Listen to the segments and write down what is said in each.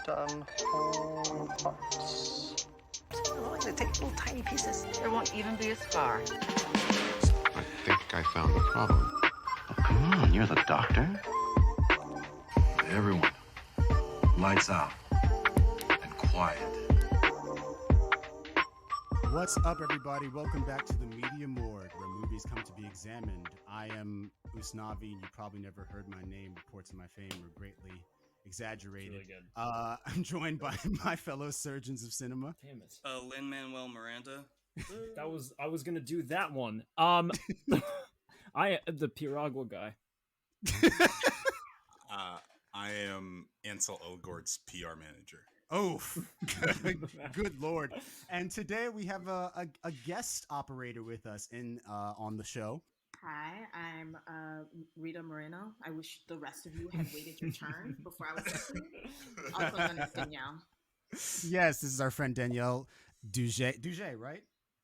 done whole parts. They take little tiny pieces. There won't even be a scar. I think I found the problem. Oh, come on, you're the doctor. Everyone, lights out and quiet. What's up, everybody? Welcome back to the Media Morgue, where movies come to be examined. I am Usnavi, and you probably never heard my name. Reports of my fame were greatly exaggerated. Really good. I'm joined by my fellow surgeons of cinema. Damn it. Lin-Manuel Miranda. I was gonna do that one. The Piragua guy. I am Ansel Elgort's PR manager. Oh, good Lord. And today we have a guest operator with us on the show. Hi, I'm Rita Moreno. I wish the rest of you had waited your turn before I was listening. Also known as Danielle. Yes, this is our friend Danielle Dougé. Dougé, right?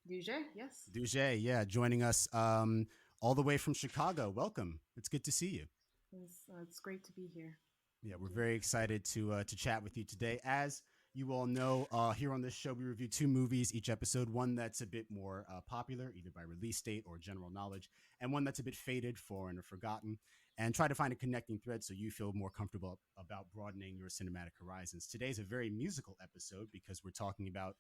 Dougé, yes. Dougé, yeah, joining us all the way from Chicago. Welcome. It's good to see you. It's great to be here. Yeah, we're very excited to chat with you today. As you all know, here on this show, we review two movies each episode, one that's a bit more popular, either by release date or general knowledge, and one that's a bit faded, foreign, or forgotten, and try to find a connecting thread so you feel more comfortable about broadening your cinematic horizons. Today's a very musical episode because we're talking about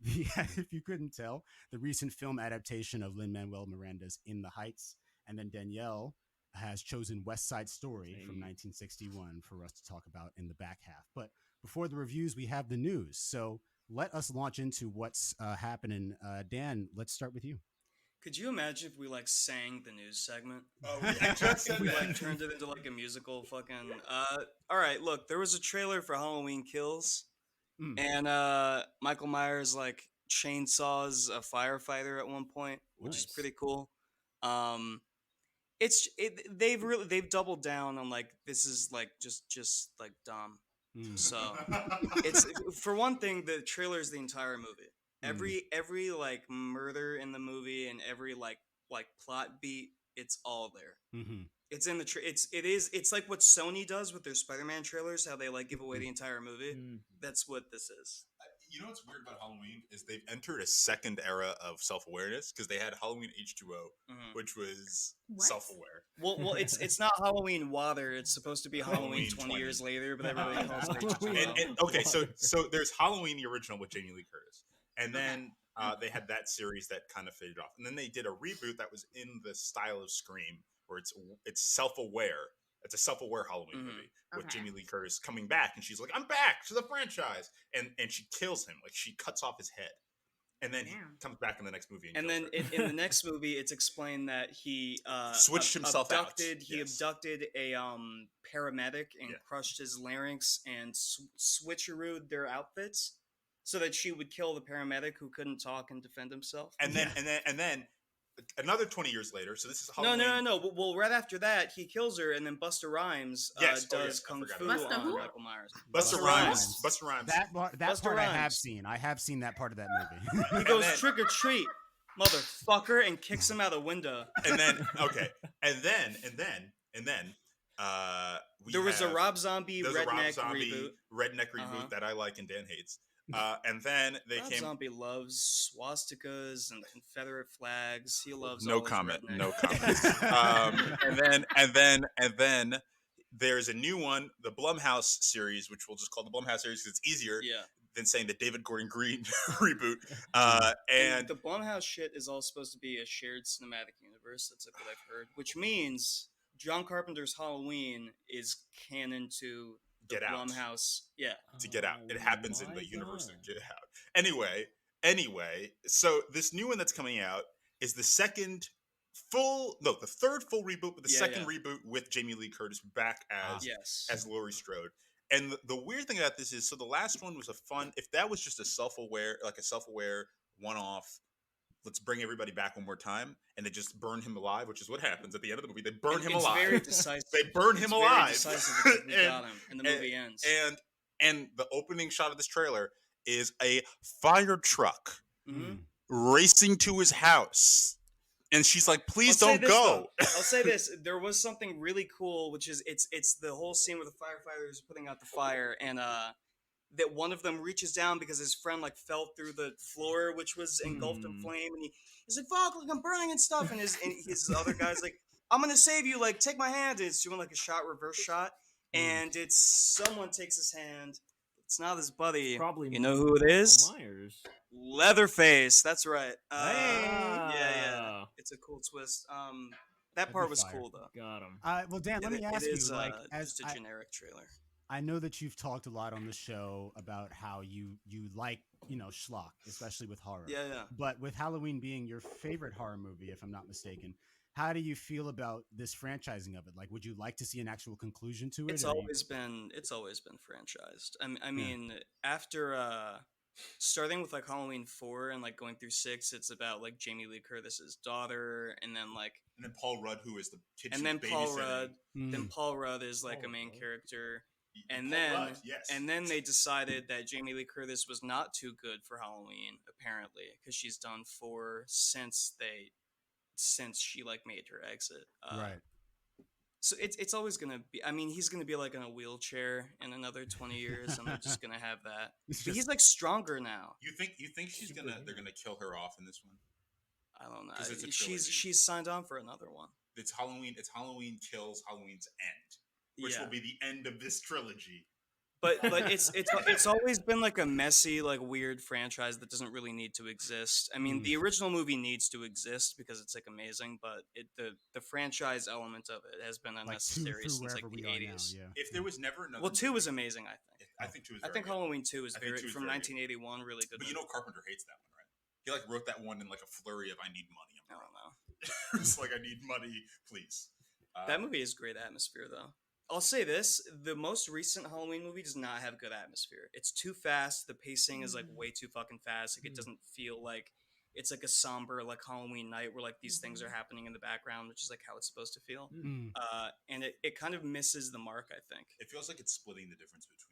if you couldn't tell, the recent film adaptation of Lin-Manuel Miranda's In the Heights, and then Danielle has chosen West Side Story from 1961 for us to talk about in the back half. But before the reviews, we have the news. So let us launch into what's happening. Dan, let's start with you. Could you imagine if we sang the news segment? Oh, I just said If we that. turned it into a musical fucking. All right, look, there was a trailer for Halloween Kills, and Michael Myers chainsaws a firefighter at one point, which is pretty cool. They've doubled down on this is just dumb. So it's for one thing, the trailer is the entire movie. Every murder in the movie and every plot beat, it's all there. It's in the it's like what Sony does with their Spider-Man trailers, how they give away the entire movie. That's what this is. You know what's weird about Halloween is they've entered a second era of self-awareness because they had Halloween H2O, which was self-aware. Well, it's not Halloween Water. It's supposed to be Halloween 20 years later, but everybody calls it H2O. Okay, so there's Halloween the original with Jamie Lee Curtis, and then they had that series that kind of faded off, and then they did a reboot that was in the style of Scream, where it's self-aware. It's a self-aware Halloween movie with Jamie Lee Curtis coming back, and she's like, "I'm back to the franchise," and she kills him. She cuts off his head, and then he comes back in the next movie. And then in the next movie, it's explained that he switched himself out. He abducted a paramedic and crushed his larynx and switcherooed their outfits so that she would kill the paramedic who couldn't talk and defend himself. And then. Another 20 years later, so this is Halloween. No. Well, right after that, he kills her, and then Busta Rhymes does kung fu on Michael Myers. Busta Rhymes. That part I have seen. I have seen that part of that movie. He goes trick or treat, motherfucker, and kicks him out the window. And then there was a Rob Zombie redneck reboot that I like and Dan hates. And then Rob Zombie loves swastikas and Confederate flags. He loves no comment. And then there's a new one, the Blumhouse series, which we'll just call the Blumhouse series because it's easier than saying the David Gordon Green reboot. And the Blumhouse shit is all supposed to be a shared cinematic universe. That's what I've heard, which means John Carpenter's Halloween is canon to Get Out. Blumhouse, to Get Out. It happens in the universe of Get Out. Anyway, so this new one that's coming out is the third full reboot, but the second reboot with Jamie Lee Curtis back as Laurie Strode. And the weird thing about this is, so the last one was if that was just a self-aware one-off, let's bring everybody back one more time, and they just burn him alive, which is what happens at the end of the movie. They burn him alive. Very decisive. They burn him alive. Very decisive and the movie ends. And the opening shot of this trailer is a fire truck racing to his house. And she's like, please don't go. I'll say this. There was something really cool, which is it's the whole scene where the firefighters putting out the fire, and that one of them reaches down because his friend like fell through the floor, which was engulfed in flame, and he's like, "Fuck, like I'm burning and stuff," and his other guy's like, "I'm gonna save you, like take my hand," and it's doing like a reverse shot, and it's someone takes his hand. It's not his buddy. Probably you know who it is? Myers. Leatherface. That's right. Hey! It's a cool twist. That part was cool though. Got him. Well, Dan, let me ask you, like, as just a generic trailer. I know that you've talked a lot on the show about how you like, schlock, especially with horror. Yeah. But with Halloween being your favorite horror movie, if I'm not mistaken, how do you feel about this franchising of it? Like, would you like to see an actual conclusion to it? It's always been franchised. I mean, after starting with like Halloween 4 and like going through 6, it's about like Jamie Lee Curtis's daughter, and then Paul Rudd, who is the kid, and then Paul Rudd. Mm. Then Paul Rudd is like a main character. And Paul then, Rudd, yes. and then they decided that Jamie Lee Curtis was not too good for Halloween, apparently, because she's done 4 since she like made her exit. Right. So it's always gonna be. I mean, he's gonna be like in a wheelchair in another 20 years, and they're just gonna have that. But he's like stronger now. You think they're gonna kill her off in this one? I don't know. 'Cause it's a She's signed on for another one. It's Halloween. It's Halloween Kills, Halloween's End, which will be the end of this trilogy. But it's always been like a messy, like weird franchise that doesn't really need to exist. I mean, the original movie needs to exist because it's like amazing, but the franchise element of it has been unnecessary since like the 80s. Now, yeah. If there was never another, 2 was amazing. I think 2 is. I think good. Halloween 2 is I think 2 is from very good. 1981, really good. But Carpenter hates that one, right? He like wrote that one in like a flurry of "I need money." I don't know. It's like, "I need money, please." That movie has great atmosphere, though. I'll say this: the most recent Halloween movie does not have good atmosphere. It's too fast. The pacing is like way too fucking fast. Like it doesn't feel like it's like a somber like Halloween night where like these things are happening in the background, which is like how it's supposed to feel. And it kind of misses the mark, I think. It feels like it's splitting the difference between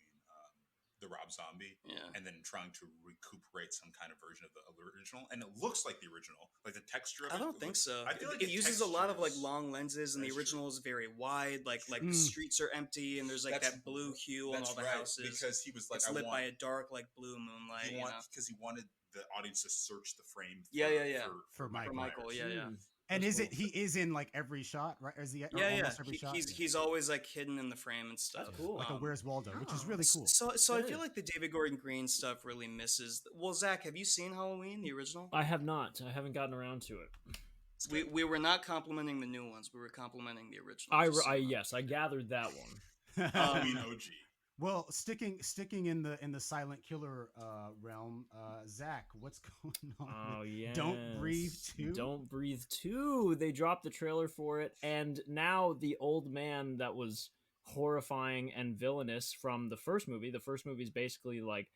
the Rob Zombie and then trying to recuperate some kind of version of the original. And it looks like the original, like the texture of it. I don't think so. I feel like it uses a lot of like long lenses, and the original is very wide. Like the streets are empty, and there's like that blue hue on all the houses. Because he was like, it's lit by a dark like blue moonlight. Because he wanted the audience to search the frame. For Michael. Yeah. And he is in like every shot, right? Is he? Almost every shot? He's always like hidden in the frame and stuff. That's cool. Like a Where's Waldo, which is really cool. So I feel like the David Gordon Green stuff really misses. Well, Zach, have you seen Halloween, the original? I have not. I haven't gotten around to it. We were not complimenting the new ones. We were complimenting the original. Yes, I gathered that one. Halloween OG. Well, sticking in the silent killer realm, Zach, what's going on? Oh yeah, Don't Breathe 2. Don't Breathe 2. They dropped the trailer for it, and now the old man that was horrifying and villainous from the first movie. The first movie is basically like,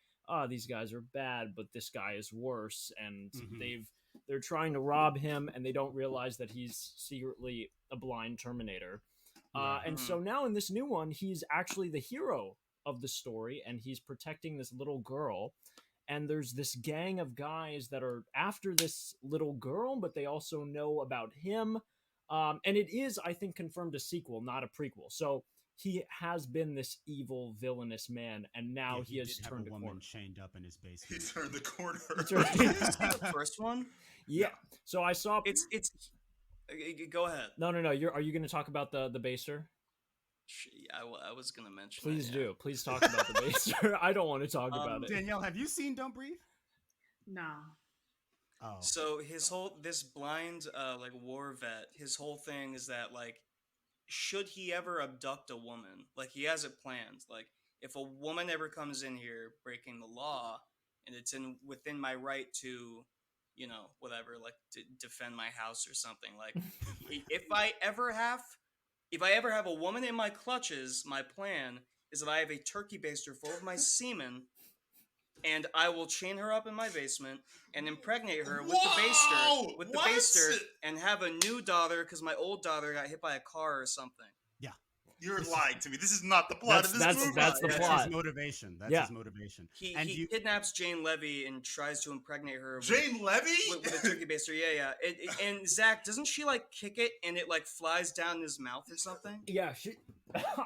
these guys are bad, but this guy is worse, and they're trying to rob him, and they don't realize that he's secretly a blind Terminator. And so now in this new one, he's actually the hero of the story, and he's protecting this little girl, and there's this gang of guys that are after this little girl, but they also know about him, and it is, I think, confirmed a sequel, not a prequel. So he has been this evil villainous man, and now he has turned a corner. Chained up in his basement. He turned the corner. The first one. Yeah. So I saw it's go ahead. No. Are you going to talk about the baser? I was gonna mention. Please do. Please talk about the baser. I don't want to talk about it. Danielle, have you seen Don't Breathe? No. Oh. So this blind like war vet, his whole thing is that like, should he ever abduct a woman, like he has it planned. Like if a woman ever comes in here breaking the law, and it's within my right to, whatever, like to defend my house or something. Like if I ever have a woman in my clutches, my plan is that I have a turkey baster full of my semen, and I will chain her up in my basement and impregnate her with the baster, and have a new daughter because my old daughter got hit by a car or something. Yeah. You're lying to me. This is not the plot of this movie. That's the plot. That's his motivation. His motivation. He kidnaps Jane Levy and tries to impregnate her. Jane Levy? With a turkey baster. Yeah. And Zach, doesn't she like kick it and it like flies down his mouth or something? Yeah.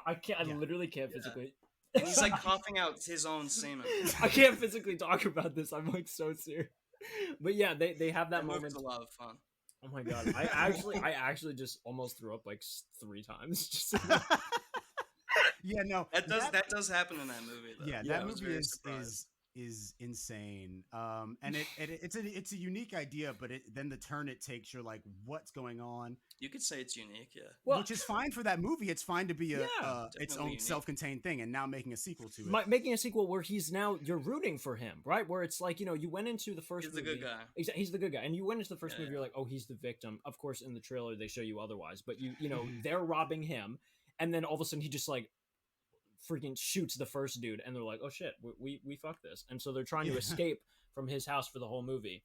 I literally can't physically. And he's like coughing out his own semen. I can't physically talk about this. I'm like so serious. But yeah, they have that moment. It's a lot of fun. Oh my god! I actually just almost threw up like 3 times. Just Yeah, no, that does happen in that movie. Though. Yeah, that movie is insane. And it's a unique idea, but then the turn it takes, you're like, what's going on? You could say it's unique, yeah. Well, which is fine for that movie. It's fine to be its own unique. self-contained thing, and now making a sequel to it. Making a sequel where you're rooting for him, right? Where it's like, you went into the first movie. He's the good guy. Exactly, he's the good guy. And you went into the first movie, you're like, oh, he's the victim. Of course, in the trailer, they show you otherwise. But, they're robbing him. And then all of a sudden, he just, like, freaking shoots the first dude. And they're like, oh, shit, we fucked this. And so they're trying to escape from his house for the whole movie.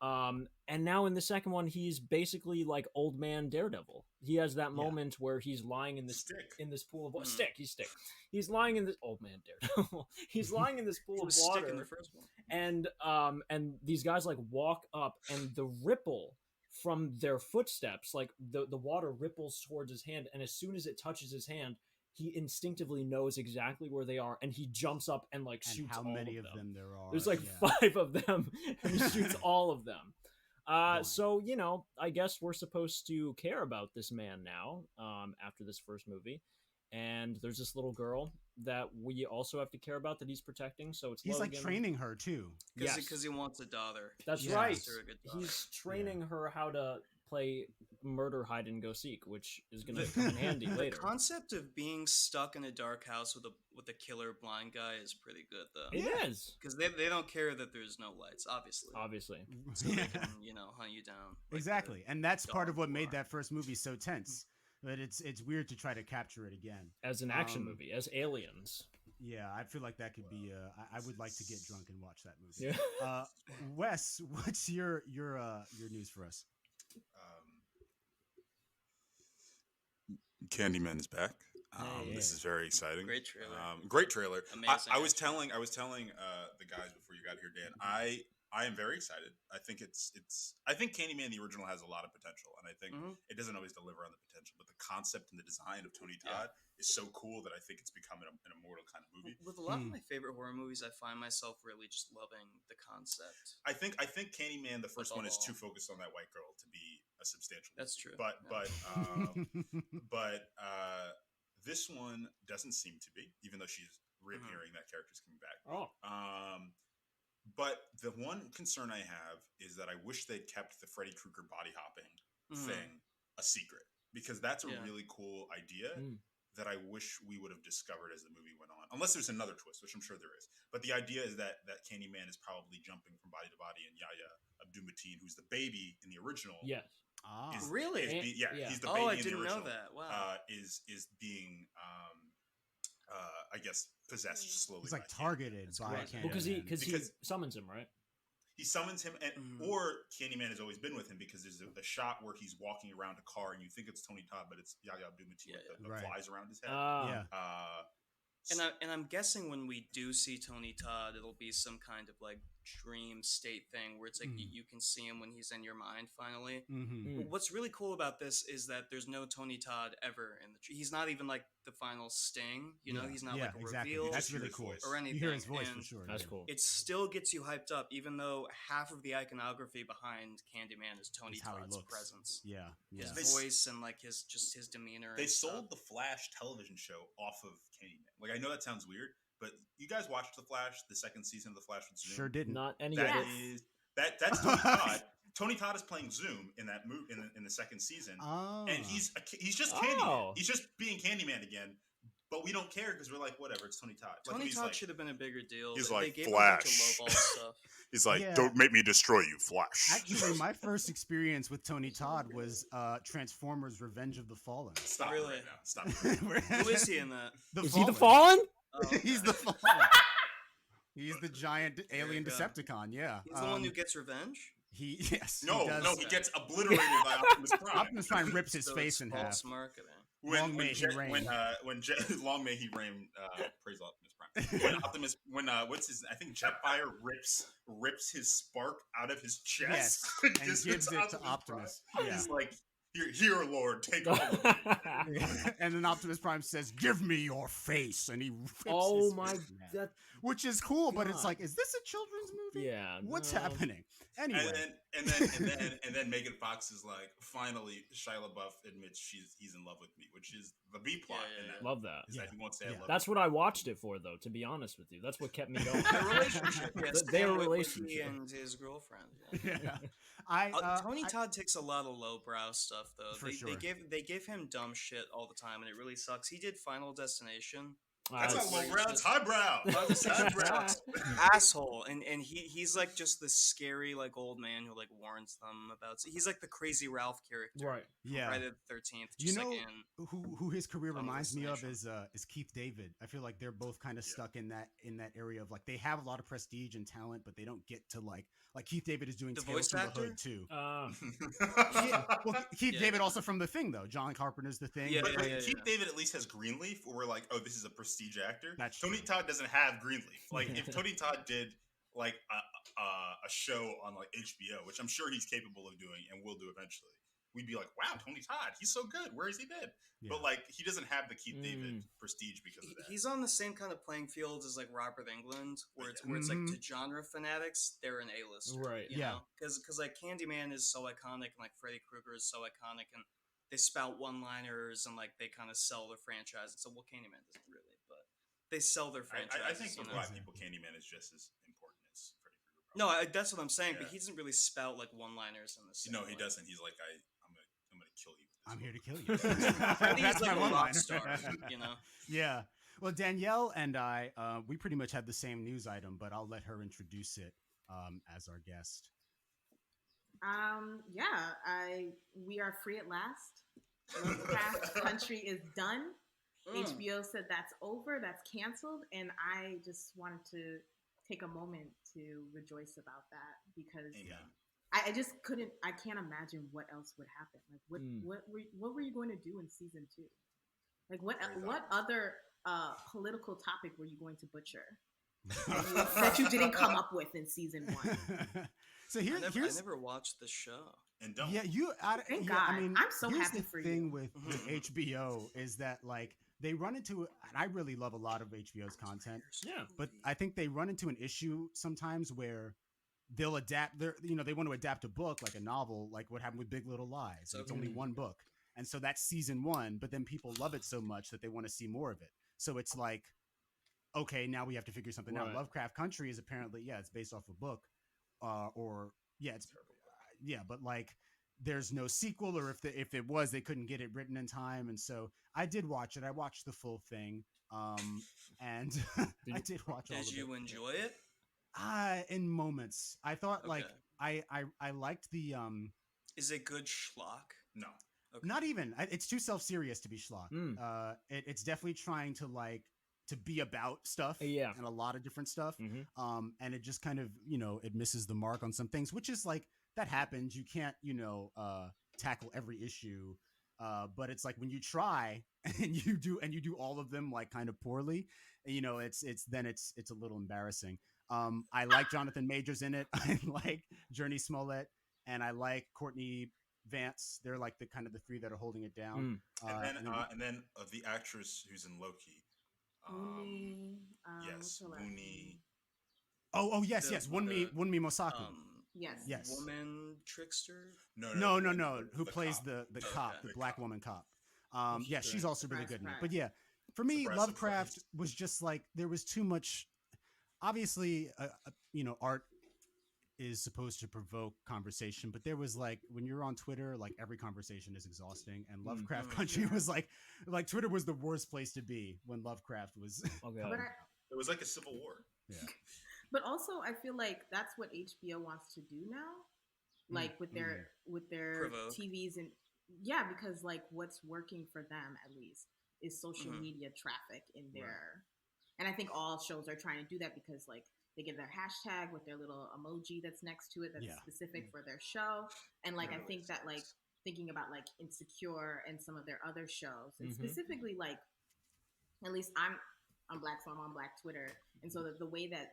And now in the second one, he's basically like old man Daredevil. He has that moment where he's lying in this pool of water. He's lying in this old man Daredevil. He's lying in this pool of water. Stick in the first one. And these guys like walk up, and the ripple from their footsteps, like the water ripples towards his hand, and as soon as it touches his hand, he instinctively knows exactly where they are, and he jumps up and like shoots how all many of them there are. There's like 5 of them, and he shoots all of them. So, I guess we're supposed to care about this man now, after this first movie. And there's this little girl that we also have to care about that he's protecting. So he's Logan. Like training her too. Because he wants a daughter. That's right. He's training her how to play murder hide and go seek, which is going to come in handy later. The concept of being stuck in a dark house with a killer blind guy is pretty good, though. It is, because they don't care that there's no lights, obviously. So they can hunt you down. Like exactly, and that's part of what made that first movie so tense. But it's weird to try to capture it again as an action movie, as aliens. Yeah, I feel like that could be. I would like to get drunk and watch that movie. Yeah. Wes, what's your news for us? Candyman is back. This is very exciting. Great trailer. Great trailer. Amazing. I was telling the guys before you got here, Dan. I am very excited. I think I think Candyman the original has a lot of potential, and I think it doesn't always deliver on the potential. But the concept and the design of Tony Todd is so cool that I think it's become an immortal kind of movie. With a lot of my favorite horror movies, I find myself really just loving the concept. I think Candyman the first one is too focused on that white girl to be a substantial movie. That's true. But this one doesn't seem to be, even though she's reappearing. That character's coming back. But the one concern I have is that I wish they'd kept the Freddy Krueger body hopping thing a secret, because that's a really cool idea that I wish we would have discovered as the movie went on. Unless there's another twist, which I'm sure there is. But the idea is that Candyman is probably jumping from body to body, and Yahya Abdul-Mateen, who's the baby in the original, really? He's the baby in the original. I didn't know that. Wow. Is being I guess possessed slowly. He's like targeted by Candyman. Because he summons him, right? He summons him, or Candyman has always been with him, because there's a shot where he's walking around a car and you think it's Tony Todd, but it's Yahya Abdul-Mateen with the flies around his head. And I'm guessing when we do see Tony Todd, it'll be some kind of like dream state thing where it's like you can see him when he's in your mind finally. What's really cool about this is that there's no Tony Todd ever in the he's not even like the final sting, he's not like a reveal. That's really cool. Or anything. You hear his voice for sure. That's cool. It still gets you hyped up, even though half of the iconography behind Candyman is Tony Todd's presence. His voice and like his demeanor. They sold the Flash television show off of Candyman. Like, I know that sounds weird, but you guys watched The Flash, the second season of The Flash with Zoom? Sure didn't. Not any of it. That's Tony Todd. Tony Todd is playing Zoom in that movie in the second season, and he's just Candyman. He's just being Candyman again. But we don't care because we're like, whatever, it's Tony Todd. Tony Todd should have been a bigger deal. He's they like, gave Flash. Him a bunch of lowball stuff. He's like, don't make me destroy you, Flash. Actually, my first experience with Tony Todd was Transformers: Revenge of the Fallen. Stop really? Right now. Stop. Who is he in that? Is he the Fallen? Oh, He's the Fallen. He's the giant alien Decepticon. Yeah. He's the one who gets revenge. He gets obliterated by Optimus Prime. Optimus Prime rips his face in half. Long may he reign. Long may he reign. Praise Optimus Prime. When what's his? I think Jetfire rips his spark out of his chest. Yes, and gives it to Optimus. Prime. Yeah. Here, Lord, take all of me. And then Optimus Prime says, "Give me your face," and he rips Oh his my, face in half. that Which is cool, but it's God. like, is this a children's movie? Yeah, What's no. happening? Anyway, And then Megan Fox is like, finally, Shia LaBeouf admits he's in love with me, which is the B plot. In that love that. is that he won't say I love That's you. what I watched it for, though. To be honest with you, that's what kept me going. Their relationship, yes, Their with relationship. Wiki and his girlfriend. yeah. Tony Todd takes a lot of lowbrow stuff though. For sure. They give him dumb shit all the time, and it really sucks. He did Final Destination. That's not lowbrow. It's highbrow. Asshole, and he's like just this scary like old man who like warns them about. He's like the crazy Ralph character, Right? Yeah. Friday the 13th. You know like who his career Final reminds me of Destination. is Keith David. I feel like they're both kind of stuck in that area of like they have a lot of prestige and talent, but they don't get to like Keith David is doing The Tales voice from actor? the Hood too. Well, Keith David also from The Thing though. John Carpenter's The Thing. Yeah, But yeah, Keith David at least has Greenleaf, where we're like, oh, this is a prestige actor. That's Tony true. Todd doesn't have Greenleaf. Like, if Tony Todd did like a show on like HBO, which I'm sure he's capable of doing and will do eventually, we'd be like, wow, Tony Todd, he's so good. Where has he been? Yeah. But like, he doesn't have the Keith David prestige because of that. He's on the same kind of playing field as like Robert Englund, where it's like to genre fanatics, they're an A-lister, Right. You know? Because like Candyman is so iconic, and like Freddy Krueger is so iconic, and they spout one-liners and like they kind of sell their franchise. So well, Candyman doesn't really, but they sell their franchise. I think for black people, Candyman is just as important as Freddy Krueger. No, that's what I'm saying. But he doesn't really spout like one-liners in the same No, he way. doesn't. He's like, I'm gonna kill you. I'm here to kill you. Freddy's like a rock one-liner. star, you know. Yeah. Well, Danielle and I, we pretty much had the same news item, but I'll let her introduce it as our guest. We are free at last. Lovecraft Country is done. HBO said that's over, that's canceled, and I just wanted to take a moment to rejoice about that because I just couldn't. I can't imagine what else would happen. Like what were you going to do in season 2? Like what other political topic were you going to butcher that you didn't come up with in season 1? So I never watched the show. And don't. Yeah, Thank God. I mean, I'm so here's happy the for thing you. with HBO is that like they run into, and I really love a lot of HBO's content. Yeah, but I think they run into an issue sometimes where they'll adapt. They want to adapt a book like a novel, like what happened with Big Little Lies. It's only one book, and so that's season 1. But then people love it so much that they want to see more of it. So it's like, okay, now we have to figure something out. Lovecraft Country is apparently it's based off a book, but like there's no sequel, or if it was, they couldn't get it written in time, and so I did watch it. I watched the full thing, and I did watch all of it. Did you enjoy it? In moments, I thought like I liked the Is it good schlock? No. Okay. Not even. It's too self-serious to be schlock. It's definitely trying to like to be about stuff, and a lot of different stuff. And it just kind of it misses the mark on some things, which is like that happens. You can't tackle every issue, but it's like when you try and you do all of them like kind of poorly, it's a little embarrassing. I like Jonathan Majors in it. I like Journey Smollett, and I like Courtney Vance. They're like the kind of the 3 that are holding it down. And then the actress who's in Loki. Mooney. Oh yes. Wunmi Mosaku. Yes. Woman trickster. No. Who plays the cop, the black woman cop? She's also really good in it. But yeah, for me, Lovecraft was just like there was too much. Obviously, art is supposed to provoke conversation, but there was like when you're on Twitter, like every conversation is exhausting, and Lovecraft Country was like Twitter was the worst place to be when Lovecraft was. It was like a civil war. Yeah. But also, I feel like that's what HBO wants to do now, like with their Provoke. TVs and because like what's working for them at least is social media traffic in their, and I think all shows are trying to do that because like they get their hashtag with their little emoji that's next to it that's specific for their show, and like I think that like thinking about like Insecure and some of their other shows, and specifically like at least I'm Black, so I'm on Black Twitter, and so the way that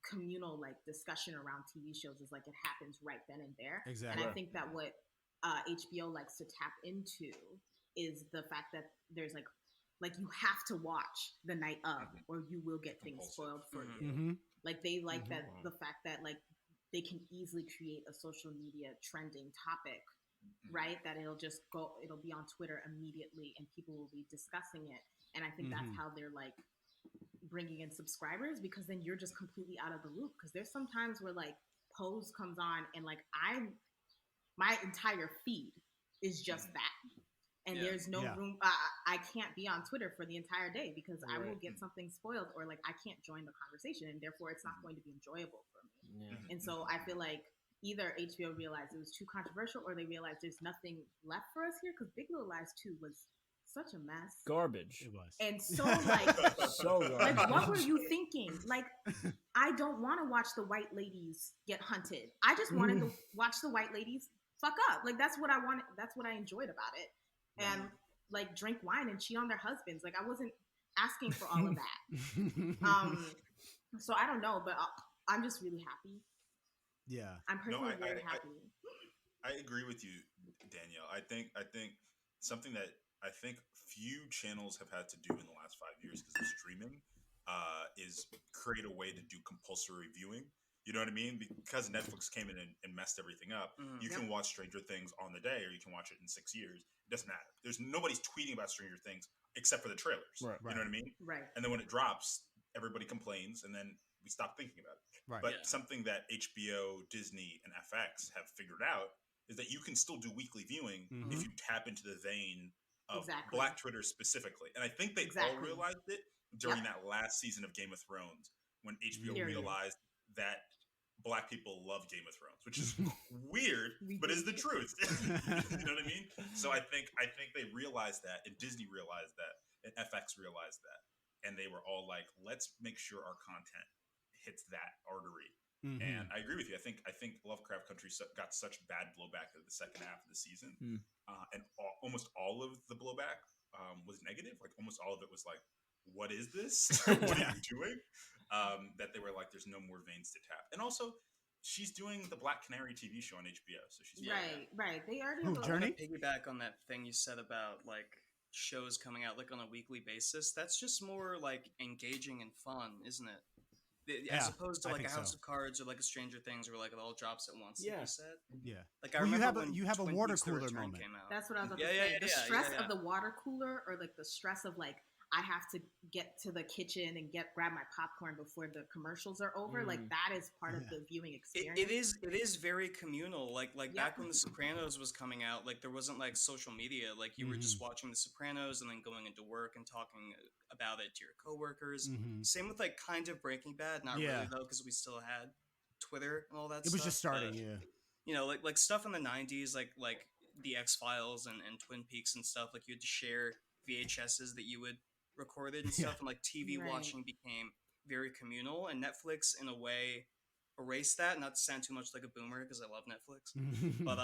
communal like discussion around TV shows is like it happens right then and there. Exactly. And I think that what HBO likes to tap into is the fact that there's like you have to watch the night of, or you will get things spoiled for you. Like they like that the fact that like they can easily create a social media trending topic, right? That it'll be on Twitter immediately, and people will be discussing it. And I think that's how they're like bringing in subscribers, because then you're just completely out of the loop. Because there's some times where like Pose comes on and like my entire feed is just that. And there's no room. I can't be on Twitter for the entire day because I will get something spoiled, or like I can't join the conversation, and therefore it's not going to be enjoyable for me. And so I feel like either HBO realized it was too controversial, or they realized there's nothing left for us here, because Big Little Lies 2 was such a mess. Garbage. It was. And so like, so garbage. Like, what were you thinking? Like, I don't want to watch the white ladies get hunted. I just wanted to watch the white ladies fuck up. Like, that's what I wanted. That's what I enjoyed about it. And like drink wine and cheat on their husbands. Like, I wasn't asking for all of that. So I don't know, but I'm just really happy. Yeah, I'm personally very happy. I agree with you, Danielle. I think something that I think few channels have had to do in the last 5 years because of streaming is create a way to do compulsory viewing. You know what I mean? Because Netflix came in and messed everything up. You can watch Stranger Things on the day, or you can watch it in 6 years. It doesn't matter. Nobody's tweeting about Stranger Things except for the trailers. Right. You know what I mean? Right. And then when it drops, everybody complains, and then we stop thinking about it. Right. But something that HBO, Disney, and FX have figured out is that you can still do weekly viewing if you tap into the vein of Black Twitter specifically. And I think they all realized it during that last season of Game of Thrones, when HBO realized that Black people love Game of Thrones, which is weird, but is the truth. You know what I mean? So I think they realized that, and Disney realized that, and FX realized that, and they were all like, "Let's make sure our content hits that artery." And I agree with you. I think Lovecraft Country got such bad blowback at the second half of the season, and almost all of the blowback was negative. Like almost all of it was like, "What is this? What are you doing?" That they were like, "There's no more veins to tap." And also, she's doing the Black Canary TV show on HBO, so she's right. They already Journey. Piggyback on that thing you said about like shows coming out like on a weekly basis. That's just more like engaging and fun, isn't it? As opposed to like a House of Cards or like a Stranger Things, where like it all drops at once. Like you said. Like I remember you have a water cooler moment. That's what I was about to say. The stress of the water cooler, or like the stress of like, I have to get to the kitchen and grab my popcorn before the commercials are over. Like that is part of the viewing experience. It is very communal. Like back when The Sopranos was coming out, like there wasn't like social media. Like you were just watching The Sopranos and then going into work and talking about it to your coworkers. Same with like kind of Breaking Bad. Not really though, because we still had Twitter and all that. It was just starting. But, you know, like stuff in the 90s, like the X-Files and Twin Peaks and stuff. Like you had to share VHSs that you would recorded and stuff, and like TV watching became very communal, and Netflix in a way erased that. Not to sound too much like a boomer, because I love Netflix, but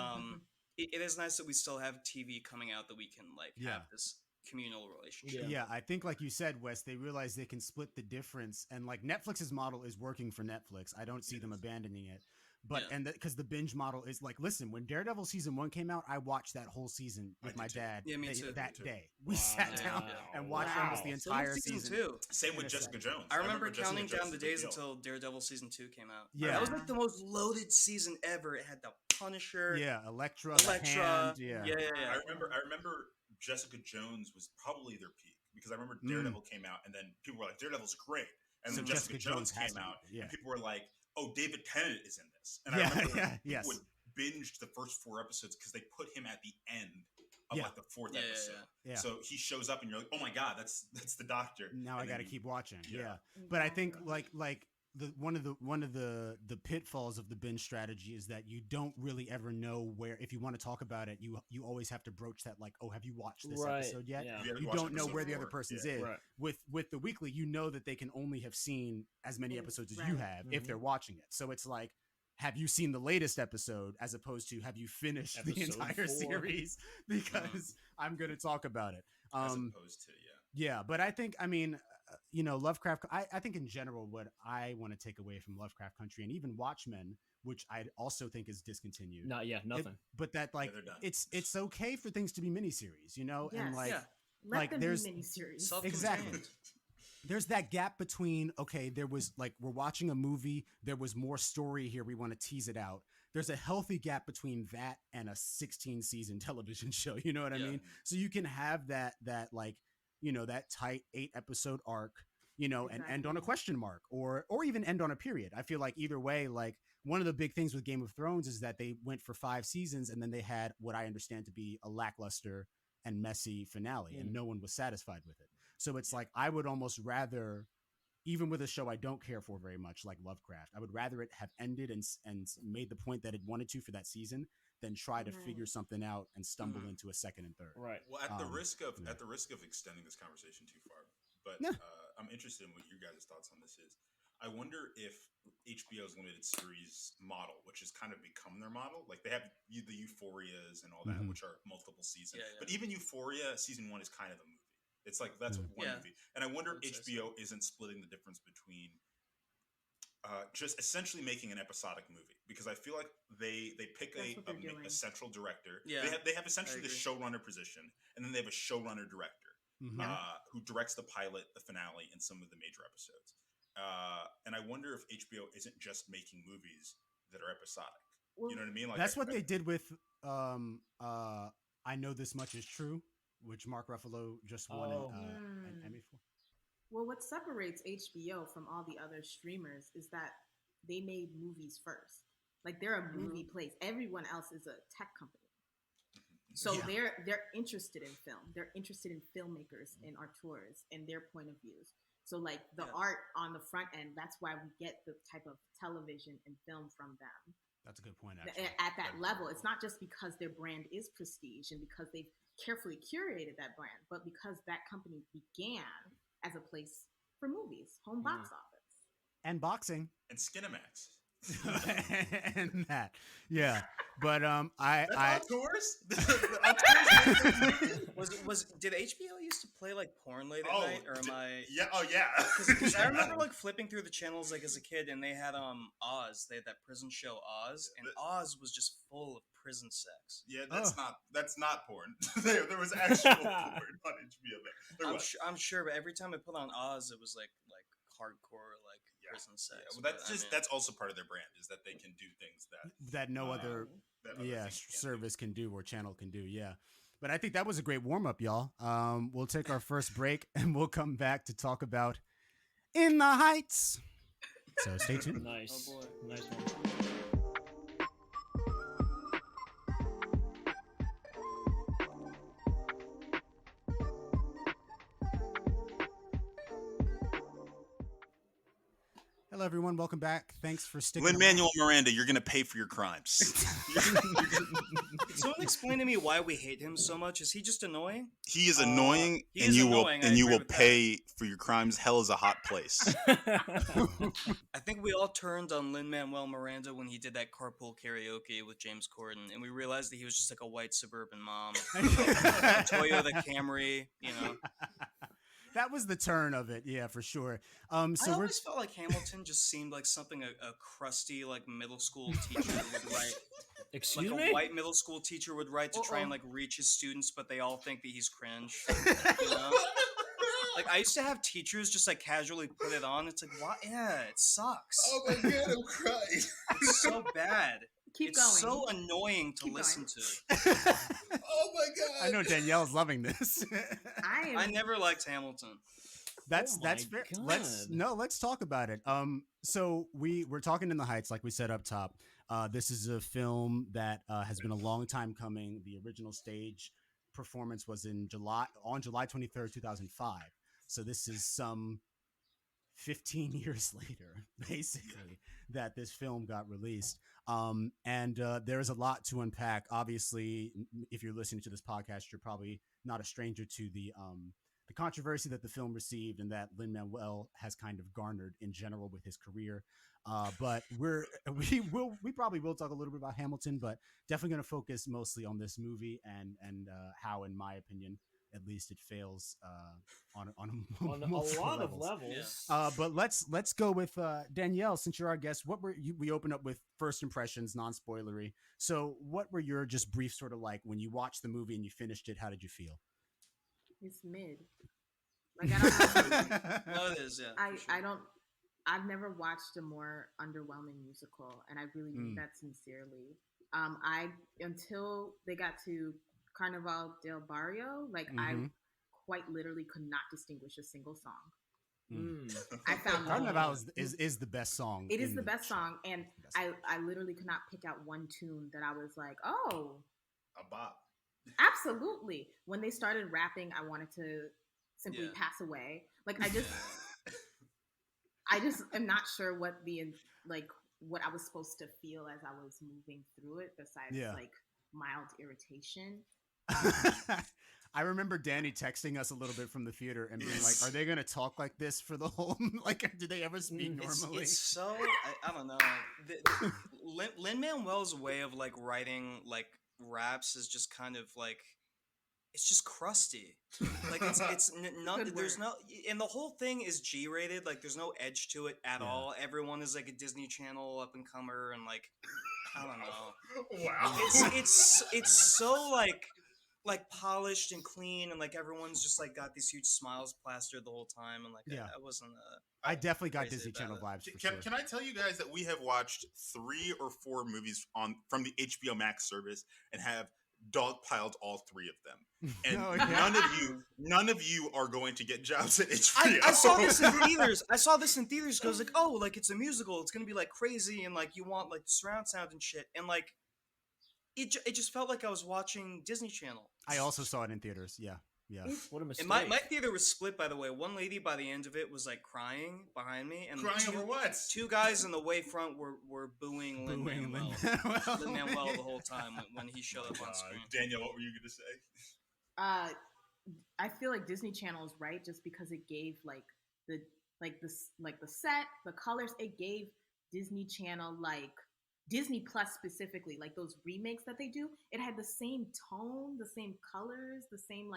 it is nice that we still have TV coming out that we can like have this communal relationship. I think like you said, Wes, they realize they can split the difference, and like Netflix's model is working for Netflix. I don't see them abandoning it. But because the binge model is like, listen, when Daredevil season 1 came out, I watched that whole season with my dad. That day. We sat down and watched almost the entire season. Same with Jessica Jones. I remember counting down the days until Daredevil season 2 came out. That was like the most loaded season ever. It had the Punisher. Elektra. I remember Jessica Jones was probably their peak, because I remember Daredevil came out, and then people were like, "Daredevil's great," and then Jessica Jones came out, and people were like, "Oh, David Tennant is in this." And I remember people would binge the first 4 episodes because they put him at the end of like the 4th episode. So he shows up and you're like, "Oh my God, that's the Doctor." Now I got to keep watching. But I think like one of the pitfalls of the binge strategy is that you don't really ever know where, if you want to talk about it, you always have to broach that like, "Oh, have you watched this episode yet?" You don't know where the other person's is. With the weekly, you know that they can only have seen as many episodes as you have if they're watching it. So it's like, have you seen the latest episode, as opposed to have you finished the entire series? Because I'm going to talk about it. As opposed to, but I think, I mean, Lovecraft. I think in general, what I want to take away from Lovecraft Country and even Watchmen, which I also think is discontinued. Nothing. But that like it's okay for things to be miniseries, Yes. and Let them there's be miniseries. exactly. There's that gap between, okay, there was like, we're watching a movie, there was more story here, we want to tease it out. There's a healthy gap between that and a 16 season television show. You know what I mean? So you can have that like, that tight 8-episode arc, and end on a question mark or even end on a period. I feel like either way, like one of the big things with Game of Thrones is that they went for 5 seasons and then they had what I understand to be a lackluster and messy finale, and no one was satisfied with it. So it's like, I would almost rather, even with a show I don't care for very much, like Lovecraft, I would rather it have ended and made the point that it wanted to for that season than try to figure something out and stumble into a second and third. Right. Well, at the risk of extending this conversation too far, but I'm interested in what your guys' thoughts on this is. I wonder if HBO's limited series model, which has kind of become their model, like they have the Euphorias and all that, which are multiple seasons. But even Euphoria season 1 is kind of a movie. It's like that's one movie, and I wonder if HBO isn't splitting the difference between just essentially making an episodic movie, because I feel like they pick a central director. They have essentially the showrunner position, and then they have a showrunner director who directs the pilot, the finale, and some of the major episodes. And I wonder if HBO isn't just making movies that are episodic. You know what I mean? Like that's what they did with I Know This Much Is True, which Mark Ruffalo just won an Emmy for. Well, what separates HBO from all the other streamers is that they made movies first. Like they're a movie place. Everyone else is a tech company. So they're interested in film. They're interested in filmmakers and auteurs and their point of views. So like the art on the front end, that's why we get the type of television and film from them. That's a good point, actually. At that level, it's not just because their brand is prestige and because they've carefully curated that brand, but because that company began as a place for movies, home box office. And boxing. And Skinamax. And that. Yeah. But tours? Did HBO used to play like porn late at night, or am I? Yeah. Oh yeah. Because I remember like flipping through the channels like as a kid, and they had Oz. They had that prison show Oz, and Oz was just full of prison sex. Yeah, that's not porn. there was actual porn on HBO. I'm sure, but every time I put on Oz, it was like hardcore like prison sex. Yeah, well, that's also part of their brand, is that they can do things that no other service can do or channel can do. Yeah. But I think that was a great warm up, y'all. We'll take our first break and we'll come back to talk about In the Heights. So stay tuned. Nice. Oh boy. Nice one. Hello, everyone. Welcome back. Thanks for sticking Lin-Manuel Miranda, you're going to pay for your crimes. Someone explain to me why we hate him so much. Is he just annoying? He is annoying, and you will pay for your crimes. Hell is a hot place. I think we all turned on Lin-Manuel Miranda when he did that carpool karaoke with James Corden, and we realized that he was just like a white suburban mom. Toyota Camry, That was the turn of it, yeah, for sure. So I always felt like Hamilton just seemed like something a crusty like middle school teacher would write. Excuse like me? A white middle school teacher would write to try and like reach his students, but they all think that he's cringe. Like I used to have teachers just like casually put it on. It's like, what? Yeah, it sucks. Oh my god, I'm crying. It's so bad. Keep it's going. So annoying to listen to. Oh my god! I know Danielle's loving this. I never liked Hamilton. That's fair. Let's talk about it. So we're talking In the Heights, like we said up top. This is a film that has been a long time coming. The original stage performance was on July 23rd, 2005. So this is some 15 years later, basically, that this film got released. And there's a lot to unpack. Obviously, if you're listening to this podcast, you're probably not a stranger to the controversy that the film received and that Lin-Manuel has kind of garnered in general with his career. But we probably will talk a little bit about Hamilton, but definitely going to focus mostly on this movie and how, in my opinion, at least it fails on On a multiple lot of levels. levels. But let's go with Danielle, since you're our guest. What were you? We open up with first impressions, non-spoilery. So, what were your just brief sort of like when you watched the movie and you finished it? How did you feel? It's mid. Like, I don't know. No, it is. Yeah, for sure. I don't. I've never watched a more underwhelming musical, and I really mean that sincerely. I until they got to Carnaval del Barrio, like I quite literally could not distinguish a single song. I found Carnaval is the best song. It is the best song, and I literally could not pick out one tune that I was like, oh, A bop. absolutely. When they started rapping, I wanted to simply pass away. Like I just am not sure what what I was supposed to feel as I was moving through it, besides like mild irritation. I remember Danny texting us a little bit from the theater and being like, "Are they going to talk like this for the whole? Like, do they ever speak normally?" It's so I don't know. Lin-Manuel's way of like writing like raps is just kind of like it's just crusty. Like it's none. There's no, and the whole thing is G-rated. Like there's no edge to it at all. Everyone is like a Disney Channel up and comer, and like I don't know. Wow. It's so like polished and clean, and like everyone's just like got these huge smiles plastered the whole time, and like I wasn't. I definitely got Disney Channel vibes. Can I tell you guys that we have watched 3 or 4 movies from the HBO Max service and have dogpiled all 3 of them, and none of you are going to get jobs at HBO. I saw this in theaters. Goes like, oh, like it's a musical. It's gonna be like crazy, and like you want like the surround sound and shit, and like it just felt like I was watching Disney Channel. I also saw it in theaters. Yeah. What a mistake. And my theater was split, by the way. One lady by the end of it was like crying behind me, and crying over what? 2 guys in the way front were booing Lin-Manuel the whole time when he showed up on screen. Danielle, what were you gonna say? I feel like Disney Channel is right, just because it gave the set, the colors. It gave Disney Channel Disney Plus specifically, like those remakes that they do. It had the same tone, the same colors, the same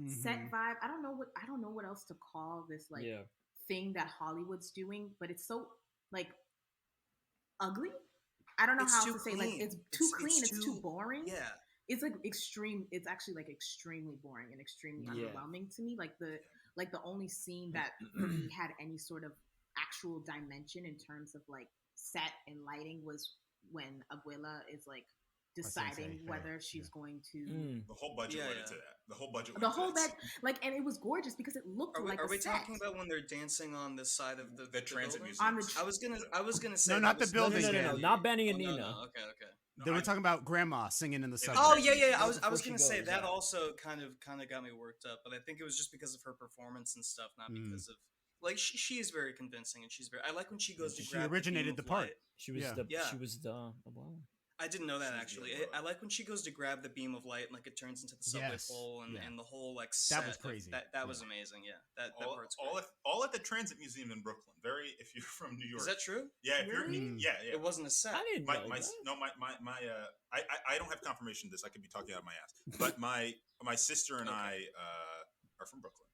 set vibe. I don't know what else to call this thing that Hollywood's doing, but it's so ugly. I don't know how else to say. Like it's too clean. It's too boring. Yeah. It's extreme. It's actually extremely boring and extremely underwhelming to me. Like the only scene that really had any sort of actual dimension in terms of set and lighting was when Abuela is deciding whether she's going to. The whole budget went into that. The whole budget. And it was gorgeous because it looked like. Are we talking about when they're dancing on the side of the transit museum? museum? I was gonna say no, not the building. No, not Benny and Nina. No. Okay. They were talking about Grandma singing in the subway. Oh yeah. I was gonna say that also kind of got me worked up, but I think it was just because of her performance and stuff, not because of. She is very convincing, and she's very. I like when she goes to grab. She originated the part. She was the. I didn't know that actually. I like when she goes to grab the beam of light and it turns into the subway pole and the whole set. That was crazy. That was amazing. Yeah, that part's great. All at the Transit Museum in Brooklyn. If you're from New York. Is that true? Yeah. Really? Yeah. It wasn't a set. I didn't know that. I don't have confirmation of this. I could be talking out of my ass. But my sister and I are from Brooklyn.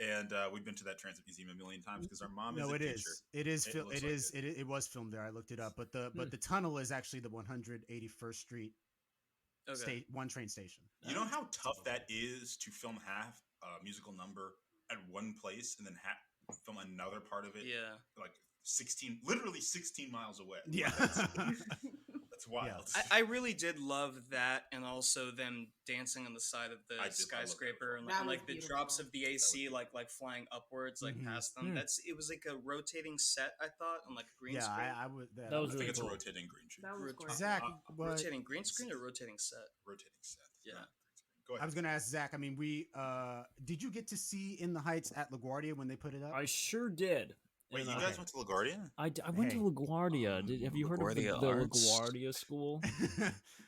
And we've been to that Transit Museum a million times because our mom is a teacher. It was filmed there. I looked it up, but the tunnel is actually the 181st Street one train station. You know how tough that is to film half a musical number at one place and then film another part of it. Yeah, 16 miles away. Yeah. That's wild. Yeah. I really did love that, and also them dancing on the side of the skyscraper and the drops of the AC flying upwards past them. It was like a rotating set, I thought, on a green screen. I think it's a rotating green screen. That was gorgeous. Zach, rotating green screen or rotating set? Rotating set. Yeah. Go ahead. I was going to ask Zach. I mean, did you get to see In the Heights at LaGuardia when they put it up? I sure did. Wait, you guys went to LaGuardia? I went to LaGuardia. Have you heard of the LaGuardia school?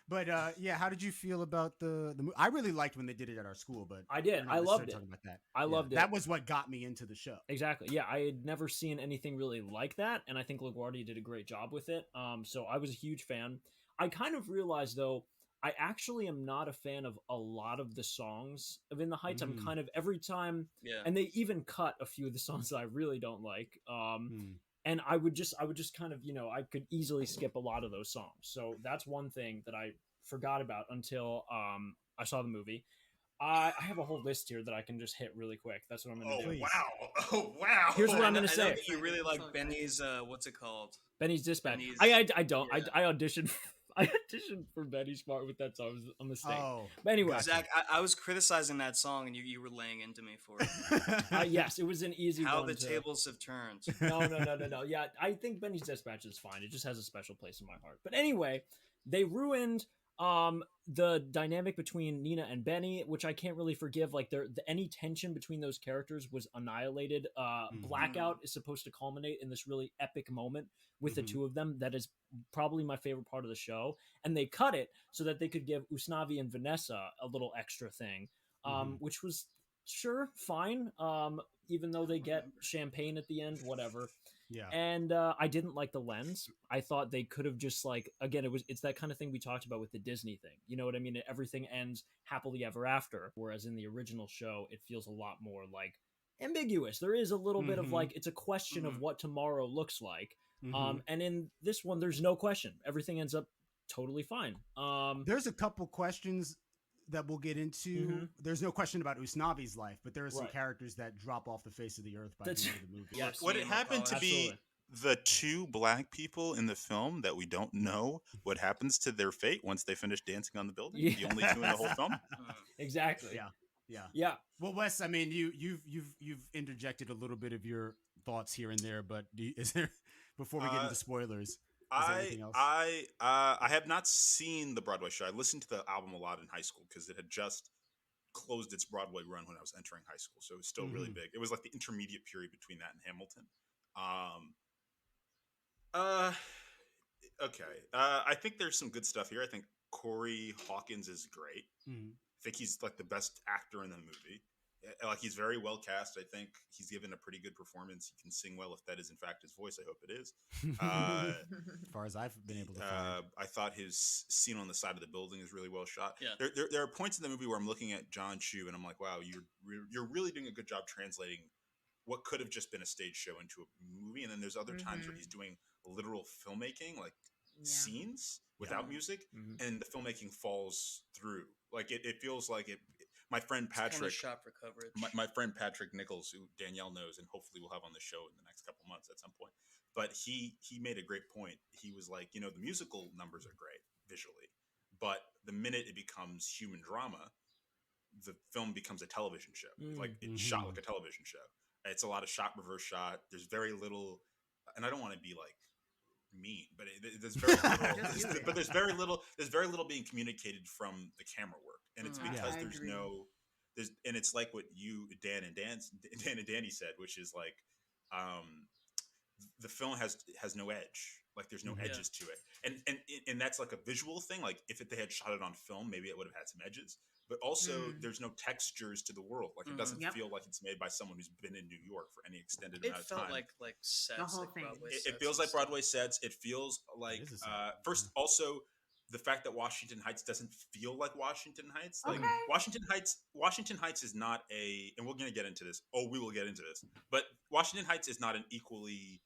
But how did you feel about the movie? I really liked when they did it at our school, but I did. I loved it. About that. I loved it. That was what got me into the show. Exactly. Yeah, I had never seen anything really like that, and I think LaGuardia did a great job with it. So I was a huge fan. I kind of realized though, I actually am not a fan of a lot of the songs of In the Heights. I'm kind of every time, and they even cut a few of the songs that I really don't like. And I would just kind of, I could easily skip a lot of those songs. So that's one thing that I forgot about until I saw the movie. I have a whole list here that I can just hit really quick. That's what I'm going to do. Wow. Oh, wow. Here's what I'm going to I say. know that you really like Benny's, what's it called? Benny's Dispatch. Benny's- I don't. yeah. I auditioned. I auditioned for Benny's part with that song. It was a mistake. Oh, but anyway, Zach, I was criticizing that song, and you were laying into me for it. yes, it was an easy. How one the to... tables have turned. No. Yeah, I think Benny's Dispatch is fine. It just has a special place in my heart. But anyway, they ruined the dynamic between Nina and Benny, which I can't really forgive. Like any tension between those characters was annihilated. Blackout is supposed to culminate in this really epic moment with the two of them. That is probably my favorite part of the show, and they cut it so that they could give Usnavi and Vanessa a little extra thing, which was sure fine. Even though they get champagne at the end, whatever. Yeah. And I didn't like the lens. I thought they could have just again, it's that kind of thing we talked about with the Disney thing. You know what I mean? Everything ends happily ever after. Whereas in the original show, it feels a lot more ambiguous. There is a little bit of it's a question of what tomorrow looks like. And in this one, there's no question. Everything ends up totally fine. There's a couple questions that we'll get into. There's no question about Usnavi's life, but there are some characters that drop off the face of the earth by the end of the movie. Yes. Would it happen to be the two black people in the film that we don't know what happens to their fate once they finish dancing on the building? Yeah. The only two in the whole film? Exactly. Yeah. Well, Wes, I mean, you've interjected a little bit of your thoughts here and there, but is there, before we get into spoilers, I have not seen the Broadway show. I listened to the album a lot in high school because it had just closed its Broadway run when I was entering high school, so it was still really big. It was like the intermediate period between that and Hamilton. Okay. I think there's some good stuff here. I think Corey Hawkins is great. I think he's like the best actor in the movie. Like, he's very well cast. I think he's given a pretty good performance. He can sing well if that is in fact his voice. I hope it is. As far as I've been able to find. I thought his scene on the side of the building is really well shot. Yeah. There are points in the movie where I'm looking at John Chu and I'm like, wow, you're really doing a good job translating what could have just been a stage show into a movie. And then there's other times where he's doing literal filmmaking, like scenes without music, and the filmmaking falls through. Like it feels like it. My friend Patrick, shot for coverage. My friend Patrick Nichols, who Danielle knows, and hopefully we'll have on the show in the next couple months at some point. But he made a great point. He was like, the musical numbers are great visually, but the minute it becomes human drama, the film becomes a television show. Like it's shot like a television show. It's a lot of shot reverse shot. There's very little, and I don't want to be like mean, but there's very little. But there's very little being communicated from the camera work, and it's because and it's like what you Dan and Danny said, which is like, the film has no edge. Like there's no edges to it, and that's like a visual thing. Like if they had shot it on film, maybe it would have had some edges. But also, there's no textures to the world. Like it doesn't feel like it's made by someone who's been in New York for any extended amount of time. It felt like sets. The whole like thing. Broadway It feels like Broadway sets. It feels like first also the fact that Washington Heights doesn't feel like Washington Heights. Like Washington Heights is not and we're gonna get into this. Oh, we will get into this. But Washington Heights is not an equally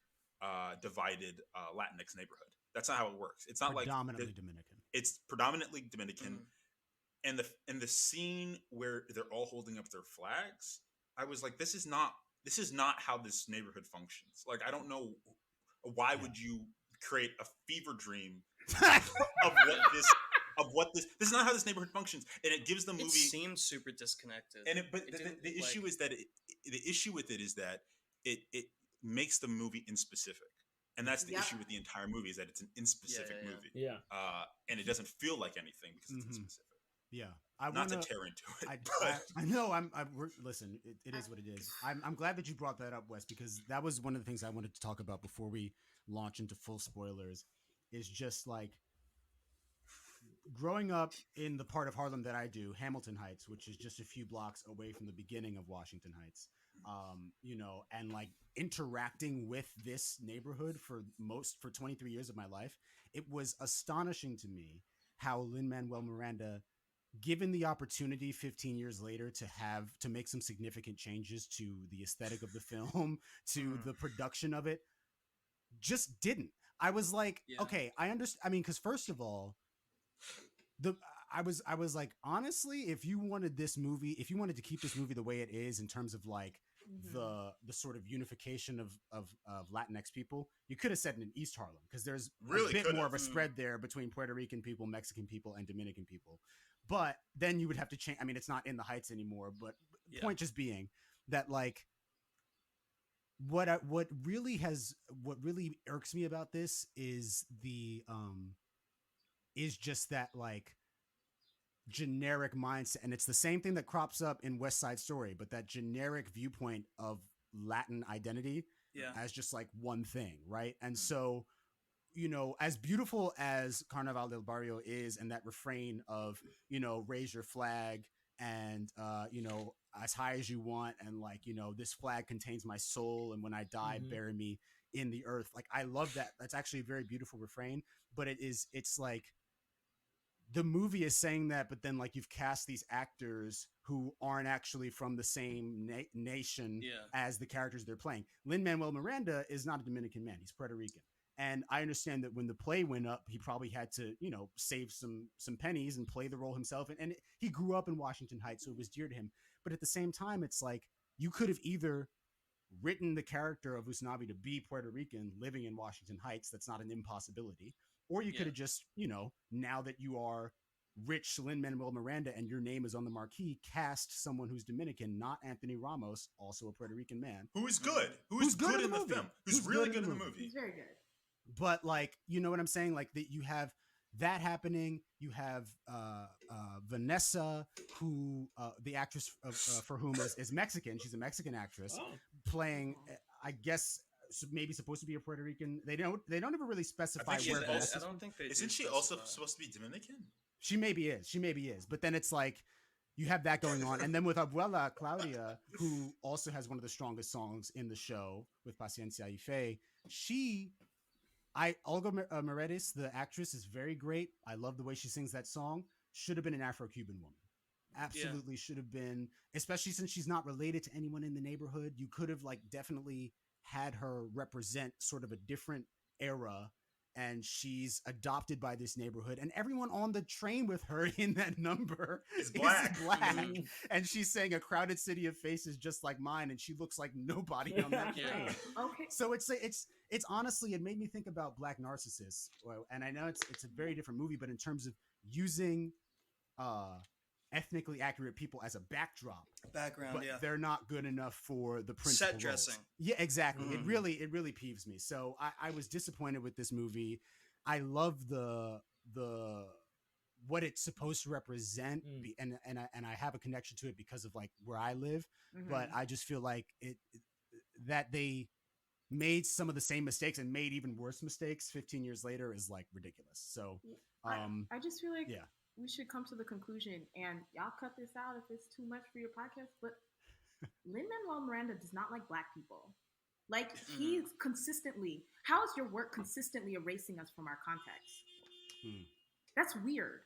divided Latinx neighborhood. That's not how it works. It's not predominantly Dominican. It's predominantly Dominican. And the scene where they're all holding up their flags, I was like, this is not how this neighborhood functions. Like, I don't know why would you create a fever dream of what this is not how this neighborhood functions, and it gives the movie. It seems super disconnected. And the issue is that the issue with it is that it makes the movie inspecific. And that's the issue with the entire movie, is that it's an inspecific movie. Yeah. And it doesn't feel like anything because it's inspecific. Yeah, not to tear into it. I know. Listen. It is what it is. I'm glad that you brought that up, Wes, because that was one of the things I wanted to talk about before we launch into full spoilers. Is just like growing up in the part of Harlem that I do, Hamilton Heights, which is just a few blocks away from the beginning of Washington Heights. And like interacting with this neighborhood for 23 years of my life, it was astonishing to me how Lin-Manuel Miranda, given the opportunity 15 years later to make some significant changes to the aesthetic of the film, to the production of it, just didn't. I was like, okay, I understand. I mean, because first of all, I was like, honestly, if you wanted to keep this movie the way it is in terms of like the sort of unification of Latinx people, you could have said it in East Harlem, because there's a bit more of a spread there between Puerto Rican people, Mexican people, and Dominican people. But then you would have to change. I mean, it's not in the Heights anymore, but point just being that, like, what really irks me about this is just that, like, generic mindset, and it's the same thing that crops up in West Side Story, but that generic viewpoint of Latin identity as just like one thing, right? And so, you know, as beautiful as Carnaval del Barrio is, and that refrain of, you know, raise your flag and you know, as high as you want, and like, you know, this flag contains my soul, and when I die, bury me in the earth. Like, I love that. That's actually a very beautiful refrain, but it's like the movie is saying that, but then like you've cast these actors who aren't actually from the same nation as the characters they're playing. Lin-Manuel Miranda is not a Dominican man. He's Puerto Rican. And I understand that when the play went up, he probably had to, you know, save some pennies and play the role himself. And he grew up in Washington Heights, so it was dear to him. But at the same time, it's like, you could have either written the character of Usnavi to be Puerto Rican living in Washington Heights. That's not an impossibility. Or you could have just, you know, now that you are rich Lin-Manuel Miranda and your name is on the marquee, cast someone who's Dominican, not Anthony Ramos, also a Puerto Rican man. Who is good. Who's good in the film. Who's really good in the movie. He's very good. But like, you know what I'm saying? Like, that you have that happening. You have Vanessa, who the actress for whom is Mexican. She's a Mexican actress playing, I guess, maybe supposed to be a Puerto Rican. They don't ever really specify where. I don't think they. Isn't she also supposed to be Dominican? She maybe is. But then it's like, you have that going on, and then with Abuela Claudia, who also has one of the strongest songs in the show with Paciencia y Fe. Olga Meredith, the actress, is very great. I love the way she sings that song. Should have been an Afro-Cuban woman. Absolutely should have been, especially since she's not related to anyone in the neighborhood. You could have like definitely had her represent sort of a different era, and she's adopted by this neighborhood, and everyone on the train with her in that number is black. And she's saying a crowded city of faces just like mine, and she looks like nobody on that train. Okay. So it's honestly, it made me think about Black Narcissus, and I know it's a very different movie, but in terms of using ethnically accurate people as a background, but they're not good enough for the principal set dressing. roles. Yeah, exactly. It really peeves me. So I was disappointed with this movie. I love the what it's supposed to represent, and I have a connection to it because of like where I live. But I just feel like that they made some of the same mistakes and made even worse mistakes 15 years later is like ridiculous. So I just feel like we should come to the conclusion, and y'all cut this out if it's too much for your podcast, but Lin-Manuel Miranda does not like Black people. Like, he's consistently, how is your work consistently erasing us from our context? That's weird.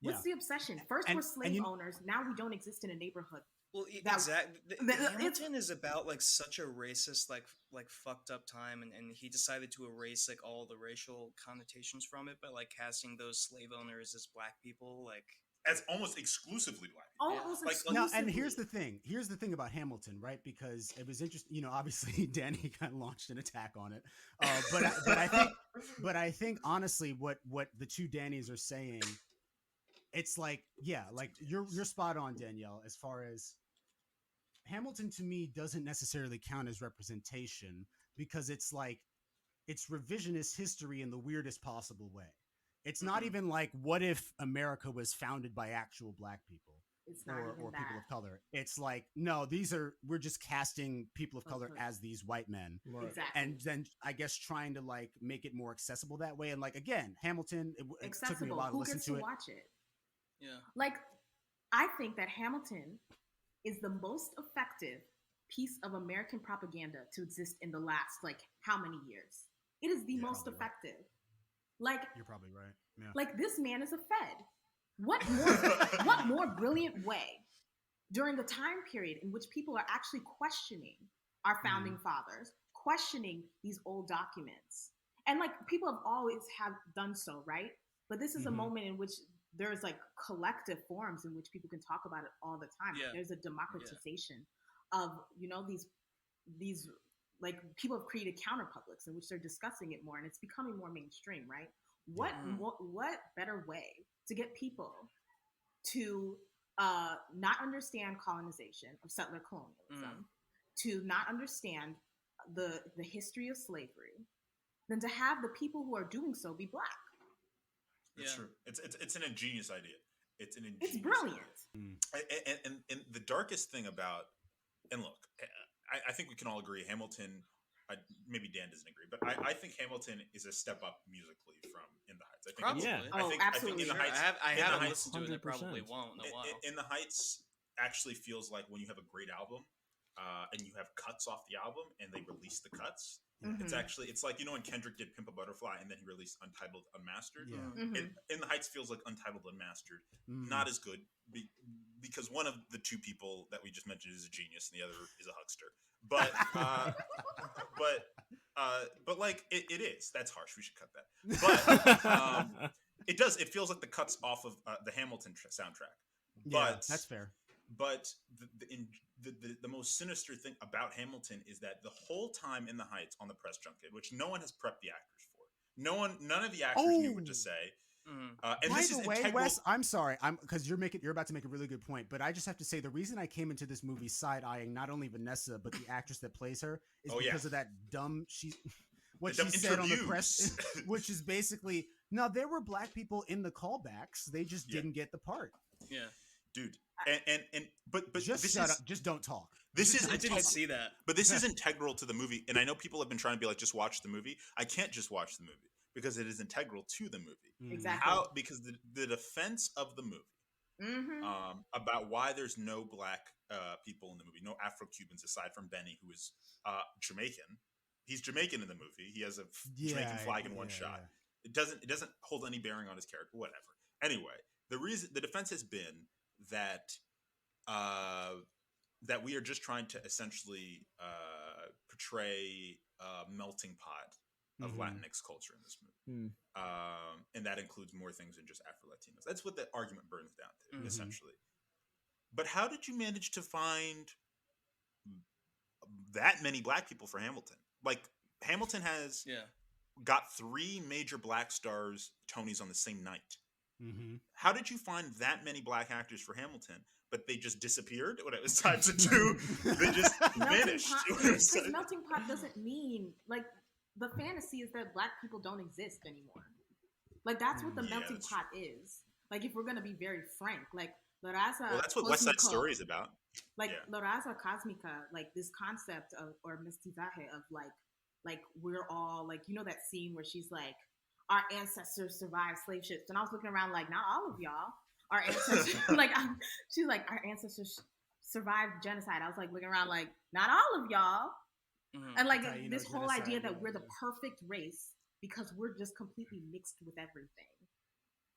What's the obsession? First, we're slave owners. Now we don't exist in a neighborhood. Well, exactly. Hamilton is about like such a racist, like fucked up time, and he decided to erase like all the racial connotations from it, by like casting those slave owners as Black people, like as almost exclusively Black people. Almost exclusively. Now, and here's the thing about Hamilton, right? Because it was interesting. You know, obviously Danny kind of launched an attack on it, but I think honestly, what the two Dannys are saying. It's like, like you're spot on, Danielle, as far as Hamilton to me doesn't necessarily count as representation, because it's like, it's revisionist history in the weirdest possible way. It's not even like, what if America was founded by actual Black people or people of color? It's like, no, we're just casting people of color as these white men. Exactly. And then I guess trying to like make it more accessible that way. And like, again, Hamilton, it took me a while to listen to it. Watch it? Yeah. Like, I think that Hamilton is the most effective piece of American propaganda to exist in the last, like, how many years? It is the most effective. Like, You're probably right. Yeah. like this man is a Fed. What more brilliant way during the time period in which people are actually questioning our founding fathers, questioning these old documents, and like people have always have done so, right? But this is a moment in which there's like collective forums in which people can talk about it all the time. Yeah. There's a democratization of, you know, these like people have created counterpublics in which they're discussing it more, and it's becoming more mainstream, right? What better way to get people to not understand colonization of settler colonialism, to not understand the history of slavery, than to have the people who are doing so be Black? It's true. It's an ingenious idea. It's brilliant. And the darkest thing about, and look, I think we can all agree Hamilton, maybe Dan doesn't agree, but I think Hamilton is a step up musically from In the Heights. I think Probably. Absolutely. I think In the Heights, I In the haven't Heights- listened to it, and I probably won't in a while. In the Heights actually feels like when you have a great album and you have cuts off the album and they release the cuts. It's like, you know, when Kendrick did Pimp a Butterfly and then he released Untitled Unmastered. In the Heights feels like Untitled Unmastered, not as good because one of the two people that we just mentioned is a genius and the other is a huckster. But but like it is. That's harsh. We should cut that. But it does. It feels like the cuts off of the Hamilton soundtrack. But that's fair. But the most sinister thing about Hamilton is that the whole time In the Heights on the press junket, which no one has prepped the actors for, none of the actors knew what to say. And By this the is way, integral. Wes, I'm sorry, because you're about to make a really good point, but I just have to say the reason I came into this movie side eyeing not only Vanessa but the actress that plays her is because of that dumb what she said on the press, which is basically, no, there were Black people in the callbacks, they just didn't get the part. Yeah, dude. But just shut up. Just don't talk. I didn't see that. But this is integral to the movie, and I know people have been trying to be like, just watch the movie. I can't just watch the movie because it is integral to the movie. Exactly. Because the defense of the movie about why there's no Black people in the movie, no Afro-Cubans aside from Benny, who is Jamaican. He's Jamaican in the movie. He has a Jamaican flag in one shot. Yeah. It doesn't hold any bearing on his character. Whatever. Anyway, the defense has been that that we are just trying to essentially portray a melting pot of Latinx culture in this movie, and that includes more things than just Afro-Latinos. That's what the argument burns down to, essentially. But how did you manage to find that many Black people for Hamilton? Like, Hamilton has got 3 major Black stars Tonys on the same night. How did you find that many Black actors for Hamilton, but they just disappeared when it was time to do? They just vanished. Because melting pot doesn't mean, like, the fantasy is that Black people don't exist anymore. Like, that's what the melting pot is. Like, if we're gonna be very frank, like La Raza. Well, that's what West Side Story is about. Like La Raza Cosmica, like this concept of, or mestizaje of like we're all like, you know, that scene where she's like, our ancestors survived slave ships, and I was looking around like, not all of y'all. Our ancestors, she's like, our ancestors survived genocide. I was like looking around like, not all of y'all. And like this whole idea that we're the perfect race because we're just completely mixed with everything.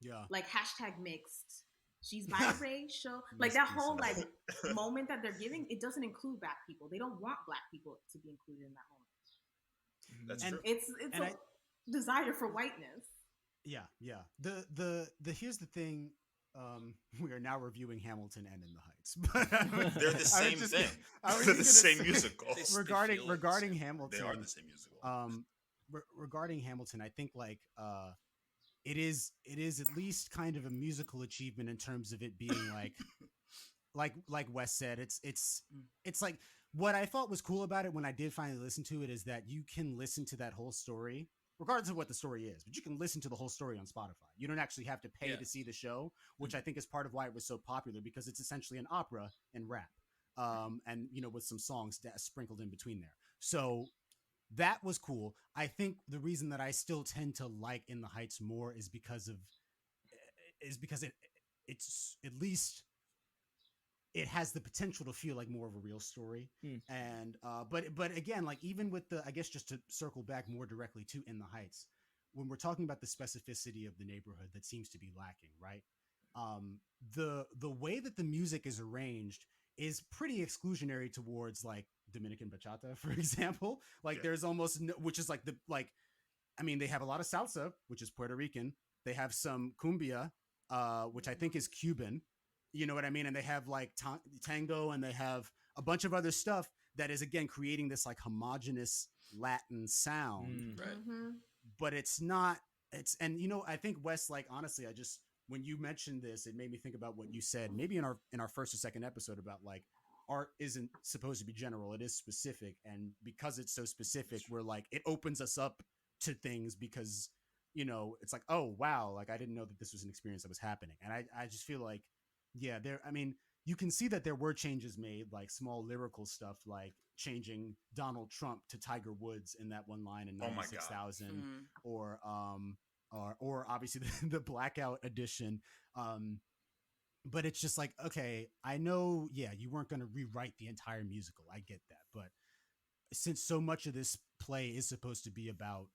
Yeah. Like hashtag mixed. She's biracial. Like that whole like moment that they're giving, it doesn't include Black people. They don't want Black people to be included in that moment. That's and true. It's a desire for whiteness. Yeah. The here's the thing. We are now reviewing Hamilton and In the Heights. They're the same thing. They're the same musical. Regarding Hamilton, they are the same musical. Regarding Hamilton, I think like it is at least kind of a musical achievement in terms of it being like Wes said. It's like what I thought was cool about it when I did finally listen to it is that you can listen to that whole story. Regardless of what the story is, but you can listen to the whole story on Spotify. You don't actually have to pay to see the show, which I think is part of why it was so popular because it's essentially an opera and rap, and you know, with some songs sprinkled in between there. So that was cool. I think the reason that I still tend to like In the Heights more is because it's at least it has the potential to feel like more of a real story. And but again, like even with the, I guess just to circle back more directly to In the Heights, when we're talking about the specificity of the neighborhood that seems to be lacking, right? The way that the music is arranged is pretty exclusionary towards like Dominican bachata, for example. Like there's almost no, which is like I mean, they have a lot of salsa, which is Puerto Rican. They have some cumbia, which I think is Cuban. You know what I mean? And they have like tango, and they have a bunch of other stuff that is again creating this like homogenous Latin sound. Right. But it's not. And you know, I think Wes, like honestly, when you mentioned this, it made me think about what you said maybe in our first or second episode about like art isn't supposed to be general, it is specific, and because it's so specific, we're like it opens us up to things because you know it's like, oh wow, like I didn't know that this was an experience that was happening. And I just feel like I mean you can see that there were changes made, like small lyrical stuff, like changing Donald Trump to Tiger Woods in that one line in 96,000, or obviously the Blackout edition. But it's just like, okay, I know, you weren't going to rewrite the entire musical. I get that. But since so much of this play is supposed to be about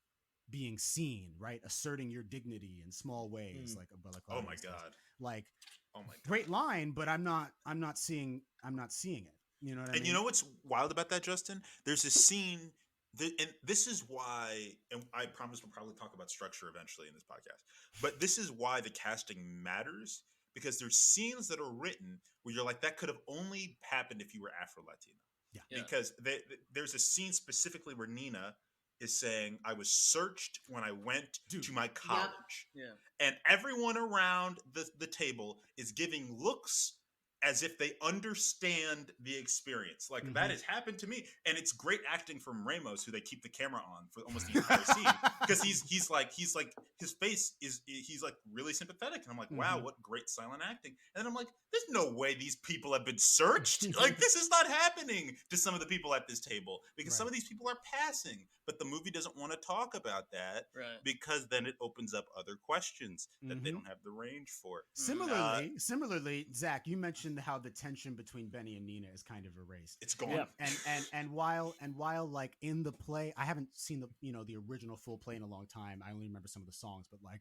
being seen, right? Asserting your dignity in small ways, like oh my god, like oh my god, great line, but I'm not seeing it. You know what I mean? And you know what's wild about that, Justin? There's a scene and this is why, and I promise we'll probably talk about structure eventually in this podcast, but this is why the casting matters, because there's scenes that are written where you're like, that could have only happened if you were Afro-Latino. Yeah. Because there's a scene specifically where Nina is saying, I was searched when I went to my college. Yeah. And everyone around the table is giving looks as if they understand the experience. Like that has happened to me. And it's great acting from Ramos, who they keep the camera on for almost the entire scene. Because he's like his face he's like really sympathetic. And I'm like, wow, what great silent acting. And then I'm like, there's no way these people have been searched. Like this is not happening to some of the people at this table, because some of these people are passing. But the movie doesn't want to talk about that because then it opens up other questions that they don't have the range for. Similarly, Zach, you mentioned how the tension between Benny and Nina is kind of erased. It's gone. Yeah. And while like in the play, I haven't seen the original full play in a long time. I only remember some of the songs, but like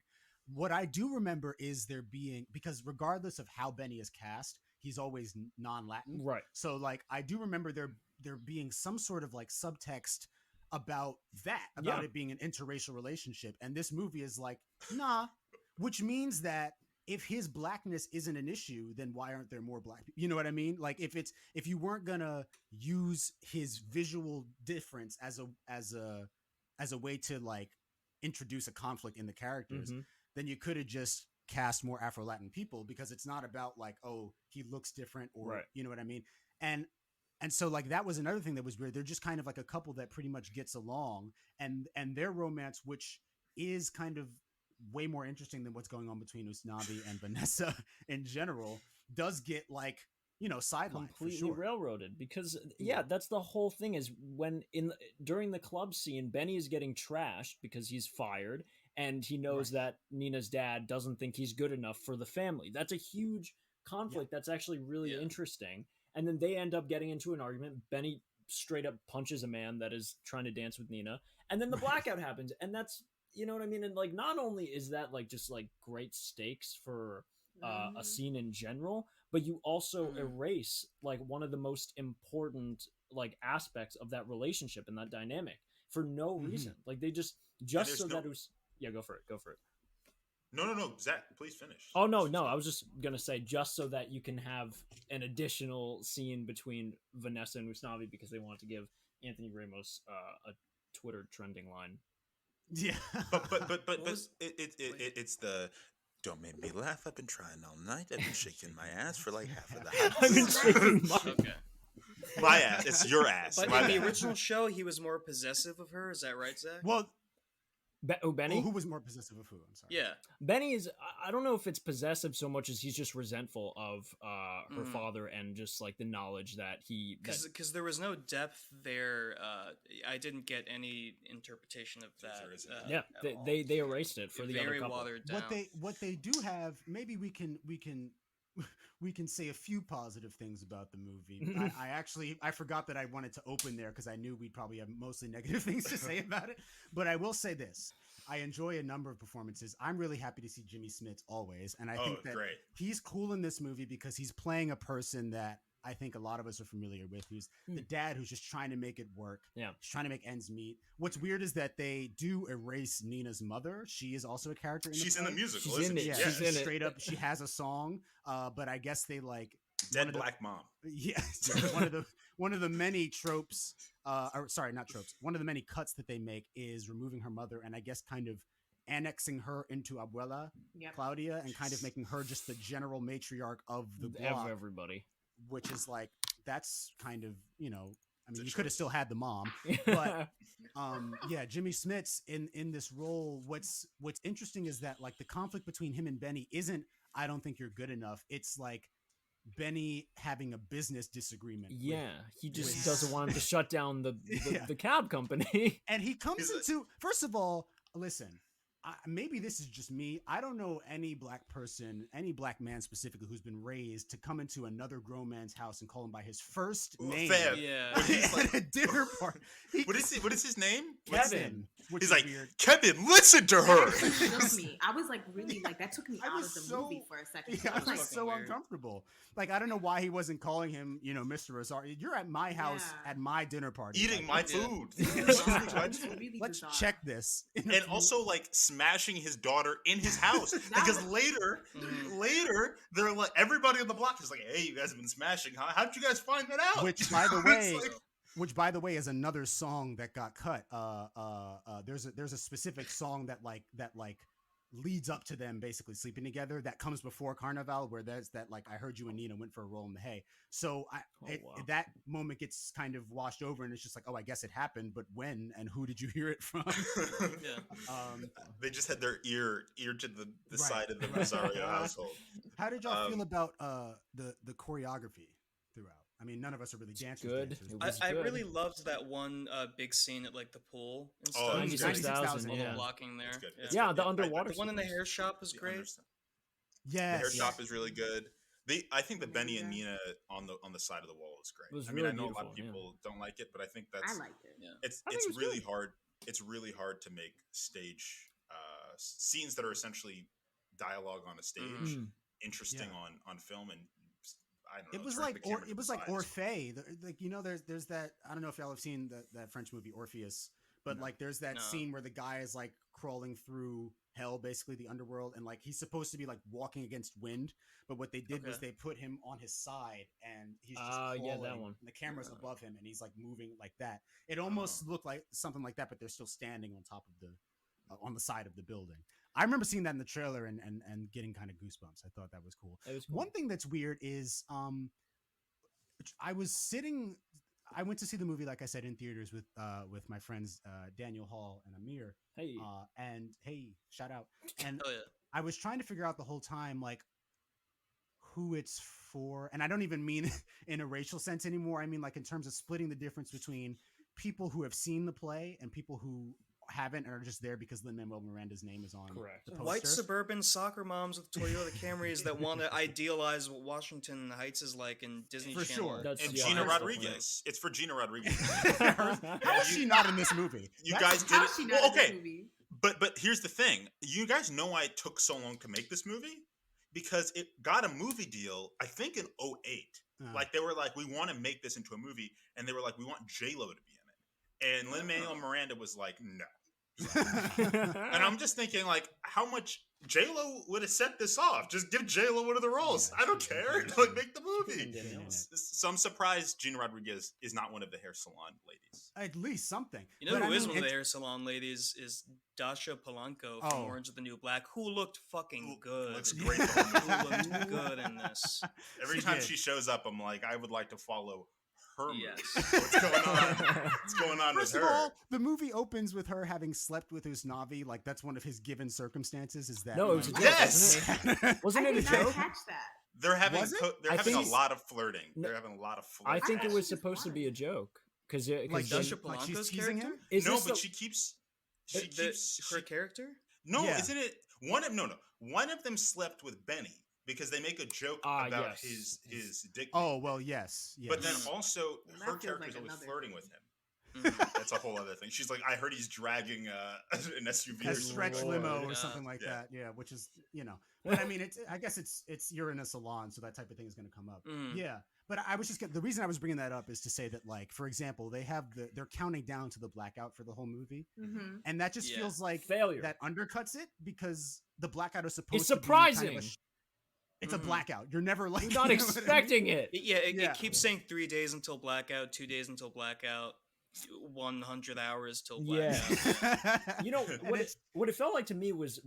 what I do remember is there being, because regardless of how Benny is cast, he's always non-Latin. Right. So like I do remember there being some sort of like subtext about it being an interracial relationship. And this movie is like, nah, which means that if his blackness isn't an issue, then why aren't there more black people? You know what I mean? Like if you weren't gonna use his visual difference as a way to like introduce a conflict in the characters, then you could have just cast more Afro-Latin people, because it's not about like, oh, he looks different, or you know what I mean? And so like that was another thing that was weird. They're just kind of like a couple that pretty much gets along, and their romance, which is kind of way more interesting than what's going on between Usnavi and Vanessa in general, does get like, sidelined, completely railroaded, because that's the whole thing, is when during the club scene, Benny is getting trashed because he's fired, and he knows that Nina's dad doesn't think he's good enough for the family. That's a huge conflict. That's actually really interesting. And then they end up getting into an argument. Benny straight up punches a man that is trying to dance with Nina, and then the blackout happens, and that's, you know what I mean? And like, not only is that like just like great stakes for a scene in general, but you also erase like one of the most important like aspects of that relationship and that dynamic for no reason. Like they just so that it was go for it. No, Zach, please finish. Oh no, I was just gonna say, just so that you can have an additional scene between Vanessa and Usnavi, because they wanted to give Anthony Ramos a Twitter trending line. Yeah, but it's the don't make me laugh. I've been trying all night. I've been shaking my ass for like half of the house. I've been shaking my ass. It's your ass. But in the original show, he was more possessive of her. Is that right, Zach? Well, Benny? Who was more possessive of who? I'm sorry. Yeah. Benny is, I don't know if it's possessive so much as he's just resentful of her father, and just like the knowledge that he... Because there was no depth there. I didn't get any interpretation of that. They erased it for the other couple. Watered down. What they do have, maybe we can we can say a few positive things about the movie. I forgot that I wanted to open there because I knew we'd probably have mostly negative things to say about it. But I will say this. I enjoy a number of performances. I'm really happy to see Jimmy Smits always. And I think that he's cool in this movie because he's playing a person that I think a lot of us are familiar with, who's the dad who's just trying to make it work. Yeah. He's trying to make ends meet. What's weird is that they do erase Nina's mother. She is also a character in the She's play. in the musical, She's isn't in she? it. Yeah. She's in it. Straight up, she has a song, but I guess they like... Dead black mom. Yeah. one of the many tropes, or sorry, not tropes. One of the many cuts that they make is removing her mother and I guess kind of annexing her into Abuela, Claudia, and kind of making her just the general matriarch of the block. Everybody. Which is like, that's kind of, you know, I mean, you could have still had the mom, but yeah, Jimmy Smits in this role. What's interesting is that like the conflict between him and Benny isn't, I don't think you're good enough. It's like Benny having a business disagreement. Yeah, he just doesn't want him to shut down the cab company. And he comes into, first of all, listen, maybe this is just me. I don't know any black person, any black man specifically, who's been raised to come into another grown man's house and call him by his first name. Yeah. At a dinner party. What is his name? Kevin. He's like, weird. Kevin, listen to her. That shook me. I was like, really, like that took me out of the movie for a second. Yeah, I was like, so uncomfortable. Like, I don't know why he wasn't calling him, you know, Mr. Rosario. You're at my house at my dinner party. Eating my food. Let's check this. And also, like, smashing his daughter in his house. Because later, they're like, everybody on the block is like, hey, you guys have been smashing, huh? How'd you guys find that out? Which, by the way, is another song that got cut. There's a specific song that leads up to them basically sleeping together that comes before Carnival, where there's that like, I heard you and Nina went for a roll in the hay. So that moment gets kind of washed over, and it's just like, oh, I guess it happened, but when and who did you hear it from? They just had their ear to the side of the Rosario household. How did y'all feel about the choreography throughout? I mean, none of us are really dancers. Good. I really loved that one big scene at like the pool and stuff. 96,000, all the blocking there. Yeah, the underwater. The one in the hair shop was great. Yes. The hair shop is really good. I think the Benny and Nina on the side of the wall is great. I mean, I know a lot of people don't like it, but I think that's I liked it. Yeah. It's really hard. It's really hard to make stage scenes that are essentially dialogue on a stage interesting on film, and I don't know. It was like Orphée. Like, you know, there's that, I don't know if y'all have seen that French movie Orpheus, but like there's that scene where the guy is like crawling through hell, basically the underworld, and like he's supposed to be like walking against wind, but what they did was they put him on his side and he's just crawling, that one. and the camera's above him and he's like moving like that. It almost looked like something like that, but they're still standing on top of on the side of the building. I remember seeing that in the trailer and getting kind of goosebumps. I thought that was cool. One thing that's weird is I went to see the movie, like I said, in theaters with my friends Daniel Hall and Amir. Hey. And hey, shout out. And I was trying to figure out the whole time like who it's for, and I don't even mean in a racial sense anymore. I mean like in terms of splitting the difference between people who have seen the play and people who haven't and are just there because Lin-Manuel Miranda's name is on the poster. White suburban soccer moms with Toyota Camrys that want to idealize what Washington Heights is like in Disney Channel. Sure. And Gina Rodriguez. It's for Gina Rodriguez. How is she not in this movie? You guys did it. Well, okay. But here's the thing. You guys know why it took so long to make this movie? Because it got a movie deal, I think in 2008. Like they were like, we want to make this into a movie, and they were like, we want J-Lo to be in it. And Lin-Manuel Miranda was like, no. And I'm just thinking, like, how much J-Lo would have set this off? Just give J-Lo one of the roles. I don't care. Like, make the movie. So I'm surprised Gina Rodriguez is not one of the hair salon ladies. At least something. You know who is one of the hair salon ladies is Dasha Polanco from Orange is the New Black, who looked fucking good. Looks great. Who looked good in this. Every time she shows up, I'm like, I would like to follow her. Yes. What's going on? What's going on First with of her? all, the movie opens with her having slept with Usnavi. Like that's one of his given circumstances. Is that no? It was a joke. Yes. Wasn't it a joke? Catch that. They're having a lot of flirting. They're having a lot of flirting. I think it was supposed to be a joke because like Dasha Polanco's character. She keeps her character. No, isn't it one of them slept with Benny. because they make a joke about his dick. Oh well, yes. But then also Well, her that feels character's like always another flirting thing. with him. That's a whole other thing. She's like, I heard he's dragging an SUV A or stretch something. limo or Yeah. something like that. Yeah, which is But I mean, I guess it's you're in a salon, so that type of thing is going to come up. Yeah. But I was the reason I was bringing that up is to say that, like, for example, they're counting down to the blackout for the whole movie, and that just feels like failure. That undercuts it because the blackout is supposed It's to surprising. be kind of it's a blackout. You're never like You're not expecting it. It keeps saying 3 days until blackout, 2 days until blackout, 100 hours till blackout. You know what it felt like to me was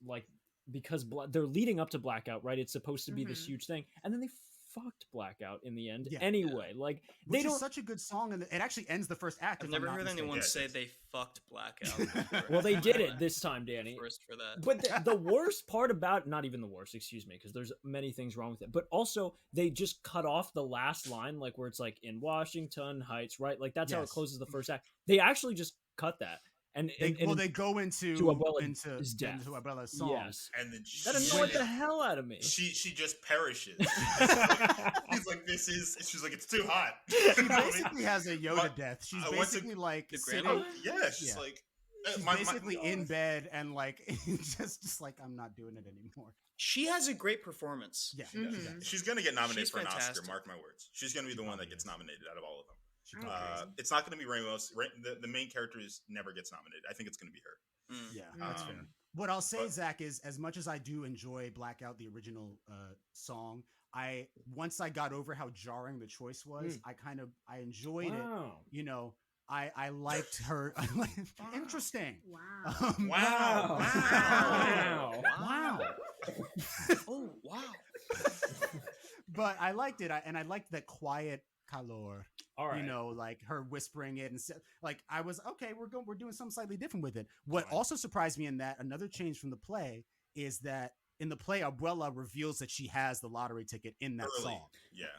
like, because they're leading up to blackout, right? It's supposed to be this huge thing, and then they fucked blackout in the end anyway. Like, they Which don't. is such a good song, and it actually ends the first act. I've if I'm never not heard mistaken. anyone say they fucked blackout. Well, they did it this time, Danny. First for that. But the worst part about, not even the worst, excuse me, because there's many things wrong with it, but also they just cut off the last line, like where it's like, in Washington Heights, right? Like, that's how it closes the first act. They actually just cut that. And they go into Abuela's song. Yes. And then that annoyed the hell out of me. She just perishes. He's like, she's like, it's too hot. She basically has a Yoda death. She's basically like sitting. She's like, she's basically in bed and like just like, I'm not doing it anymore. She has a great performance. Yeah, she's gonna get nominated She's for an fantastic. Oscar. Mark my words. She's gonna be the one that gets nominated out of all of them. Okay. It's not going to be Ramos. The main character never gets nominated. I think it's going to be her. Yeah, that's fair. What I'll say, Zach, is as much as I do enjoy Blackout, the original song, once I got over how jarring the choice was, I enjoyed it. You know, I liked her. Interesting. Wow. Wow. Oh, wow. But I liked it, and I liked that quiet calor. All right. You know, like her whispering it, and like I was okay. We're doing something slightly different with it. What also surprised me in that another change from the play is that in the play, Abuela reveals that she has the lottery ticket in that song.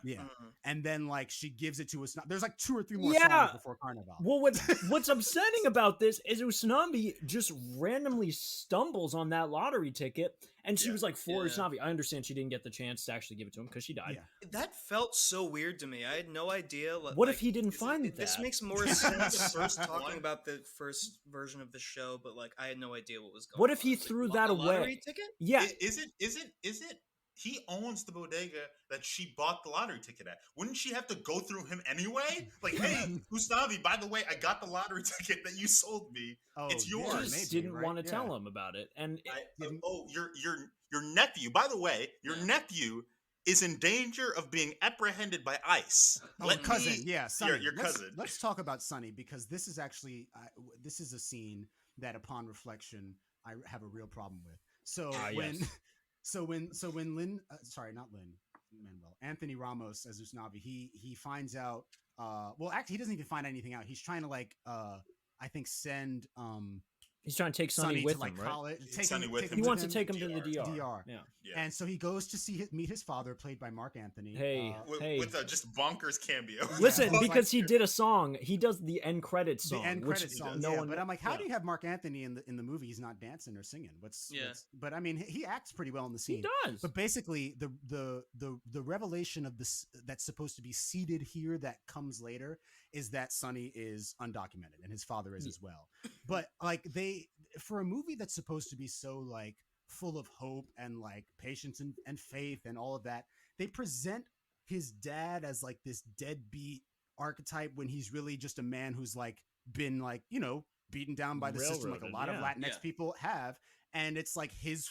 Yeah. And then like she gives it to us. There's like 2 or 3 more songs before Carnival. Well, what's upsetting about this is Usnavi just randomly stumbles on that lottery ticket, and she was like, for Usnavi. I understand she didn't get the chance to actually give it to him because she died. That felt so weird to me. I had no idea. What if he didn't find that? This makes more sense first talking about the first version of the show, but like I had no idea what was going on. What if he threw that away? Lottery ticket? Yeah. Is it? He owns the bodega that she bought the lottery ticket at. Wouldn't she have to go through him anyway? Like, hey, Usnavi, by the way, I got the lottery ticket that you sold me. It's yours. Just didn't want to tell him about it, and your nephew. By the way, your nephew is in danger of being apprehended by ICE. Cousin, Sonny. Your cousin. Let's talk about Sonny, because this is actually this is a scene that, upon reflection, I have a real problem with. So when Anthony Ramos as Usnavi, he finds out. Well, actually, he doesn't even find anything out. He's trying to I think send he's trying to take Sonny with to him, right? college. He wants to take him to the DR. Yeah. And so he goes to meet his father, played by Mark Anthony. With a just bonkers cameo. Listen, because he did a song. He does the end credits song. The end credits song. No one. But I'm like, how do you have Mark Anthony in the movie? He's not dancing or singing. But I mean, he acts pretty well in the scene. He does. But basically, the revelation of this that's supposed to be seeded here that comes later is that Sonny is undocumented and his father is as well. But like for a movie that's supposed to be so like full of hope and like patience and faith and all of that, they present his dad as like this deadbeat archetype when he's really just a man who's like been like, you know, beaten down by the system like a lot of Latinx people have. And it's like he's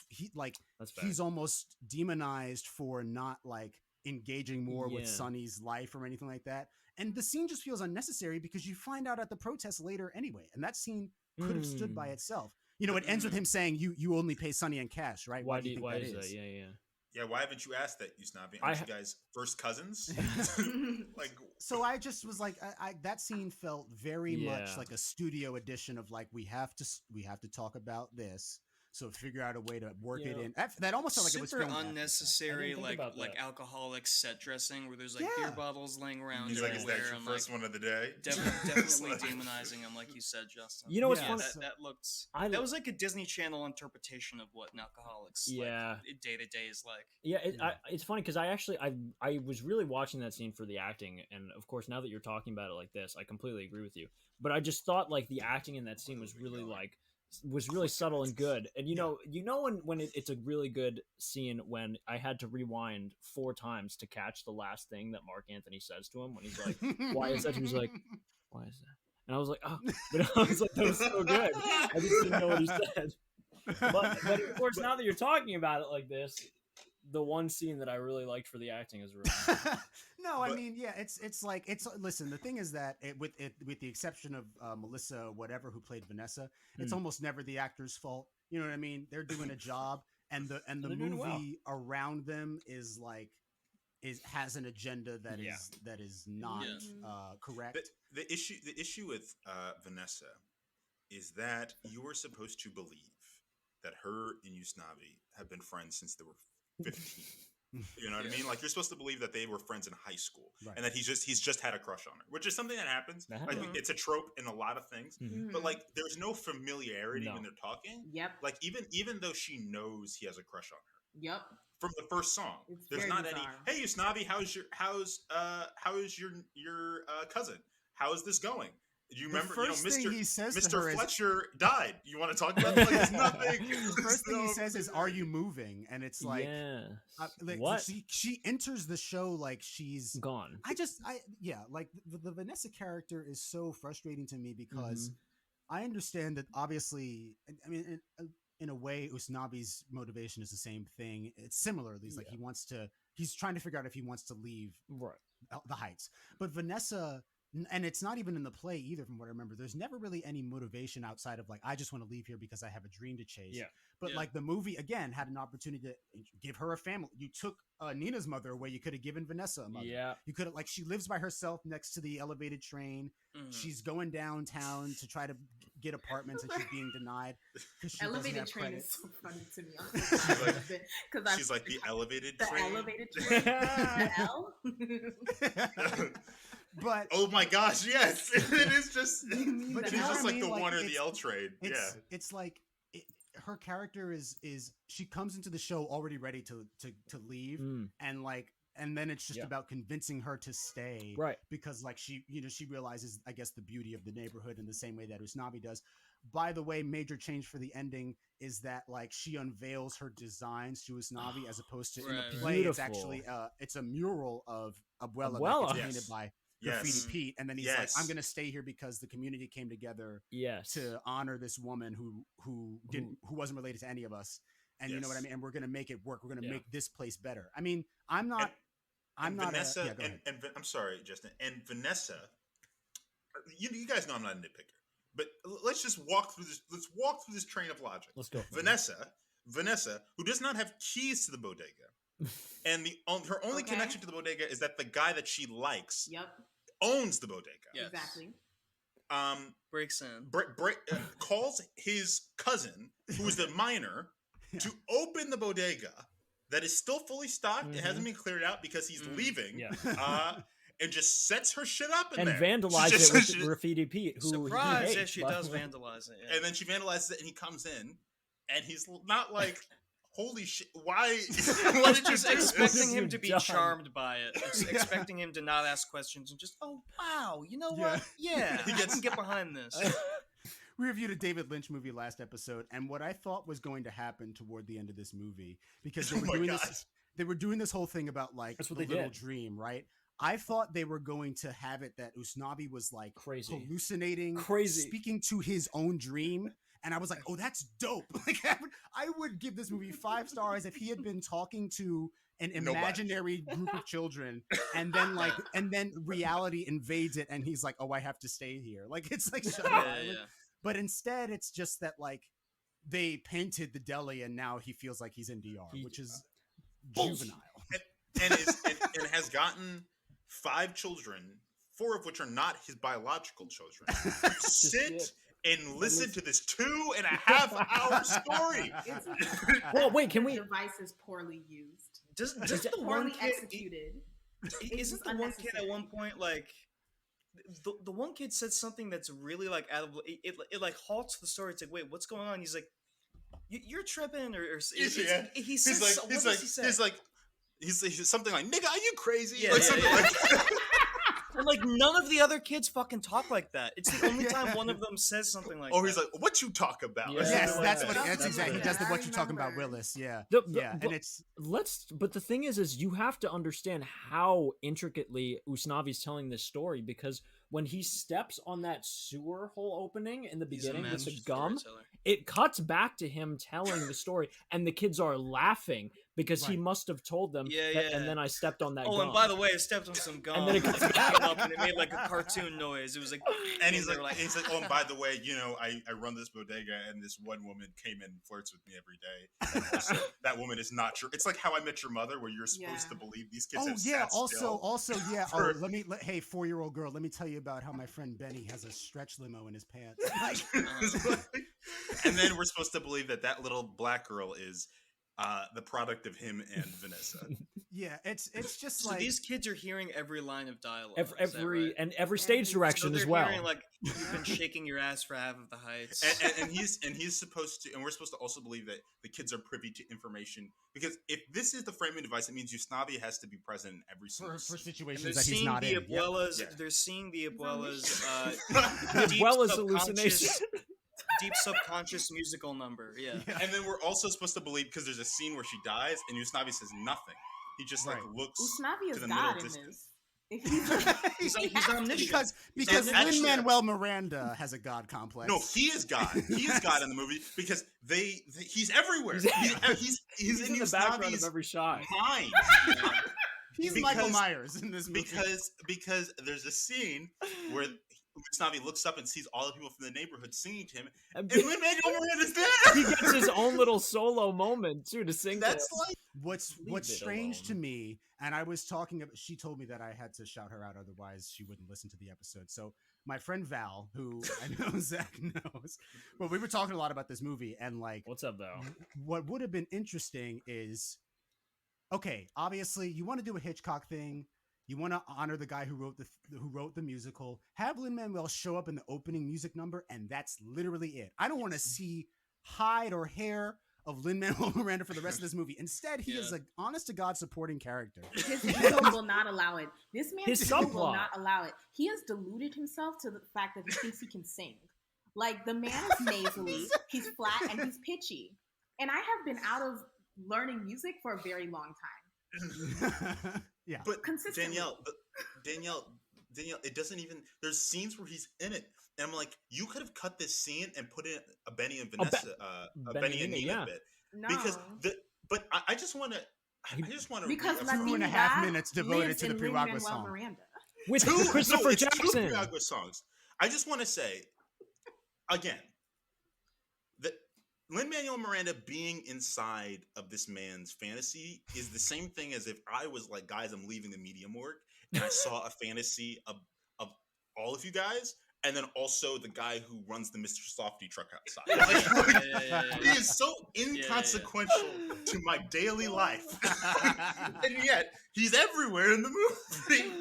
almost demonized for not like engaging more with Sonny's life or anything like that. And the scene just feels unnecessary because you find out at the protest later anyway. And that scene could have stood by itself. You know, it ends with him saying, "You only pay Sonny in cash, right? Why do you think that is?" Yeah, why haven't you asked that, Usnavi? Aren't you guys first cousins? So I just was like, that scene felt very much like a studio edition of like, we have to talk about this. So figure out a way to work it in. That almost sounded like it was super filmed unnecessary, like alcoholic set dressing where there's like beer bottles laying around He's everywhere. like, "Is that your and, first one of the day?" Definitely demonizing him, like you said, Justin. You know what's funny? That looked. That was like a Disney Channel interpretation of what an alcoholic's day to day is like. Yeah, it's funny because I was really watching that scene for the acting, and of course now that you're talking about it like this, I completely agree with you. But I just thought like the acting in that scene was really subtle and good. And you know when it's a really good scene when I had to rewind 4 times to catch the last thing that Mark Anthony says to him when he's like, "Why is that?" He was like, "Why is that?" And I was like, "Oh," but I was like, "That was so good." I just didn't know what he said. But of course, now that you're talking about it like this, the one scene that I really liked for the acting is really No, I mean, yeah, it's like listen, the thing is that with the exception of Melissa whatever who played Vanessa, it's almost never the actor's fault. You know what I mean? They're doing a job, and the movie around them has an agenda that is not correct. The issue with Vanessa is that you were supposed to believe that her and Usnavi have been friends since they were 15. You know what I mean? Like, you're supposed to believe that they were friends in high school, and that he's just had a crush on her, which is something that happens. Like, it's a trope in a lot of things, but like, there's no familiarity when they're talking. Yep. Like, even though she knows he has a crush on her. Yep. From the first song, there's not bizarre. Any. Hey, Usnavi, how's your cousin? How is this going? Do you remember? Mr. Fletcher died. You want to talk about it? Like, it's nothing. The first thing he says is, "Are you moving?" And it's like, what? She enters the show like she's gone. Like the Vanessa character is so frustrating to me because I understand that obviously, I mean, in a way, Usnavi's motivation is the same thing. It's similar, at least. Like he's trying to figure out if he wants to leave the Heights, but Vanessa. And it's not even in the play either, from what I remember. There's never really any motivation outside of like, I just want to leave here because I have a dream to chase. Yeah. But like the movie again had an opportunity to give her a family. You took Nina's mother away. You could have given Vanessa a mother. Yeah. You could have, like, she lives by herself next to the elevated train. She's going downtown to try to get apartments and she's being denied. Elevated train is so funny to me. She's like the elevated train. The elevated train. The L. But oh my gosh, yes, it is just. But she's just like the one or the L train. It's like her character is she comes into the show already ready to leave, and then it's just about convincing her to stay, right? Because like she realizes, I guess, the beauty of the neighborhood in the same way that Usnavi does. By the way, major change for the ending is that like she unveils her designs to Usnavi as opposed to in the play. Beautiful. It's actually it's a mural of Abuela that gets painted by Graffiti Pete, and then he's like, "I'm going to stay here because the community came together to honor this woman who wasn't related to any of us, and you know what I mean. And we're going to make it work. We're going to make this place better." I mean, I'm not Vanessa. I'm sorry, Justin. And Vanessa, you guys know I'm not a nitpicker, but let's just walk through this. Let's walk through this train of logic. Let's go. Vanessa, who does not have keys to the bodega. And her only connection to the bodega is that the guy that she likes owns the bodega. Yes. Exactly. Breaks in. Calls his cousin, who is the minor, to open the bodega that is still fully stocked. It hasn't been cleared out because he's leaving. And just sets her shit up in and there. vandalizes it with Graffiti Pete. Who surprise! He hates, she does vandalize it. And then she vandalizes it, and he comes in, and he's not like, "Holy shit! Why? Why did you expecting him to be charmed by it? Expecting him to not ask questions and just, oh wow, you know what? Yeah, I can get behind this." We reviewed a David Lynch movie last episode, and what I thought was going to happen toward the end of this movie, because they were doing this whole thing about like the little dream, right? I thought they were going to have it that Usnavi was like hallucinating, speaking to his own dream. And I was like, oh, that's dope. Like, I would give this movie 5 stars if he had been talking to an imaginary group of children, and then reality invades it, and he's like, oh, I have to stay here. Like, it's like, shut up. But instead, it's just that like they painted the deli, and now he feels like he's in DR, which is juvenile. And has gotten 5 children, 4 of which are not his biological children, sit and listen to this 2.5-hour story. Well, wait, can we? The device is poorly used. Just the one Poorly kid executed. Isn't the one kid at one point like the one kid said something that's really like out of it like halts the story. It's like, wait, what's going on? He's like, you're tripping, or he says, he's something like, nigga, are you crazy? Yeah, like something like that. And like none of the other kids fucking talk like that. It's the only time one of them says something like that. Or he's like, what you talk about? Yeah. Yes, that's like what. that. That's exactly. He does the I what you talking about, remember. Willis. Yeah, But and it's but the thing is you have to understand how intricately Usnavi's telling this story, because when he steps on that sewer hole opening in the He's a beginning with the master gum, storyteller. it cuts back to him telling the story, and the kids are laughing because he Right. must have told them. Yeah, that, yeah. And then I stepped on that. Oh, gum. and by the way, I stepped on some gum. And then it and comes it came up and it made like a cartoon noise. It was like, And he's they like, were oh, and by the way, you know, I run this bodega, and this one woman came in and flirts with me every day. And also, that woman is not true. It's like How I Met Your Mother, where you're supposed to believe these kids. oh have yeah. sat still. Also yeah. for- Hey, 4-year-old girl, let me tell you about how my friend Benny has a stretch limo in his pants. And then we're supposed to believe that little black girl is the product of him and Vanessa. Yeah, it's just so like these kids are hearing every line of dialogue. every stage direction so as they're well. Hearing, like, you've been shaking your ass for half of the heights. and he's supposed to, and we're supposed to also believe that the kids are privy to information, because if this is the framing device, it means Usnavi has to be present in every single for scene. situations they're that he's seeing not the in. abuelas. Yeah. They're seeing the abuelas. As well as hallucination. Deep subconscious musical number. Yeah. And then we're also supposed to believe, because there's a scene where she dies and Usnavi says nothing. He just like looks Usnavi to is the God middle in distance. this. He's omniscient. Because Actually, Lin-Manuel Miranda has a god complex. No, he is God. He is God in the movie, because he's everywhere. He's in the background of Usnavi's every shot. mind. He's Michael Myers in this movie. Because there's a scene where Usnavi looks up and sees all the people from the neighborhood singing to him, and Lin-Manuel Miranda's there. He gets his own little solo moment too to sing. That's to. like What's it strange alone. to me, and I was talking about, she told me that I had to shout her out, otherwise she wouldn't listen to the episode. So my friend Val, who I know Zach knows, but we were talking a lot about this movie, and like, What's up, Val? what would have been interesting is, okay, obviously you want to do a Hitchcock thing. You want to honor the guy who wrote the musical. Have Lin-Manuel show up in the opening music number, and that's literally it. I don't want to see hide or hair of Lin-Manuel Miranda for the rest of this movie. Instead, he is an honest to God supporting character. His ego will not allow it. This man's His ego will subplot. not allow it. He has deluded himself to the fact that he thinks he can sing. Like, the man is nasally, he's flat, and he's pitchy. And I have been out of learning music for a very long time. Yeah, but Consistently. Danielle, it doesn't even. There's scenes where he's in it, and I'm like, you could have cut this scene and put in a Benny and Vanessa, a Benny and Nina bit, No. because But I just want to. I just want to. Because Two and a half minutes devoted to the Piragua song. Miranda. With Two Christopher it's Jackson. Two Piragua songs. I just want to say, again, that Lin-Manuel Miranda being inside of this man's fantasy is the same thing as if I was like, guys, I'm leaving the media morgue, and I saw a fantasy of all of you guys, and then also the guy who runs the Mr. Softy truck outside. He is so inconsequential to my daily life, and yet he's everywhere in the movie.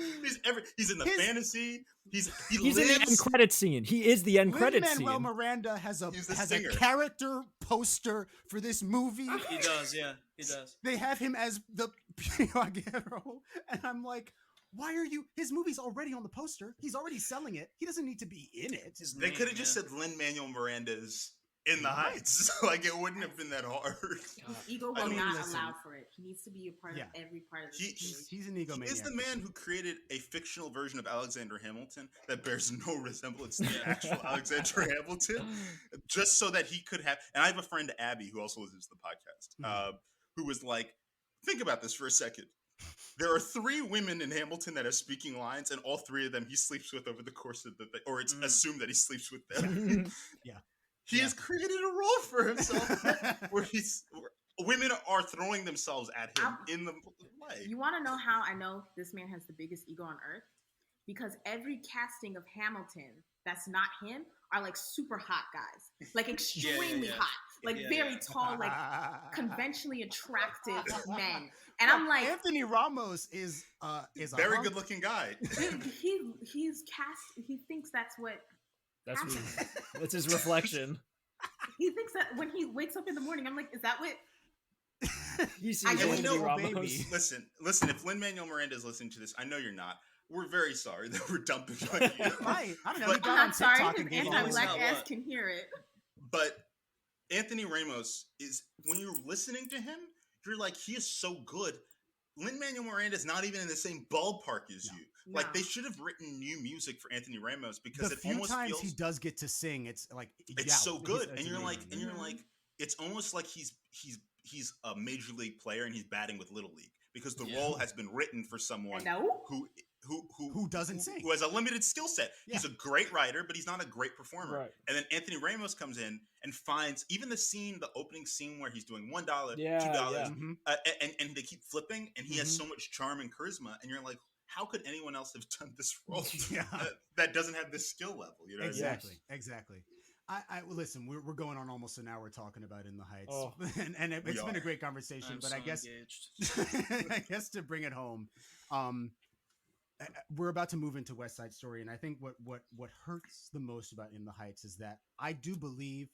He's in the fantasy. He's in the end credit scene. He is the end credit scene. Lin-Manuel Miranda has a singer. character poster for this movie. He does, yeah, he does. They have him as the Piragüero, and I'm like, why are you? His movie's already on the poster. He's already selling it. He doesn't need to be in it. They could have just said Lin-Manuel Miranda's in the Heights. Like, it wouldn't have been that hard. His ego will not allow for it. He needs to be a part of every part of the situation. He's an egomaniac. He is the man who created a fictional version of Alexander Hamilton that bears no resemblance to the actual Alexander Hamilton, just so that he could have. And I have a friend, Abby, who also listens to the podcast, who was like, think about this for a second. There are 3 women in Hamilton that are speaking lines, and all 3 of them he sleeps with over the course of the thing, or it's assumed that he sleeps with them. He has created a role for himself where women are throwing themselves at him in the play. You want to know how I know this man has the biggest ego on earth? Because every casting of Hamilton that's not him are like super hot guys, like extremely hot, like very tall, like conventionally attractive men. And I'm like, Anthony Ramos is a very good looking guy. Dude, he's cast. He thinks that's what. That's his reflection. He thinks that when he wakes up in the morning, I'm like, is that what? Baby. Listen. If Lin-Manuel Miranda is listening to this, I know you're not. We're very sorry that we're dumping on you. Right. I don't know. But I'm sorry if anti-black ass can hear it. But Anthony Ramos is, when you're listening to him, you're like, he is so good. Lin-Manuel Miranda is not even in the same ballpark as you. Like, they should have written new music for Anthony Ramos because the it few almost times feels he does get to sing, it's like it's so good, and you're like, it's almost like he's a major league player and he's batting with Little League because the role has been written for someone who doesn't sing, who has a limited skill set. He's a great writer, but he's not a great performer. Right. And then Anthony Ramos comes in and finds even the opening scene where he's doing $1, $2, and they keep flipping, and he has so much charm and charisma, and you're like, how could anyone else have done this role that doesn't have this skill level? You know, exactly. I listen. We're going on almost an hour talking about In the Heights, and it's been a great conversation. But I guess to bring it home, we're about to move into West Side Story, and I think what hurts the most about In the Heights is that I do believe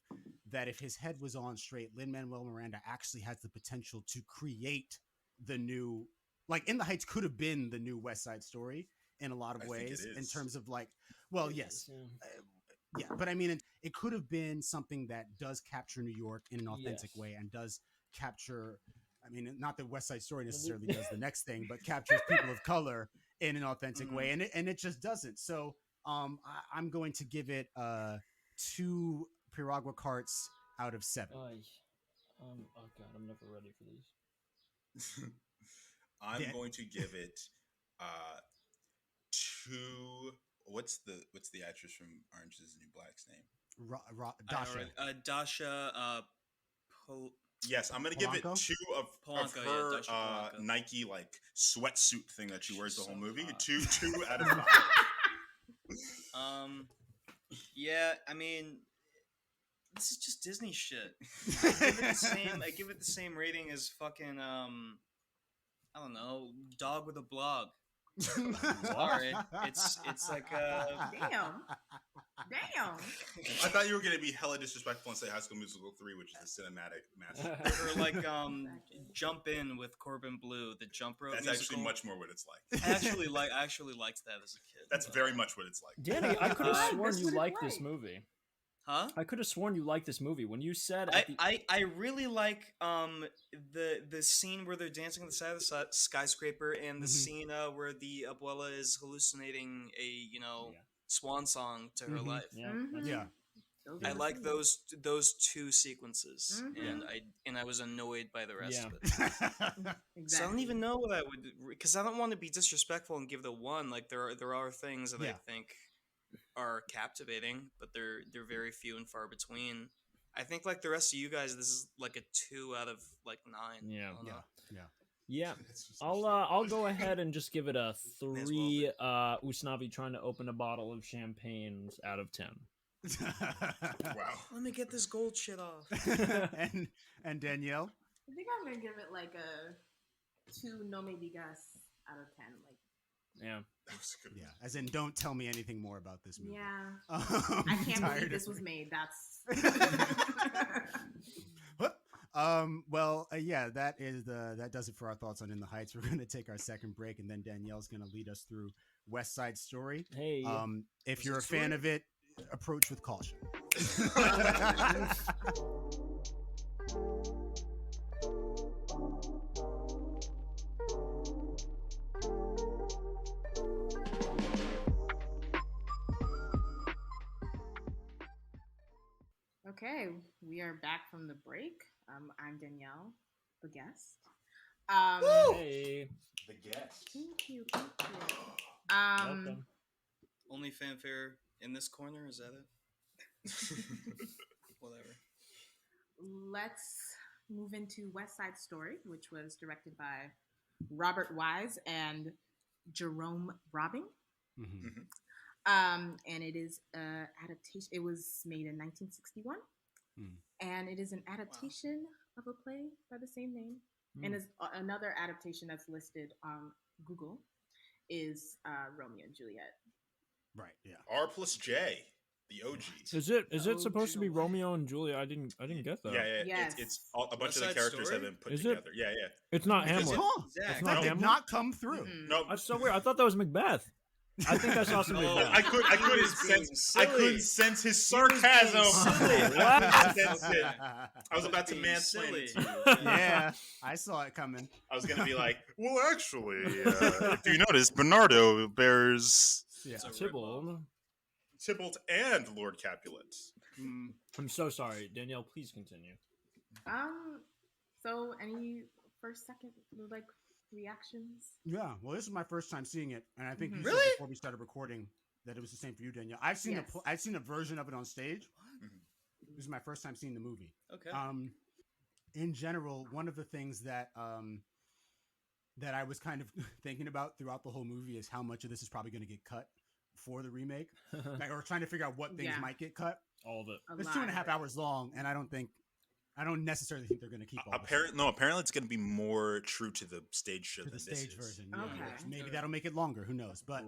that if his head was on straight, Lin-Manuel Miranda actually has the potential to create the new. Like, In the Heights could have been the new West Side Story in a lot of ways, in terms of like, but I mean, it could have been something that does capture New York in an authentic way and does capture. I mean, not that West Side Story necessarily does the next thing, but captures people of color in an authentic way, and it just doesn't. So, I'm going to give it 2 Piragua carts out of 7. Oh God, I'm never ready for these. I'm going to give it 2. What's the actress from Orange Is the New Black's name? Dasha. Dasha. Yes, I'm gonna give it 2 of her Nike like sweatsuit thing that she wears the whole movie. 2 out of 5. Yeah, I mean, this is just Disney shit. I give it the same rating as fucking I don't know, Dog with a Blog. Sorry, it's like damn. I thought you were gonna be hella disrespectful and say High School Musical 3, which is a cinematic masterpiece. Or like Jump In with Corbin Blue, the jump rope. That's musical. actually much more what it's like. I actually liked that as a kid. That's very much what it's like. Danny, I could have sworn you liked this movie. Huh? I could have sworn you liked this movie when you said. I really like the scene where they're dancing on the side of the skyscraper, and the scene where the abuela is hallucinating a swan song to her life. Yeah. I like those 2 sequences, and I was annoyed by the rest of it. Exactly. So I don't even know what I would, because I don't want to be disrespectful and give it a 1. Like there are things that I think are captivating, but they're very few and far between. I think like the rest of you guys, this is like a 2 out of like 9. Yeah. I'll go ahead and just give it a 3 Usnavi trying to open a bottle of champagnes out of 10. Wow. Let me get this gold shit off. and Danielle? I think I'm gonna give it like a 2 no me digas out of 10. Like, yeah. Yeah, as in, don't tell me anything more about this movie. Yeah. I can't believe this was made. That's. That does it for our thoughts on In the Heights. We're going to take our second break, and then Danielle's going to lead us through West Side Story. Hey. If you're a fan of it, approach with caution. Okay, we are back from the break. I'm Danielle, the guest. Hey, the guest. Thank you. Welcome. Only fanfare in this corner, is that it? Whatever. Let's move into West Side Story, which was directed by Robert Wise and Jerome Robbins. And it is adaptation. It was made in 1961, and it is an adaptation of a play by the same name. And is another adaptation that's listed on Google is Romeo and Juliet. Right. Yeah. R+J, the OG. Is it supposed to be Romeo and Juliet? I didn't get that. Yeah. Yes. It's all, a bunch West of the Side characters Story? have been put Is it? together. Yeah. It's not Because Hamlet. Exactly. It's not That did Hamlet. not come through. No, That's so weird. I thought that was Macbeth. I think I saw some Macbeth. I couldn't sense his sarcasm. What? I was about to mansplain it to you. Yeah, I saw it coming. I was gonna be like, well, actually, if you notice, Bernardo bears Tybalt and Lord Capulet. I'm so sorry, Danielle. Please continue. So any first, second, like reactions? Yeah, well, this is my first time seeing it, and I think you Really? said before we started recording that it was the same for you, Danielle. I've seen I've seen a version of it on stage. This is my first time seeing the movie. Okay. In general, one of the things that that I was kind of thinking about throughout the whole movie is how much of this is probably going to get cut for the remake, or trying to figure out what things might get cut. All of it. It's 2.5 hours long, and I don't necessarily think they're going to keep all apparently it's going to be more true to the stage show than the this stage is. version. Okay. Yeah, maybe that'll make it longer. Who knows? But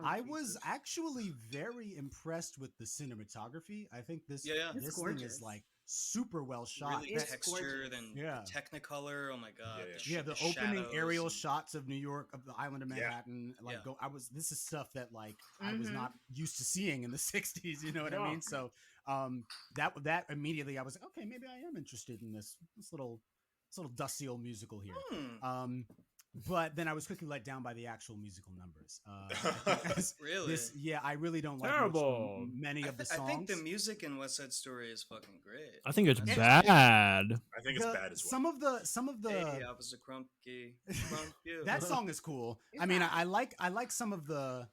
I was actually very impressed with the cinematography. I think this this thing is like super well shot. Really textured and Technicolor. Oh my god. The opening aerial shots of New York, of the island of Manhattan. This is stuff that like I was not used to seeing in the 60s. You know what I mean? So that immediately I was like, okay, maybe I am interested in this little dusty old musical here. But then I was quickly let down by the actual musical numbers. Really? I really don't like many of the songs. I think the music in West Side Story is fucking great. I think it's bad. I think it's bad as well. Some of the Hey, I was a crumpy. That song is cool. I mean, I like some of the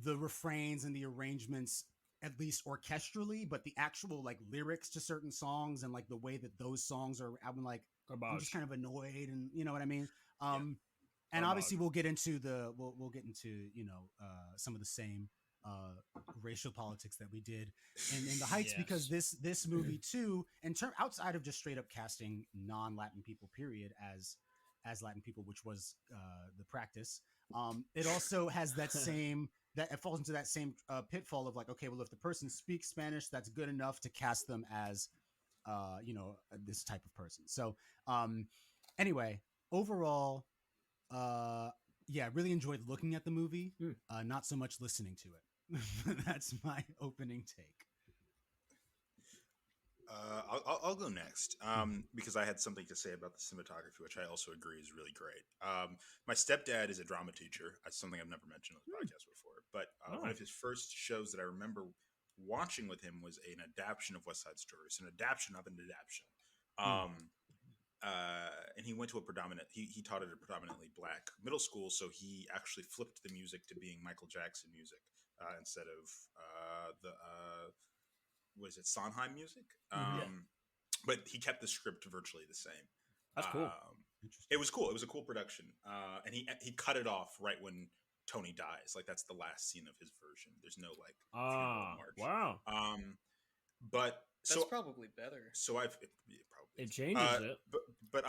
refrains and the arrangements, at least orchestrally, but the actual like lyrics to certain songs and like the way that those songs are, I'm just kind of annoyed, and you know what I mean. And obviously we'll get into we'll get into some of the same racial politics that we did in the Heights, because this movie too, outside of just straight up casting non-Latin people period as Latin people, which was the practice, it also has that same that it falls into that same pitfall of like, okay, well, if the person speaks Spanish, that's good enough to cast them as this type of person. So anyway, overall, really enjoyed looking at the movie, not so much listening to it. That's my opening take. I'll go next because I had something to say about the cinematography, which I also agree is really great. My stepdad is a drama teacher. That's something I've never mentioned on the podcast before. But one of his first shows that I remember watching with him was an adaptation of West Side Story. It's an adaptation of an adaptation. And he went to he taught at a predominantly black middle school, so he actually flipped the music to being Michael Jackson music instead of was it Sondheim music? But he kept the script virtually the same. That's cool. It was cool. It was a cool production. And he cut it off right when Tony dies. Like that's the last scene of his version. There's no like funeral march. Wow. But that's probably better. So it changes it. But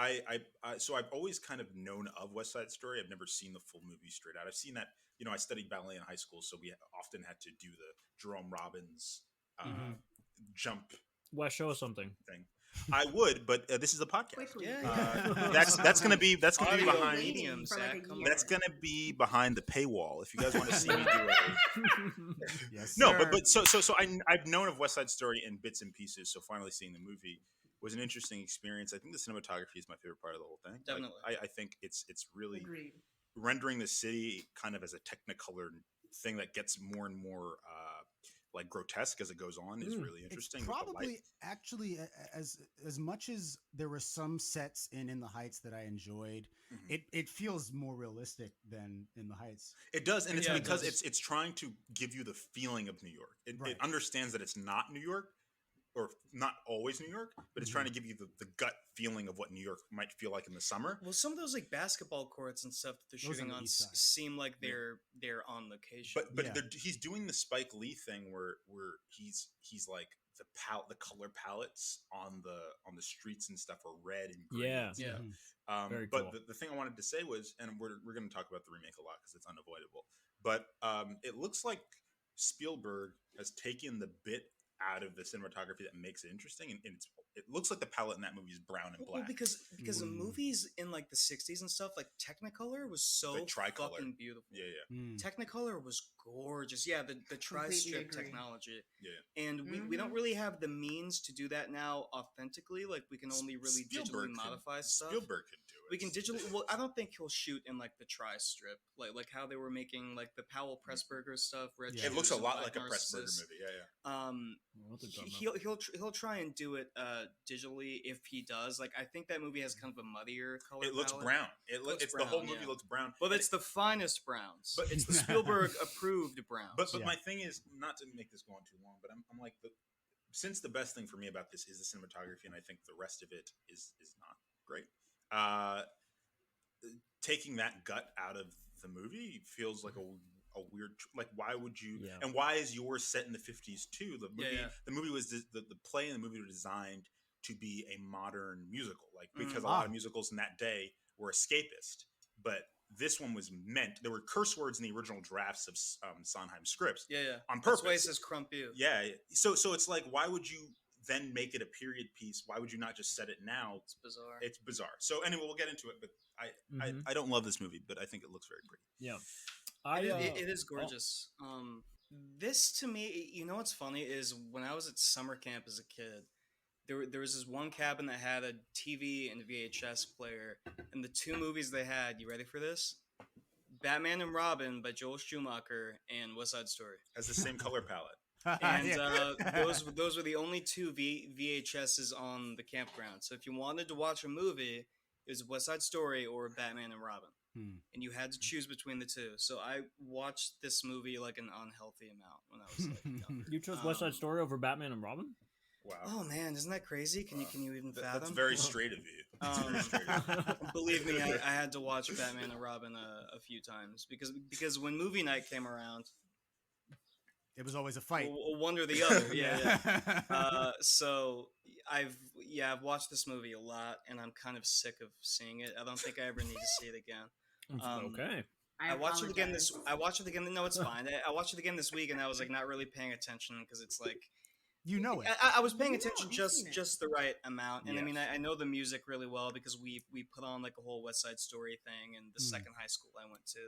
so I've always kind of known of West Side Story. I've never seen the full movie straight out. I've seen that, I studied ballet in high school, so we often had to do the Jerome Robbins jump. Wes, show us something. Thing. I would, but this is a podcast. Yeah. That's gonna be behind medium. That's gonna be behind the paywall. If you guys want to see me do it. Yes, no, sir. but so I've known of West Side Story in bits and pieces. So finally seeing the movie was an interesting experience. I think the cinematography is my favorite part of the whole thing. Definitely, like, I think it's really Agreed. Rendering the city kind of as a Technicolor thing that gets more and more like grotesque as it goes on is really interesting. It's probably actually as much as there were some sets in the Heights that I enjoyed, it feels more realistic than in the Heights. It does, and it's because it's trying to give you the feeling of New York. It understands that it's not New York, or not always New York, but it's trying to give you the gut feeling of what New York might feel like in the summer. Well, some of those like basketball courts and stuff that they're shooting on seem like they're on location. But he's doing the Spike Lee thing where he's like the color palettes on the streets and stuff are red and green. Yeah. Very but cool. the thing I wanted to say was, and we're going to talk about the remake a lot because it's unavoidable, but it looks like Spielberg has taken the bit out of the cinematography that makes it interesting, and it looks like the palette in that movie is brown and black. Well, because the movies in like the 60s and stuff, like Technicolor was so fucking beautiful. Technicolor was gorgeous. Yeah, the tri-strip technology. And we don't really have the means to do that now authentically. Like we can only really digitally modify stuff. Spielberg can do it. We can digitally. Well, I don't think he'll shoot in like the tri-strip, like how they were making like the Powell Pressburger stuff. It looks a lot like a Pressburger movie. He'll try and do it digitally if he does. Like I think that movie has kind of a muddier color. It looks palette. brown. It's brown, the whole movie looks brown. Well, it's the finest browns. But it's the Spielberg approved browns. But my thing is, not to make this go on too long, but I'm like since the best thing for me about this is the cinematography, and I think the rest of it is not great. Taking that gut out of the movie feels like a weird, like why would you and why is yours set in the 50s too? The movie was the play and the movie were designed to be a modern musical, like because a lot of musicals in that day were escapist, but this one was meant, there were curse words in the original drafts of Sondheim scripts on purpose. That's why it says crump you. So it's like, why would you then make it a period piece? Why would you not just set it now? It's bizarre. So anyway, we'll get into it, but I don't love this movie, but I think it looks very pretty. It is gorgeous. This to me, you know what's funny is when I was at summer camp as a kid, there was this one cabin that had a TV and a VHS player, and the two movies they had, you ready for this? Batman and Robin by Joel Schumacher and West Side Story. Has the same color palette. And those were the only two VHSs on the campground. So if you wanted to watch a movie, it was West Side Story or Batman and Robin. And you had to choose between the two. So I watched this movie like an unhealthy amount when I was like younger. You chose West Side Story over Batman and Robin? Wow. Oh man, isn't that crazy? Can you even fathom? That's very straight of you. Believe me, I had to watch Batman and Robin a few times because when movie night came around, it was always a fight. One or the other. So I've watched this movie a lot, and I'm kind of sick of seeing it. I don't think I ever need to see it again. Okay. I watched it again. No, it's fine. I watched it again this week, and I was like not really paying attention because it's like. You know it. I was paying attention just the right amount, and I mean I know the music really well because we put on like a whole West Side Story thing in the second high school I went to,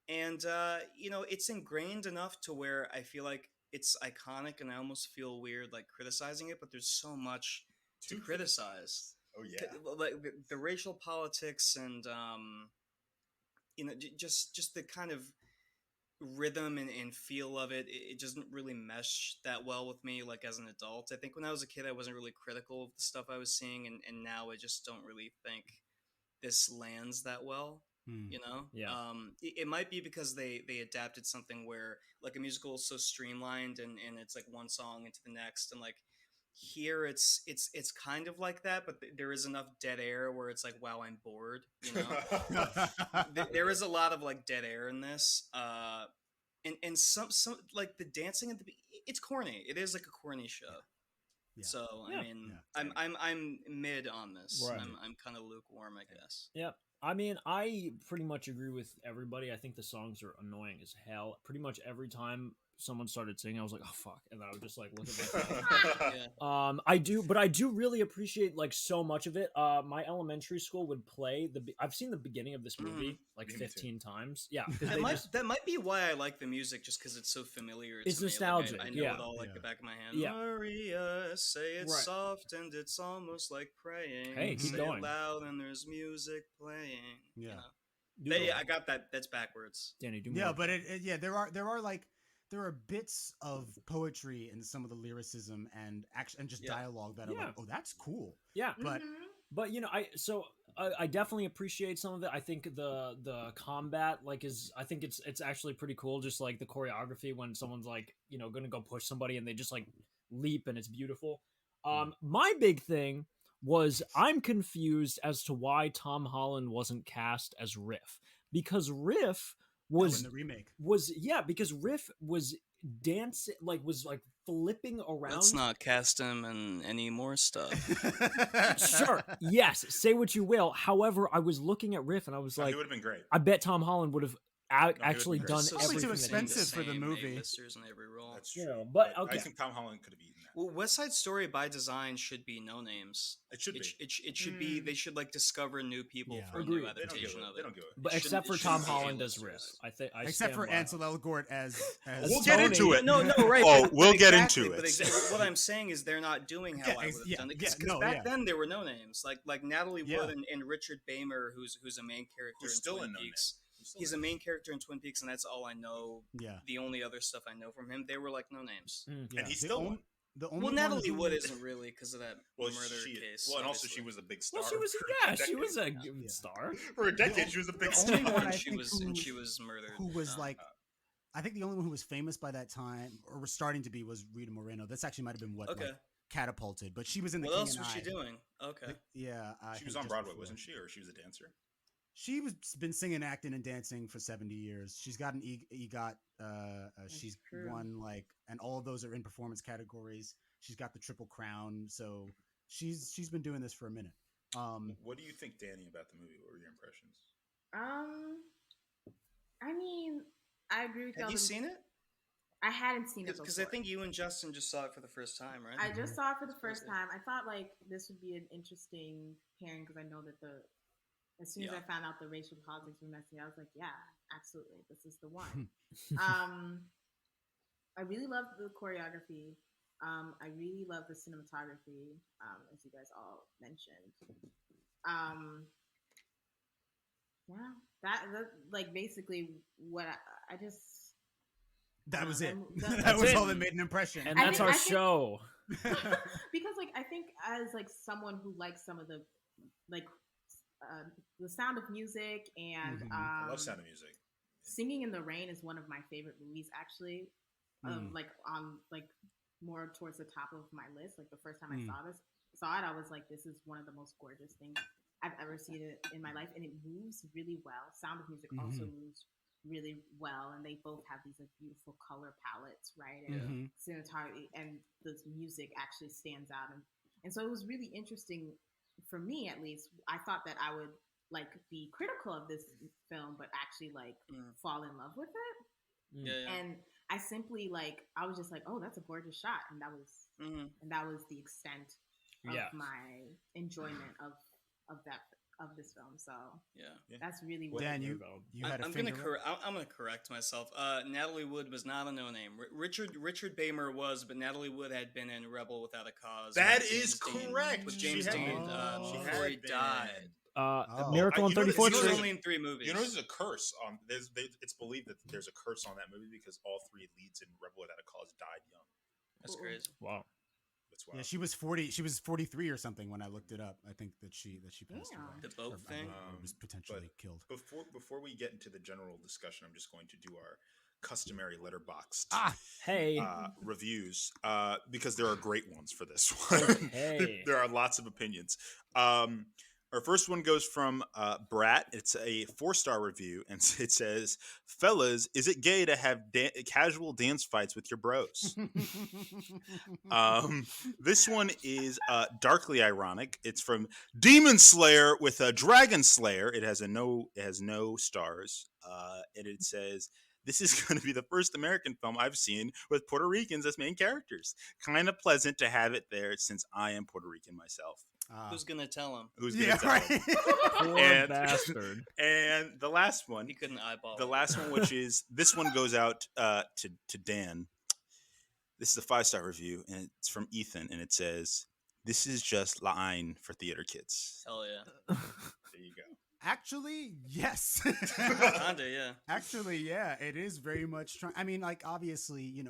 and it's ingrained enough to where I feel like it's iconic, and I almost feel weird like criticizing it, but there's so much to criticize. Oh yeah, like the racial politics and just the kind of rhythm and feel of it doesn't really mesh that well with me like as an adult. I think when I was a kid I wasn't really critical of the stuff I was seeing, and now I just don't really think this lands that well. It might be because they adapted something where like a musical is so streamlined and it's like one song into the next, and like here it's kind of like that, but there is enough dead air where it's like, wow, I'm bored, there is a lot of like dead air in this, and some like the dancing at it's corny. It is like a corny show. So I mean, I'm mid on this. Right. I'm kind of lukewarm, I guess. Yeah, I mean, I pretty much agree with everybody. I think the songs are annoying as hell. Pretty much every time someone started singing, I was like, oh fuck, and then I would just like look at my phone. I do really appreciate like so much of it. My elementary school would play I've seen the beginning of this movie like 15 times. Yeah, that might be why I like the music, just because it's so familiar. It's nostalgic. Like, I know it all like the back of my hand. Maria, say it soft and it's almost like praying. Hey, keep going. It loud and there's music playing. I got that. That's backwards. Danny, do more. Yeah, but there are bits of poetry in some of the lyricism and action and just dialogue that are like, oh, that's cool. Yeah, but I definitely appreciate some of it. I think the combat I think it's actually pretty cool. Just like the choreography when someone's like gonna go push somebody and they just like leap and it's beautiful. My big thing was I'm confused as to why Tom Holland wasn't cast as Riff, because Riff was in the remake. Because Riff was dancing, was flipping around. Let's not cast him in any more stuff. Sure, yes, say what you will. However, I was looking at Riff and I was he would have been great. I bet Tom Holland would have actually done everything. Too expensive for the movie. In every role. That's true. Yeah, but okay. I think Tom Holland could have eaten that. Well, West Side Story by design should be no names. It should be. It should be. They should discover new people for a Agreed. new adaptation of it. They don't do it. But except for Tom Holland as Riff, I think. Except for Ansel Elgort as we'll get into it. No, right. We'll get into it. But what I'm saying is they're not doing how I would have done it. Because back then there were no names. Like Natalie Wood and Richard Beymer, who's a main character in Twin Peaks. He's a main character in Twin Peaks, and that's all I know. Yeah. The only other stuff I know from him, they were no names. And he's still one. Natalie Wood isn't really because of that murder case. Well, and also she was a big star. Well, she was a star for a decade. She was a big star, and she was murdered. Who was I think the only one who was famous by that time, or was starting to be, was Rita Moreno. That's actually might have been what catapulted. But she was in the. What King else and was I. she doing? Okay. She was on Broadway, wasn't she, or she was a dancer? She was been singing, acting, and dancing for 70 years. She's got an EGOT. She's won and all of those are in performance categories. She's got the Triple Crown, so she's been doing this for a minute. What do you think, Danny, about the movie? What were your impressions? I mean, I agree with you. Have you seen it? I hadn't seen it because I think you and Justin just saw it for the first time, right? I just saw it for the first time. I thought this would be an interesting pairing because I know that as soon as I found out the racial politics were messy, I was like, yeah, absolutely, this is the one. I really loved the choreography. I really love the cinematography, as you guys all mentioned. That basically what I just. That was it. That was all that made an impression, and that's our show. Because I think as someone who likes some of the the Sound of Music and I love Sound of Music. Singing in the Rain is one of my favorite movies, actually. On more towards the top of my list. The first time I saw it, I was like, this is one of the most gorgeous things I've ever seen it in my life, and it moves really well. Sound of Music also moves really well, and they both have these beautiful color palettes, right? And cinematography, and the music actually stands out, and so it was really interesting for me, at least. I thought that I would be critical of this film, but actually fall in love with it. And I simply I was just oh, that's a gorgeous shot, and that was the extent of my enjoyment of this film. So that's really what. Dan, you had I'm gonna correct myself. Natalie Wood was not a no name. Richard Beymer was, but Natalie Wood had been in Rebel Without a Cause. That is correct. With James Dean before he died. Miracle on 34th Street. Only in 3 movies. You know, there's a curse on. It's believed that there's a curse on that movie because all 3 leads in Rebel Without a Cause died young. That's crazy. Wow. That's wild. Yeah, she was 40. She was 43 or something when I looked it up. I think that she passed away. The boat thing was potentially killed. Before we get into the general discussion, I'm just going to do our customary letterboxed reviews because there are great ones for this one. There are lots of opinions. Our first one goes from Brat. It's a 4-star review, and it says, "Fellas, is it gay to have casual dance fights with your bros?" This one is darkly ironic. It's from Demon Slayer with a Dragon Slayer. It has no stars, and it says, "This is going to be the first American film I've seen with Puerto Ricans as main characters. Kind of pleasant to have it there since I am Puerto Rican myself." Who's gonna tell him? Who's gonna tell him? Poor bastard. And the last one, he couldn't eyeball. The last one, which is this one, goes out to Dan. This is a 5-star review, and it's from Ethan, and it says, "This is just line for theater kids." Hell yeah! There you go. Actually, yes. Kinda, yeah. Actually, yeah. It is very much. I mean, obviously,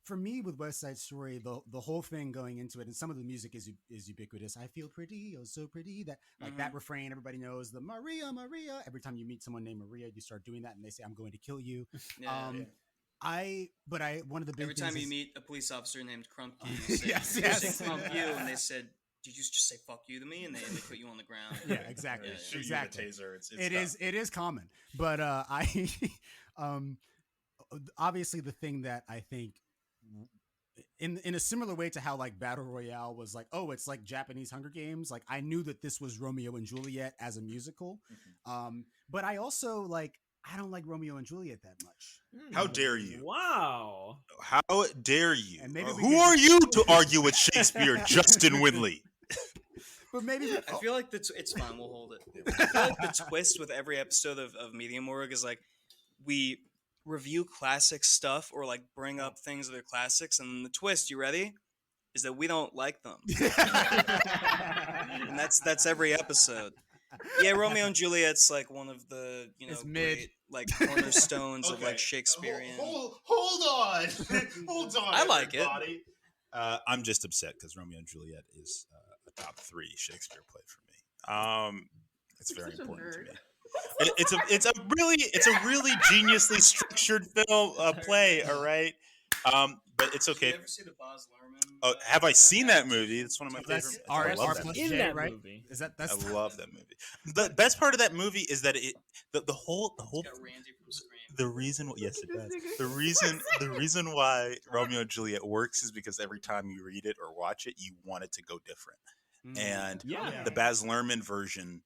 for me with West Side Story, the whole thing going into it, and some of the music is ubiquitous. I feel pretty, oh so pretty. That that refrain, everybody knows the Maria, Maria. Every time you meet someone named Maria, you start doing that, and they say, "I'm going to kill you." One of the big Every things time you is- meet a police officer named Crumpkey, you say, Yes, you yes. say Crump you, and they said, "Did you just say fuck you to me?" And they put you on the ground. Yeah, exactly. Shoot Exactly. you with a taser. It's It is common, but I obviously the thing that I think in a similar way to how like Battle Royale was like, oh, it's like Japanese Hunger Games. Like I knew that this was Romeo and Juliet as a musical, but I also like I don't like Romeo and Juliet that much. How dare you? Wow. How dare you? And maybe we Who could are just- you to argue with Shakespeare, Justin Winley? But maybe I feel like it's fine. We'll hold it. I feel like the twist with every episode of Media Morgue is like we review classic stuff or like bring up things that are classics, and the twist, you ready? Is that we don't like them. And that's every episode. Yeah, Romeo and Juliet's like one of the It's mid. great, like cornerstones of like Shakespearean. Hold on, hold on. I like it. everybody. I'm just upset because Romeo and Juliet is a top 3 Shakespeare play for me. It's very Such a important to nerd. me. It's a really geniusly structured film play. All right, but it's okay. Did you ever see the Baz Luhrmann? Oh, have I seen that movie? It's one of my That's favorite. R I love R that plus movie. In J, that right? movie. Is that I love that movie. The best part of that movie is that the whole It's got Randy from Scream. the reason yes it does the reason why Romeo and Juliet works is because every time you read it or watch it you want it to go different, and Yeah. the Baz Luhrmann version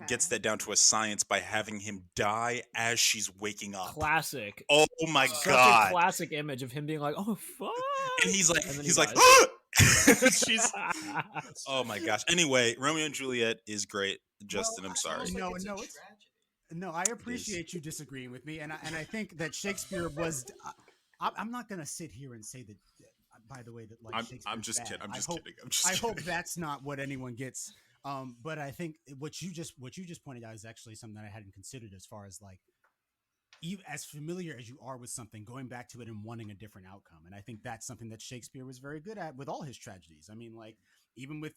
gets that down to a science by having him die as she's waking up. Classic. Oh my Such god! a classic image of him being like, "Oh fuck," And he's like, And then he he's like, dies. she's. Oh my gosh! Anyway, Romeo and Juliet is great. Justin, I'm sorry. No, no, I appreciate you disagreeing with me, and I think that Shakespeare was. I'm not gonna sit here and say that. By the way, that like I'm just bad. kidding. I'm just I hope, kidding. I'm just I kidding. hope that's not what anyone gets. But I think what you just pointed out is actually something that I hadn't considered as far as like, as familiar as you are with something, going back to it and wanting a different outcome. And I think that's something that Shakespeare was very good at with all his tragedies. I mean, like even with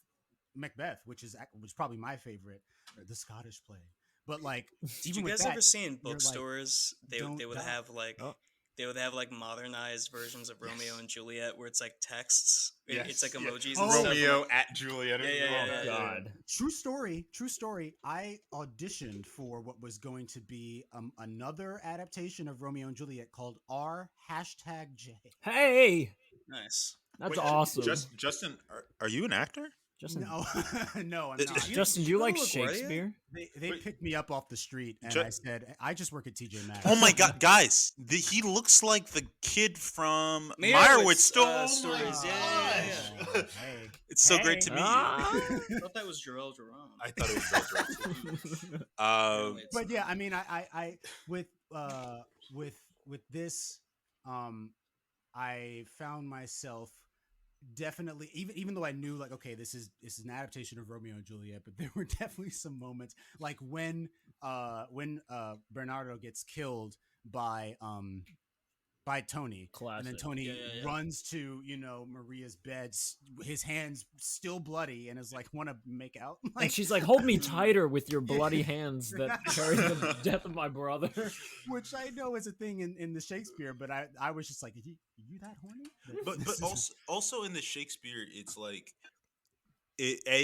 Macbeth, which was probably my favorite, the Scottish play. But like, Did you guys ever see in bookstores they would die. have like they would have like modernized versions of Romeo and Juliet where it's like texts. It's like emojis. And stuff. Romeo at Juliet. Yeah. God. True story. I auditioned for what was going to be another adaptation of Romeo and Juliet called R#J. Hey, Nice. that's Wait, awesome. Justin, are you an actor? Justin, No, no, I'm not. Justin, do you like LaGuardia? Shakespeare? They picked me up off the street, and I said, I just work at TJ Maxx. Oh my god, guys! He looks like the kid from Meyerowitz, Meyerowitz stories. Yeah. Hey. It's so great to meet you. I thought that was Jerome. I thought it was Joel. But yeah, I mean, I with this, I found myself definitely even though I knew like, okay, this is an adaptation of Romeo and Juliet, but there were definitely some moments like when Bernardo gets killed by Tony. Classic. And then Tony runs to Maria's bed, his hands still bloody, and is like, want to make out, like, And she's like, "Hold me tighter with your bloody hands that carry the death of my brother." which I know is a thing in the Shakespeare, but I was just like, are you that horny? But also in the Shakespeare, it's like,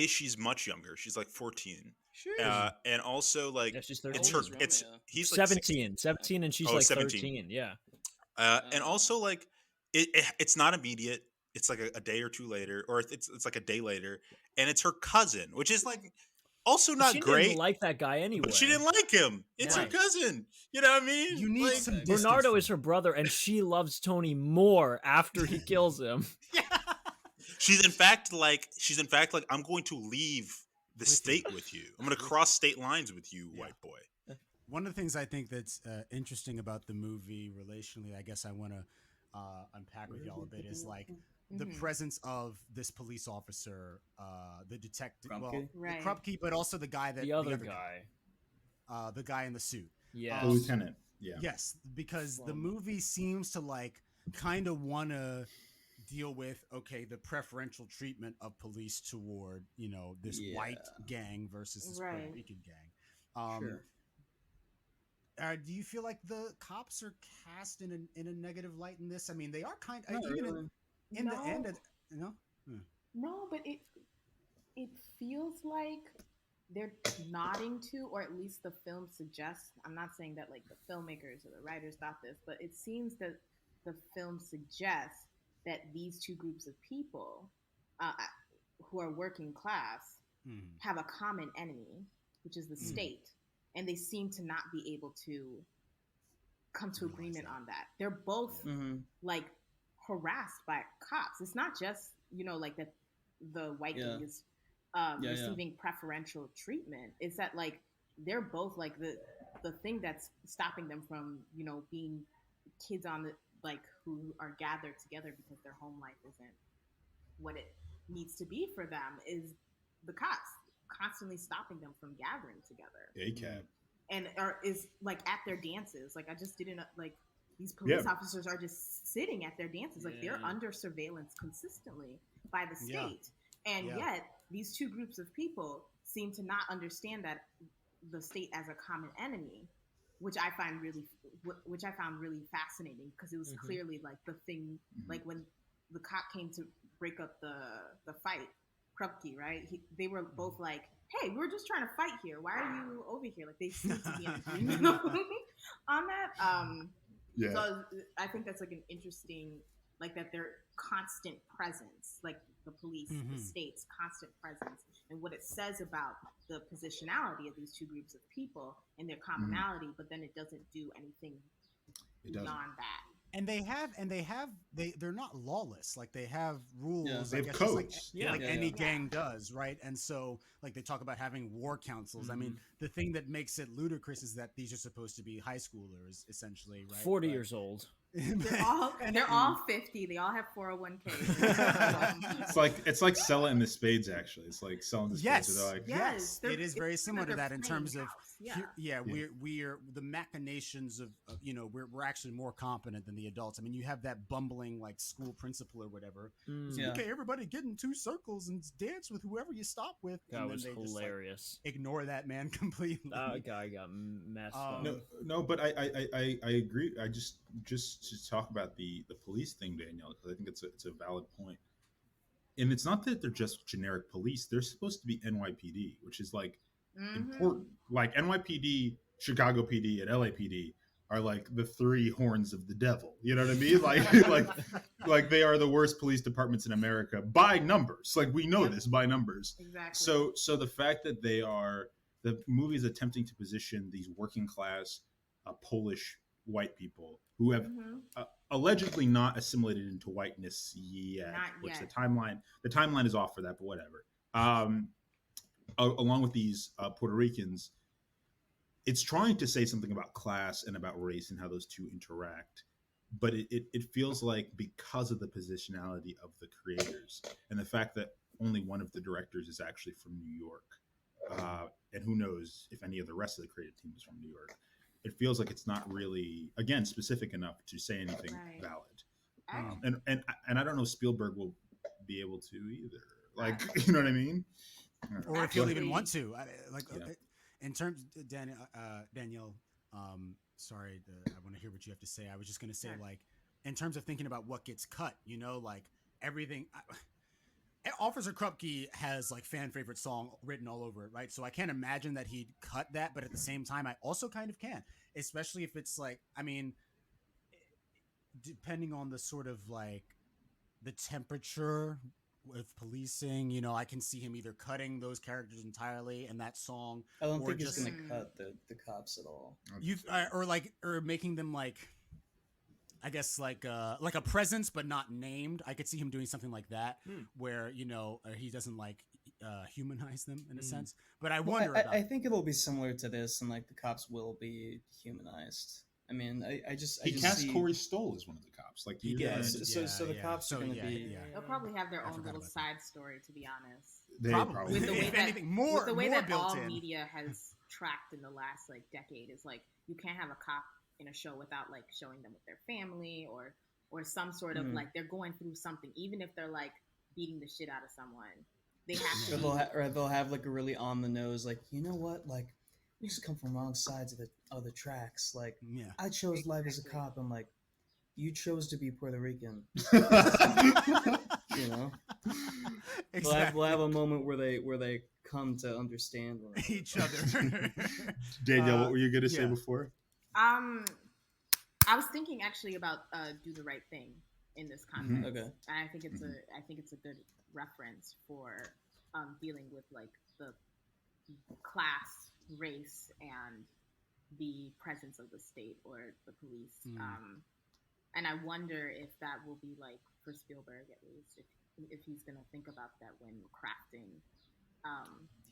she's much younger. She's like 14. And also like Yeah, she's it's 13. her. He's like 17, and she's 17. 13. Yeah. And also like it's not immediate. It's like a day or two later, or it's like a day later, and it's her cousin, which is like also not she great. Didn't like that guy anyway. But she didn't like him. It's her cousin. You know what I mean? You need like, some distance. Bernardo is her brother, and she loves Tony more after he kills him. She's in fact like I'm going to leave the state with you. I'm going to cross state lines with you, white boy. One of the things I think that's interesting about the movie relationally, I guess I want to unpack with y'all a bit, is like the presence of this police officer, the detective, Krupke, but also the guy the other guy, the guy in the suit, yeah, the lieutenant, yes, because the movie seems to like kind of want to deal with the preferential treatment of police toward this white gang versus this Puerto Rican gang. do you feel like the cops are cast in a negative light in this? I mean, they are kind of Not even really. in the end. You know. No, but it feels like they're nodding to, or at least the film suggests. I'm not saying that like the filmmakers or the writers thought this, but it seems that the film suggests that these two groups of people, who are working class, have a common enemy, which is the state, and they seem to not be able to come to agreement on that. They're both like harassed by cops. It's not just like that the white gang is receiving preferential treatment. It's that like they're both like the thing that's stopping them from being kids on the like who are gathered together because their home life isn't what it needs to be for them is the cops constantly stopping them from gathering together. ACAB. And is like at their dances. Like I just didn't like these police officers are just sitting at their dances. Like they're under surveillance consistently by the state. And yet these two groups of people seem to not understand that the state as a common enemy, which I found really fascinating because it was clearly like the thing, like when the cop came to break up the fight, Krupke, right? They were both like, hey, we're just trying to fight here. Why are you over here? Like they seem to be in agreement on that. So I think that's like an interesting, like that their constant presence, like the police, the state's constant presence, and what it says about the positionality of these two groups of people and their commonality, but then it doesn't do anything beyond that. And they're not lawless. Like they have rules. They have codes. Like any gang does, right? And so like they talk about having war councils. I mean, the thing that makes it ludicrous is that these are supposed to be high schoolers, essentially, right? 40 years old. They're all 50. They all have 401ks. It's like selling the spades. Actually, it's like selling the spades. Yes, Like, yes, it is very similar to that in terms of yeah. We're the machinations of we're actually more competent than the adults. I mean, you have that bumbling like school principal or whatever. So, okay, everybody get in two circles and dance with whoever you stop with. That and was then they hilarious. Just, like, ignore that man completely. That guy got messed up. No, but I agree. I just to talk about the police thing, Danielle, because I think it's a valid point. And it's not that they're just generic police. They're supposed to be NYPD, which is like important. Like NYPD, Chicago PD, and LAPD are like the three horns of the devil. You know what I mean? Like they are the worst police departments in America by numbers. Like we know this by numbers. Exactly. So the fact that the movie is attempting to position these working class Polish white people who have allegedly not assimilated into whiteness yet, which the timeline is off for that, but whatever. Along with these Puerto Ricans, it's trying to say something about class and about race and how those two interact. But it feels like because of the positionality of the creators and the fact that only one of the directors is actually from New York, and who knows if any of the rest of the creative team is from New York, it feels like it's not really, again, specific enough to say anything valid. And I don't know if Spielberg will be able to either. Like, you know what I mean? Or if he'll even want to. In terms, Danielle, sorry, I want to hear what you have to say. I was just going to say, like, in terms of thinking about what gets cut, like everything. Officer Krupke has like fan favorite song written all over it, right? So I can't imagine that he'd cut that, but at the same time, I also kind of can, especially if it's like, I mean, depending on the sort of like the temperature with policing, I can see him either cutting those characters entirely and that song. I don't think just he's gonna cut the cops at all. Or making them like, I guess like a presence but not named. I could see him doing something like that where he doesn't like humanize them in a sense. But I wonder. I think it'll be similar to this, and like the cops will be humanized. I mean, I just cast Corey Stoll as one of the cops. Like he did. So the cops are going to be. They'll probably have their own little side story, to be honest. They probably. With the way that, all media has tracked in the last like decade, is like you can't have a cop in a show without like showing them with their family or some sort of like they're going through something, even if they're like beating the shit out of someone. They have to. Or they'll have like a really on the nose, like, you know what, like we just come from wrong sides of the tracks. Like, Yeah. I chose life as a cop. I'm like, you chose to be Puerto Rican. You know, Exactly. we'll have a moment where they come to understand each other. Danielle, what were you gonna say before? I was thinking actually about "Do the Right Thing" in this context. Okay. And I think it's a good reference for dealing with like the class, race, and the presence of the state or the police. And I wonder if that will be like for Spielberg, at least, if he's going to think about that when crafting.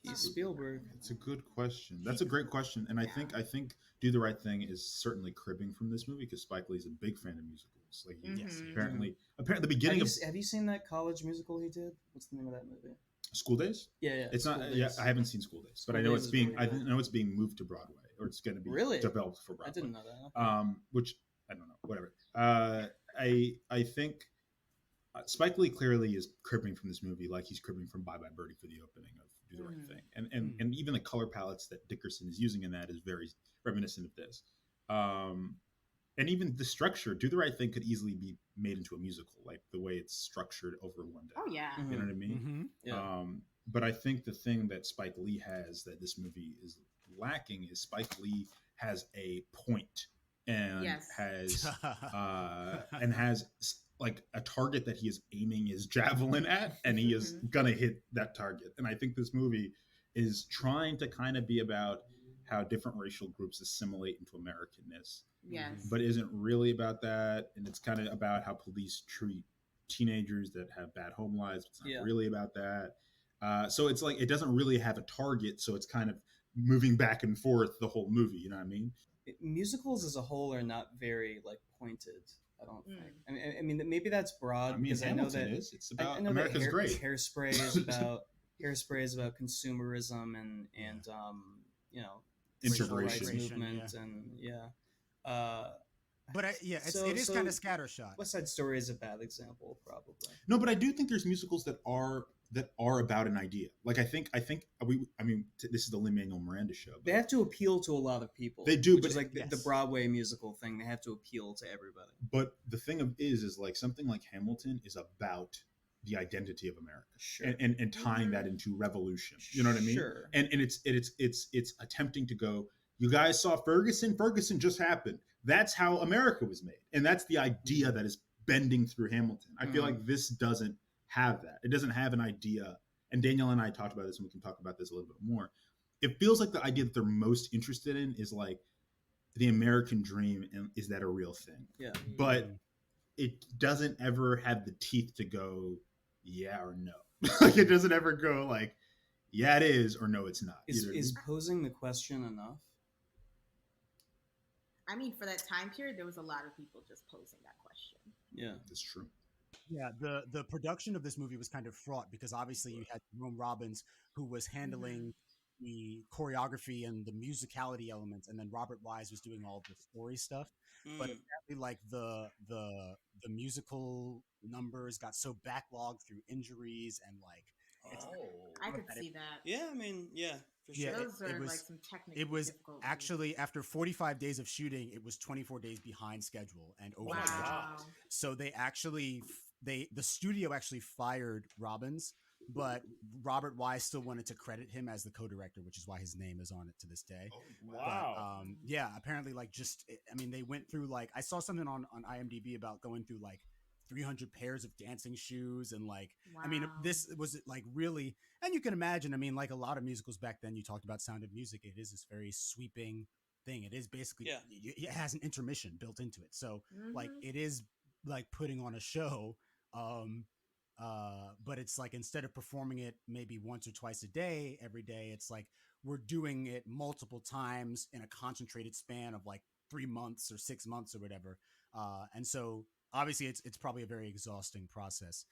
He's Spielberg. It's a good question. That's a great question, and I think "Do the Right Thing" is certainly cribbing from this movie because Spike Lee's a big fan of musicals. Like, apparently, the beginning have you seen that college musical he did? What's the name of that movie? School Days. Yeah. It's School not. Days. Yeah, I haven't seen School Days, but I know it's being. I know it's being moved to Broadway, or it's going to be developed for Broadway. I didn't know that. Which I don't know. Whatever. I think Spike Lee clearly is cribbing from this movie, like he's cribbing from Bye Bye Birdie for the opening of Do the Right Thing, and even the color palettes that Dickerson is using in that is very reminiscent of this. And even the structure, Do the Right Thing could easily be made into a musical, like the way it's structured over one day. Oh yeah, you know what I mean. Yeah. But I think the thing that Spike Lee has that this movie is lacking is Spike Lee has a point and has like a target that he is aiming his javelin at, and he is gonna hit that target. And I think this movie is trying to kind of be about how different racial groups assimilate into Americanness. Yes. But isn't really about that. And it's kind of about how police treat teenagers that have bad home lives. It's not really about that. So it's like, it doesn't really have a target. So it's kind of moving back and forth the whole movie. You know what I mean? Musicals as a whole are not very like pointed. I don't think. I mean, maybe that's broad because I know that it's about America's great. Hairspray is about consumerism and you know, civil rights movement and but it is kind of scattershot. West Side Story is a bad example, probably. No, but I do think there's musicals that are about an idea. Like I think this is the Lin-Manuel Miranda show. They have to appeal to a lot of people. They do, which but is like the Broadway musical thing. They have to appeal to everybody. But the thing is like something like Hamilton is about the identity of America, sure, and tying that into revolution. You know what I mean? Sure. And it's attempting to go. You guys saw Ferguson. Ferguson just happened. That's how America was made, and that's the idea that is bending through Hamilton. I feel like this doesn't have that. It doesn't have an idea. And Danielle and I talked about this, and we can talk about this a little bit more. It feels like the idea that they're most interested in is like the American dream, and is that a real thing? Yeah. But it doesn't ever have the teeth to go, yeah or no. Like it doesn't ever go like, yeah, it is, or no, it's not. Is posing the question enough? I mean, for that time period, there was a lot of people just posing that question. Yeah, that's true. Yeah, the production of this movie was kind of fraught because obviously you had Jerome Robbins, who was handling the choreography and the musicality elements, and then Robert Wise was doing all the story stuff. But apparently, like the musical numbers got so backlogged through injuries and like. I could see that. Yeah, I mean, for sure. Those are like some technical. It was actually after 45 days of shooting, it was 24 days behind schedule and over budget. So they actually the studio actually fired Robbins, but Robert Wise still wanted to credit him as the co-director, which is why his name is on it to this day. Wow. But, yeah, apparently they went through like I saw something on IMDb about going through like 300 pairs of dancing shoes and like I mean this was like really, and you can imagine, I mean, like a lot of musicals back then, you talked about Sound of Music, it is this very sweeping thing. It is basically it has an intermission built into it, so like it is like putting on a show, but it's like instead of performing it maybe once or twice a day every day, it's like we're doing it multiple times in a concentrated span of like 3 months or 6 months or whatever, and so obviously, it's probably a very exhausting process,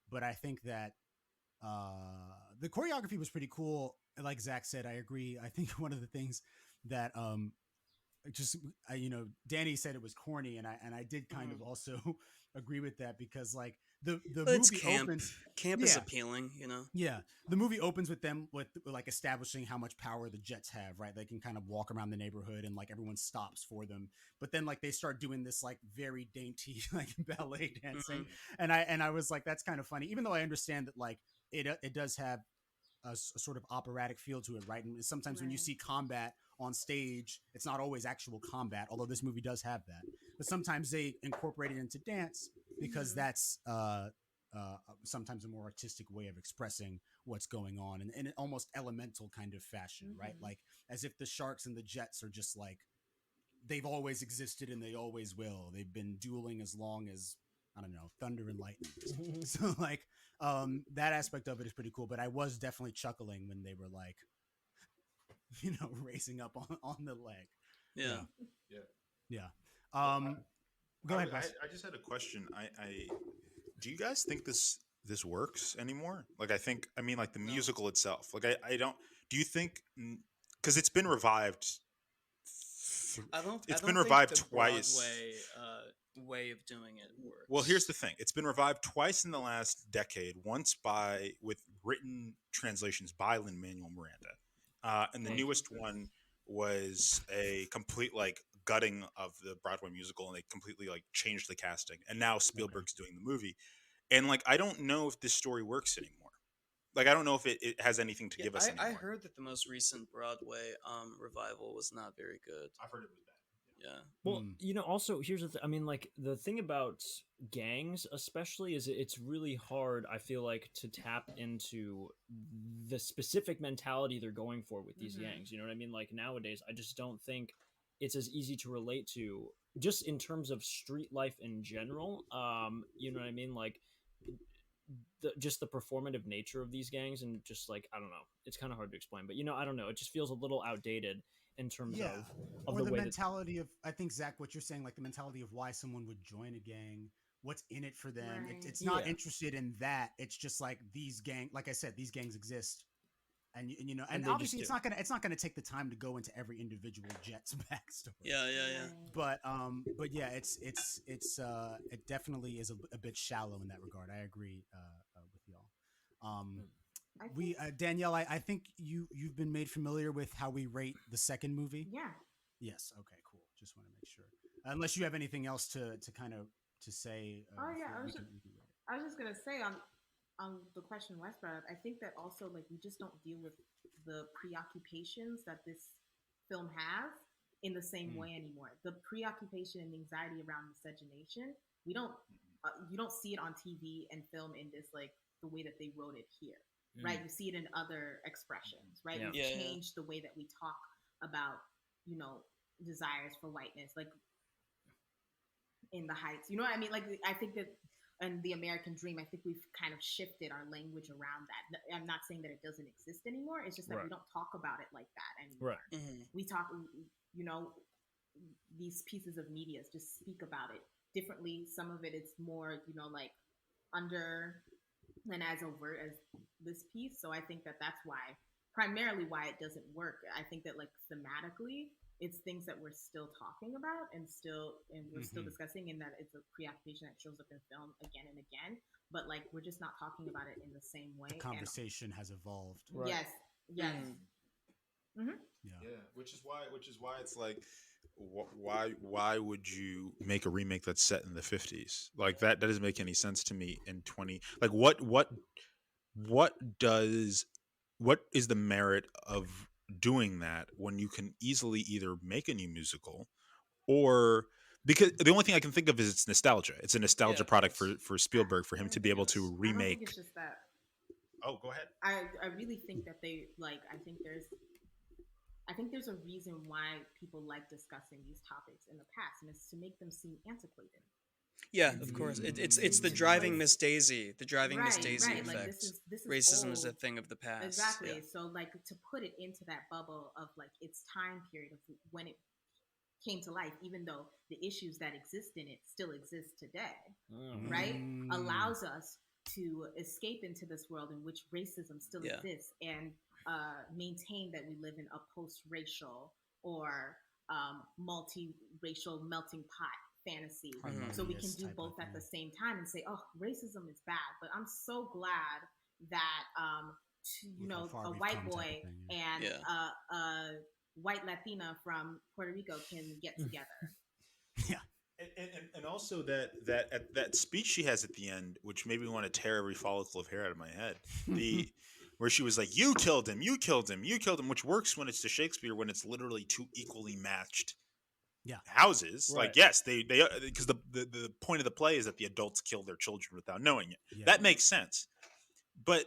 but I think that the choreography was pretty cool. Like Zach said, I agree. I think one of the things that Danny said it was corny, and I did kind of also agree with that because like the It's movie camp. opens. Camp is appealing, you know. Yeah, the movie opens with them with like establishing how much power the Jets have, right? They can kind of walk around the neighborhood and like everyone stops for them. But then like they start doing this like very dainty like ballet dancing, and I was like, that's kind of funny, even though I understand that like it does have a sort of operatic feel to it, right? And sometimes when you see combat on stage, it's not always actual combat, although this movie does have that. But sometimes they incorporate it into dance because that's sometimes a more artistic way of expressing what's going on in an almost elemental kind of fashion, right? Like as if the sharks and the jets are just like they've always existed and they always will. They've been dueling as long as, I don't know, thunder and lightning. So like that aspect of it is pretty cool. But I was definitely chuckling when they were like, you know, racing up on the leg. Yeah. Go ahead, Russ. I just had a question. I do you guys think this works anymore? Like I mean like the musical itself. Like I don't. Do you think because it's been revived? It's been revived twice. Broadway way of doing it works. Well, here's the thing. It's been revived twice in the last decade. Once with written translations by Lin-Manuel Miranda, and the newest one was a complete like gutting of the Broadway musical, and they completely like changed the casting. And now Spielberg's doing the movie, and like I don't know if this story works anymore. Like I don't know if it has anything to give us anymore. I heard that the most recent Broadway revival was not very good. I've heard it was bad. Yeah. Well, you know, also here's the I mean, like the thing about gangs, especially, is it's really hard. I feel like to tap into the specific mentality they're going for with these gangs. You know what I mean? Like nowadays, I just don't think it's as easy to relate to, just in terms of street life in general. You know what I mean? Like just the performative nature of these gangs, and just like I don't know, it's kind of hard to explain. But you know, I don't know. It just feels a little outdated in terms of the way mentality of, I think, Zach, what you're saying, like the mentality of why someone would join a gang, what's in it for them. Right. It's not interested in that. It's just like like I said, these gangs exist, and you know, and obviously it's not gonna take the time to go into every individual Jet's backstory. Yeah. But yeah, it definitely is a bit shallow in that regard. I agree with y'all. Danielle, I think you've been made familiar with how we rate the second movie. Yeah. Yes. Okay. Cool. Just want to make sure. Unless you have anything else to kind of to say. I was just gonna say on the question Wes brought up. I think that also like we just don't deal with the preoccupations that this film has in the same way anymore. The preoccupation and anxiety around miscegenation, we don't you don't see it on TV and film in this like the way that they wrote it here. Right, you see it in other expressions, right? We've changed the way that we talk about, you know, desires for whiteness, like in the Heights. You know what I mean? Like, I think that in the American Dream, I think we've kind of shifted our language around that. I'm not saying that it doesn't exist anymore. It's just that we don't talk about it like that anymore. Right. We talk, you know, these pieces of media just speak about it differently. Some of it is more, you know, like under than as overt as this piece. So I think that that's primarily why it doesn't work. I think that like thematically, it's things that we're still talking about and we're still discussing, and that it's a preoccupation that shows up in film again and again. But like we're just not talking about it in the same way. The conversation has evolved. Right. Yes. Yes. Yeah. Which is why it's like, why would you make a remake that's set in the 50s? Like that doesn't make any sense to me. In 20, like what is the merit of doing that when you can easily either make a new musical, or because the only thing I can think of is it's nostalgia. It's a nostalgia product for Spielberg, for him to be able to remake. I don't think it's just that. Oh, go ahead. I really think that they like. I think there's a reason why people like discussing these topics in the past, and it's to make them seem antiquated. Yeah, of course. It's the driving Miss Daisy, Miss Daisy effect. Like this is racism old. is a thing of the past. Exactly. Yeah. So like to put it into that bubble of like its time period of when it came to life, even though the issues that exist in it still exist today, right? Allows us to escape into this world in which racism still exists and maintain that we live in a post-racial or multi-racial melting pot fantasy, Harmonious so we can do type of both at thing. the same time and say, oh, racism is bad. But I'm so glad that With how far a we've white come type of boy thing, and Yeah. a white Latina from Puerto Rico can get together. Yeah. And also that speech she has at the end, which made me want to tear every follicle of hair out of my head. Where she was like, "You killed him, you killed him, you killed him," which works when it's to Shakespeare, when it's literally two equally matched houses. Right. Like, yes, they because the point of the play is that the adults kill their children without knowing it. Yeah. That makes sense, but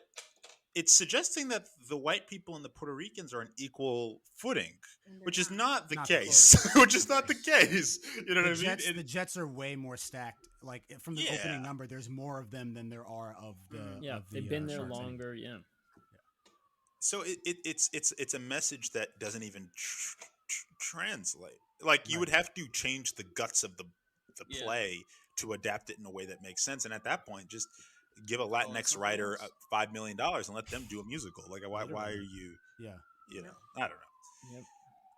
it's suggesting that the white people and the Puerto Ricans are on equal footing, which is not the case. Which is not the case. You know what I mean? The Jets are way more stacked. Like from the opening number, there's more of them than there are of the. Of the, they've been there Sharks. longer. Yeah. So it's a message that doesn't even translate. Like, you would have to change the guts of the play to adapt it in a way that makes sense. And at that point, just give a Latinx writer $5 million and let them do a musical. Like, why are you? Yeah. You know, I don't know. Yep.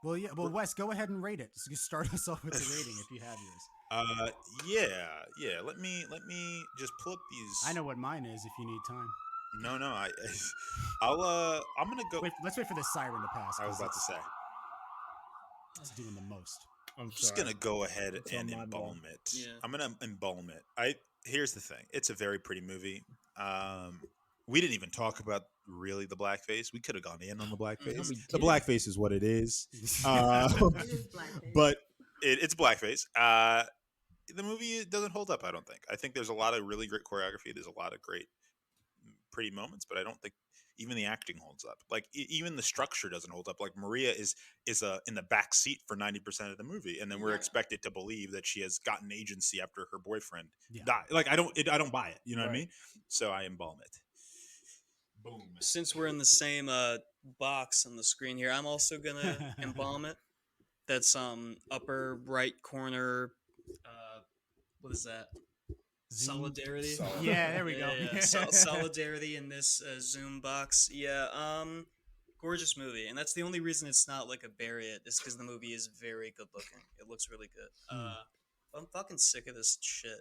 Well, yeah. Well, Wes, go ahead and rate it. Just start us off with the rating if you have yours. Yeah. Let me just pull up these. I know what mine is. If you need time. No. I'm gonna go. Wait, let's wait for the siren to pass. I was about to say. It's doing the most. I'm just gonna go ahead and embalm it. Yeah. I'm gonna embalm it. Here's the thing. It's a very pretty movie. We didn't even talk about really the blackface. We could have gone in on the blackface. The blackface is what it is. It is blackface. But it's blackface. The movie doesn't hold up, I don't think. I think there's a lot of really great choreography. There's a lot of great, pretty moments, but I don't think even the acting holds up. Like, even the structure doesn't hold up. Like, Maria is in the back seat for 90% of the movie, and then we're expected to believe that she has gotten agency after her boyfriend died. Like, I don't buy it. You know what I mean? So I embalm it. Boom. Since we're in the same box on the screen here, I'm also gonna embalm it. That's upper right corner. What is that? Zoom. Solidarity. Yeah, there we go. Yeah. Solidarity in this Zoom box. Yeah. Gorgeous movie, and that's the only reason it's not like a bury it is because the movie is very good looking. It looks really good. I'm fucking sick of this shit.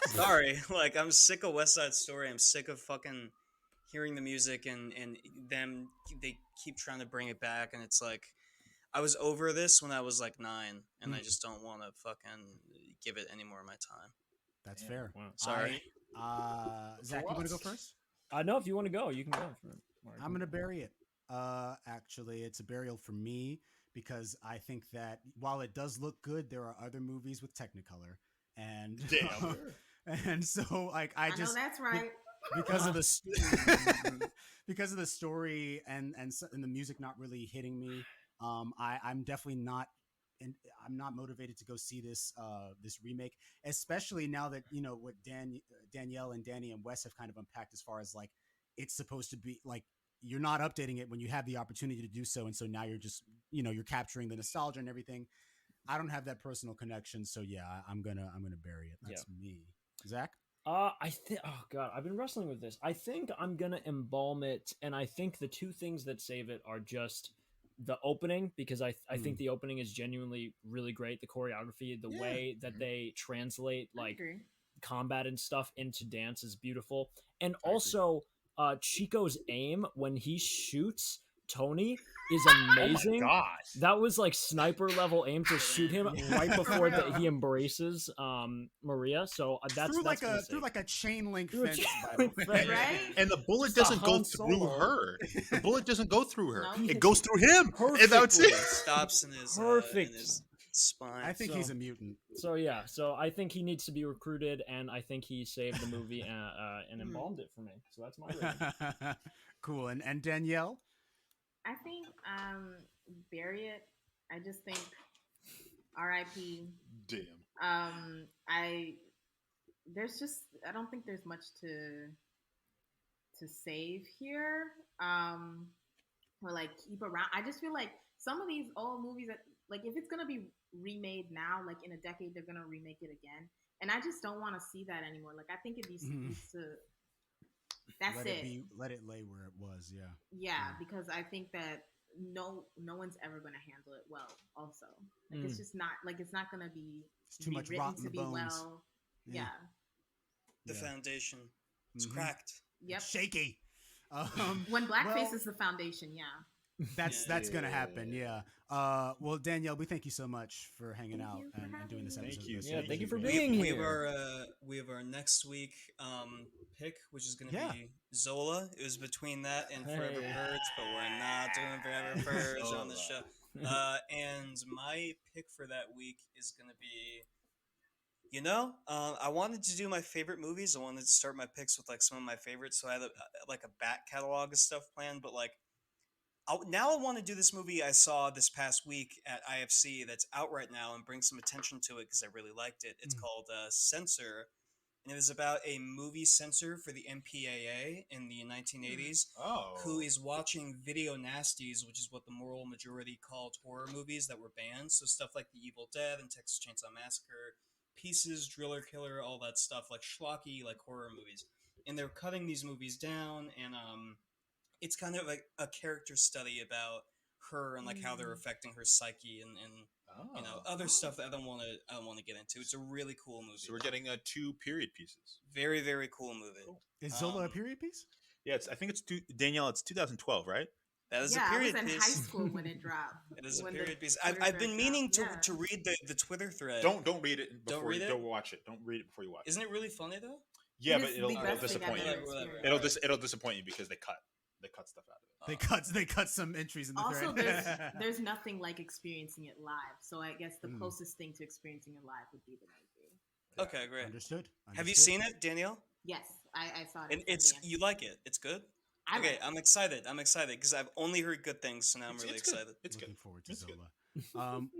Sorry, like, I'm sick of West Side Story. I'm sick of fucking hearing the music and them. They keep trying to bring it back, and it's like, I was over this when I was like 9, and I just don't want to fucking give it any more of my time. That's fair. Wow. Sorry. Zach, you want to go first? No, if you want to go, you can go. I'm going to bury it. Actually, it's a burial for me because I think that while it does look good, there are other movies with Technicolor, and and so like I just know that's right. because of the because of the story and the music not really hitting me. I'm definitely not. And I'm not motivated to go see this remake, especially now that what Danielle and Danny and Wes have kind of unpacked as far as like it's supposed to be like you're not updating it when you have the opportunity to do so, and so now you're just you're capturing the nostalgia and everything. I don't have that personal connection, so yeah, I'm gonna bury it. That's me. Zach? I think. Oh god, I've been wrestling with this. I think I'm gonna embalm it, and I think the two things that save it are just the opening, because I think the opening is genuinely really great. The choreography, the way that they translate like combat and stuff into dance is beautiful. And also Chico's aim when he shoots Tony is amazing. Oh my God. That was like sniper level aim to shoot him right before that he embraces Maria. So that's through like a chain link fence, right? And the bullet doesn't go through her. The bullet doesn't go through her. No. It goes through him. Perfectly. And that's it. Stops in his Perfect. In his spine. I think he's a mutant. So yeah, so I think he needs to be recruited, and I think he saved the movie and embalmed it for me. So that's my rating. Cool. And Danielle? I think bury it. I just think R.I.P. Damn. I don't think there's much to save here. Or like keep around. I just feel like some of these old movies that like if it's gonna be remade now, like in a decade they're gonna remake it again. And I just don't want to see that anymore. Like I think it needs to That's let it lay where it was. Yeah. Yeah, because I think that no one's ever going to handle it well. Also, like it's just not like it's not going to be. It's too much rot in the bones. Well. Yeah. The foundation is cracked. Yep. It's shaky. When blackface is the foundation, that's gonna happen. Yeah. Well, Danielle, we thank you so much for hanging out and doing this episode. Thank you for being here. We have our next week pick, which is gonna be Zola. It was between that and Forever Birds, but we're not doing Forever Birds on the show. And my pick for that week is gonna be. I wanted to do my favorite movies. I wanted to start my picks with like some of my favorites, so I had a back catalog of stuff planned. But like, now I want to do this movie I saw this past week at IFC that's out right now and bring some attention to it because I really liked it. It's called Censor, and it is about a movie censor for the MPAA in the 1980s who is watching video nasties, which is what the moral majority called horror movies that were banned. So stuff like The Evil Dead and Texas Chainsaw Massacre. Pieces, Driller Killer, all that stuff, like schlocky, like horror movies. And they're cutting these movies down, and it's kind of like a character study about her and like how they're affecting her psyche and other stuff that I don't want to get into. It's a really cool movie. So we're getting 2 period pieces. Very, very cool movie. Cool. Is Zola a period piece? Yeah, I think it's Danielle. It's 2012, right? That is a period piece. I was in high school when it dropped. It is a period piece. I've been meaning to read the Twitter thread. Don't read it before don't watch it. Don't read it before you watch it. Isn't it really funny though? Yeah, but it'll disappoint you. It'll disappoint you because they cut stuff out of it. They cut some entries in the thread. Also, there's nothing like experiencing it live. So I guess the closest thing to experiencing it live would be the movie. Okay, great. Understood. Have you seen it, Danielle? Yes, I saw it. And you like it? It's good. Okay, I'm excited. I'm excited because I've only heard good things, so now I'm really excited. It's looking forward to Zola.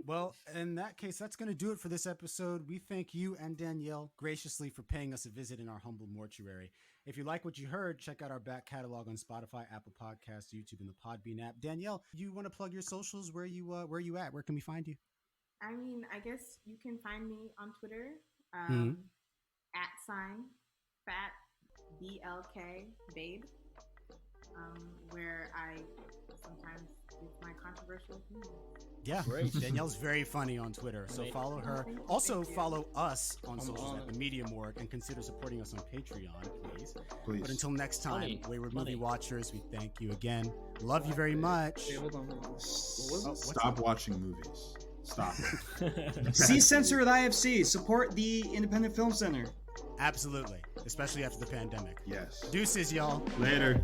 Well, in that case, that's going to do it for this episode. We thank you and Danielle graciously for paying us a visit in our humble mortuary. If you like what you heard, check out our back catalog on Spotify, Apple Podcasts, YouTube, and the Podbean app. Danielle, you want to plug your socials? Where you at? Where can we find you? I mean, I guess you can find me on Twitter @FatBLK where I sometimes give my controversial opinions. Yeah, great. Danielle's very funny on Twitter, so follow her. Also, follow us on socials at the Media Morgue and consider supporting us on Patreon, please. But until next time, Wayward Movie Watchers, we thank you again. Love you very much. Hey, hold on. Stop watching movies. Stop it. See Censor at IFC. Support the Independent Film Center. Absolutely, especially after the pandemic. Yes. Deuces, y'all. Later.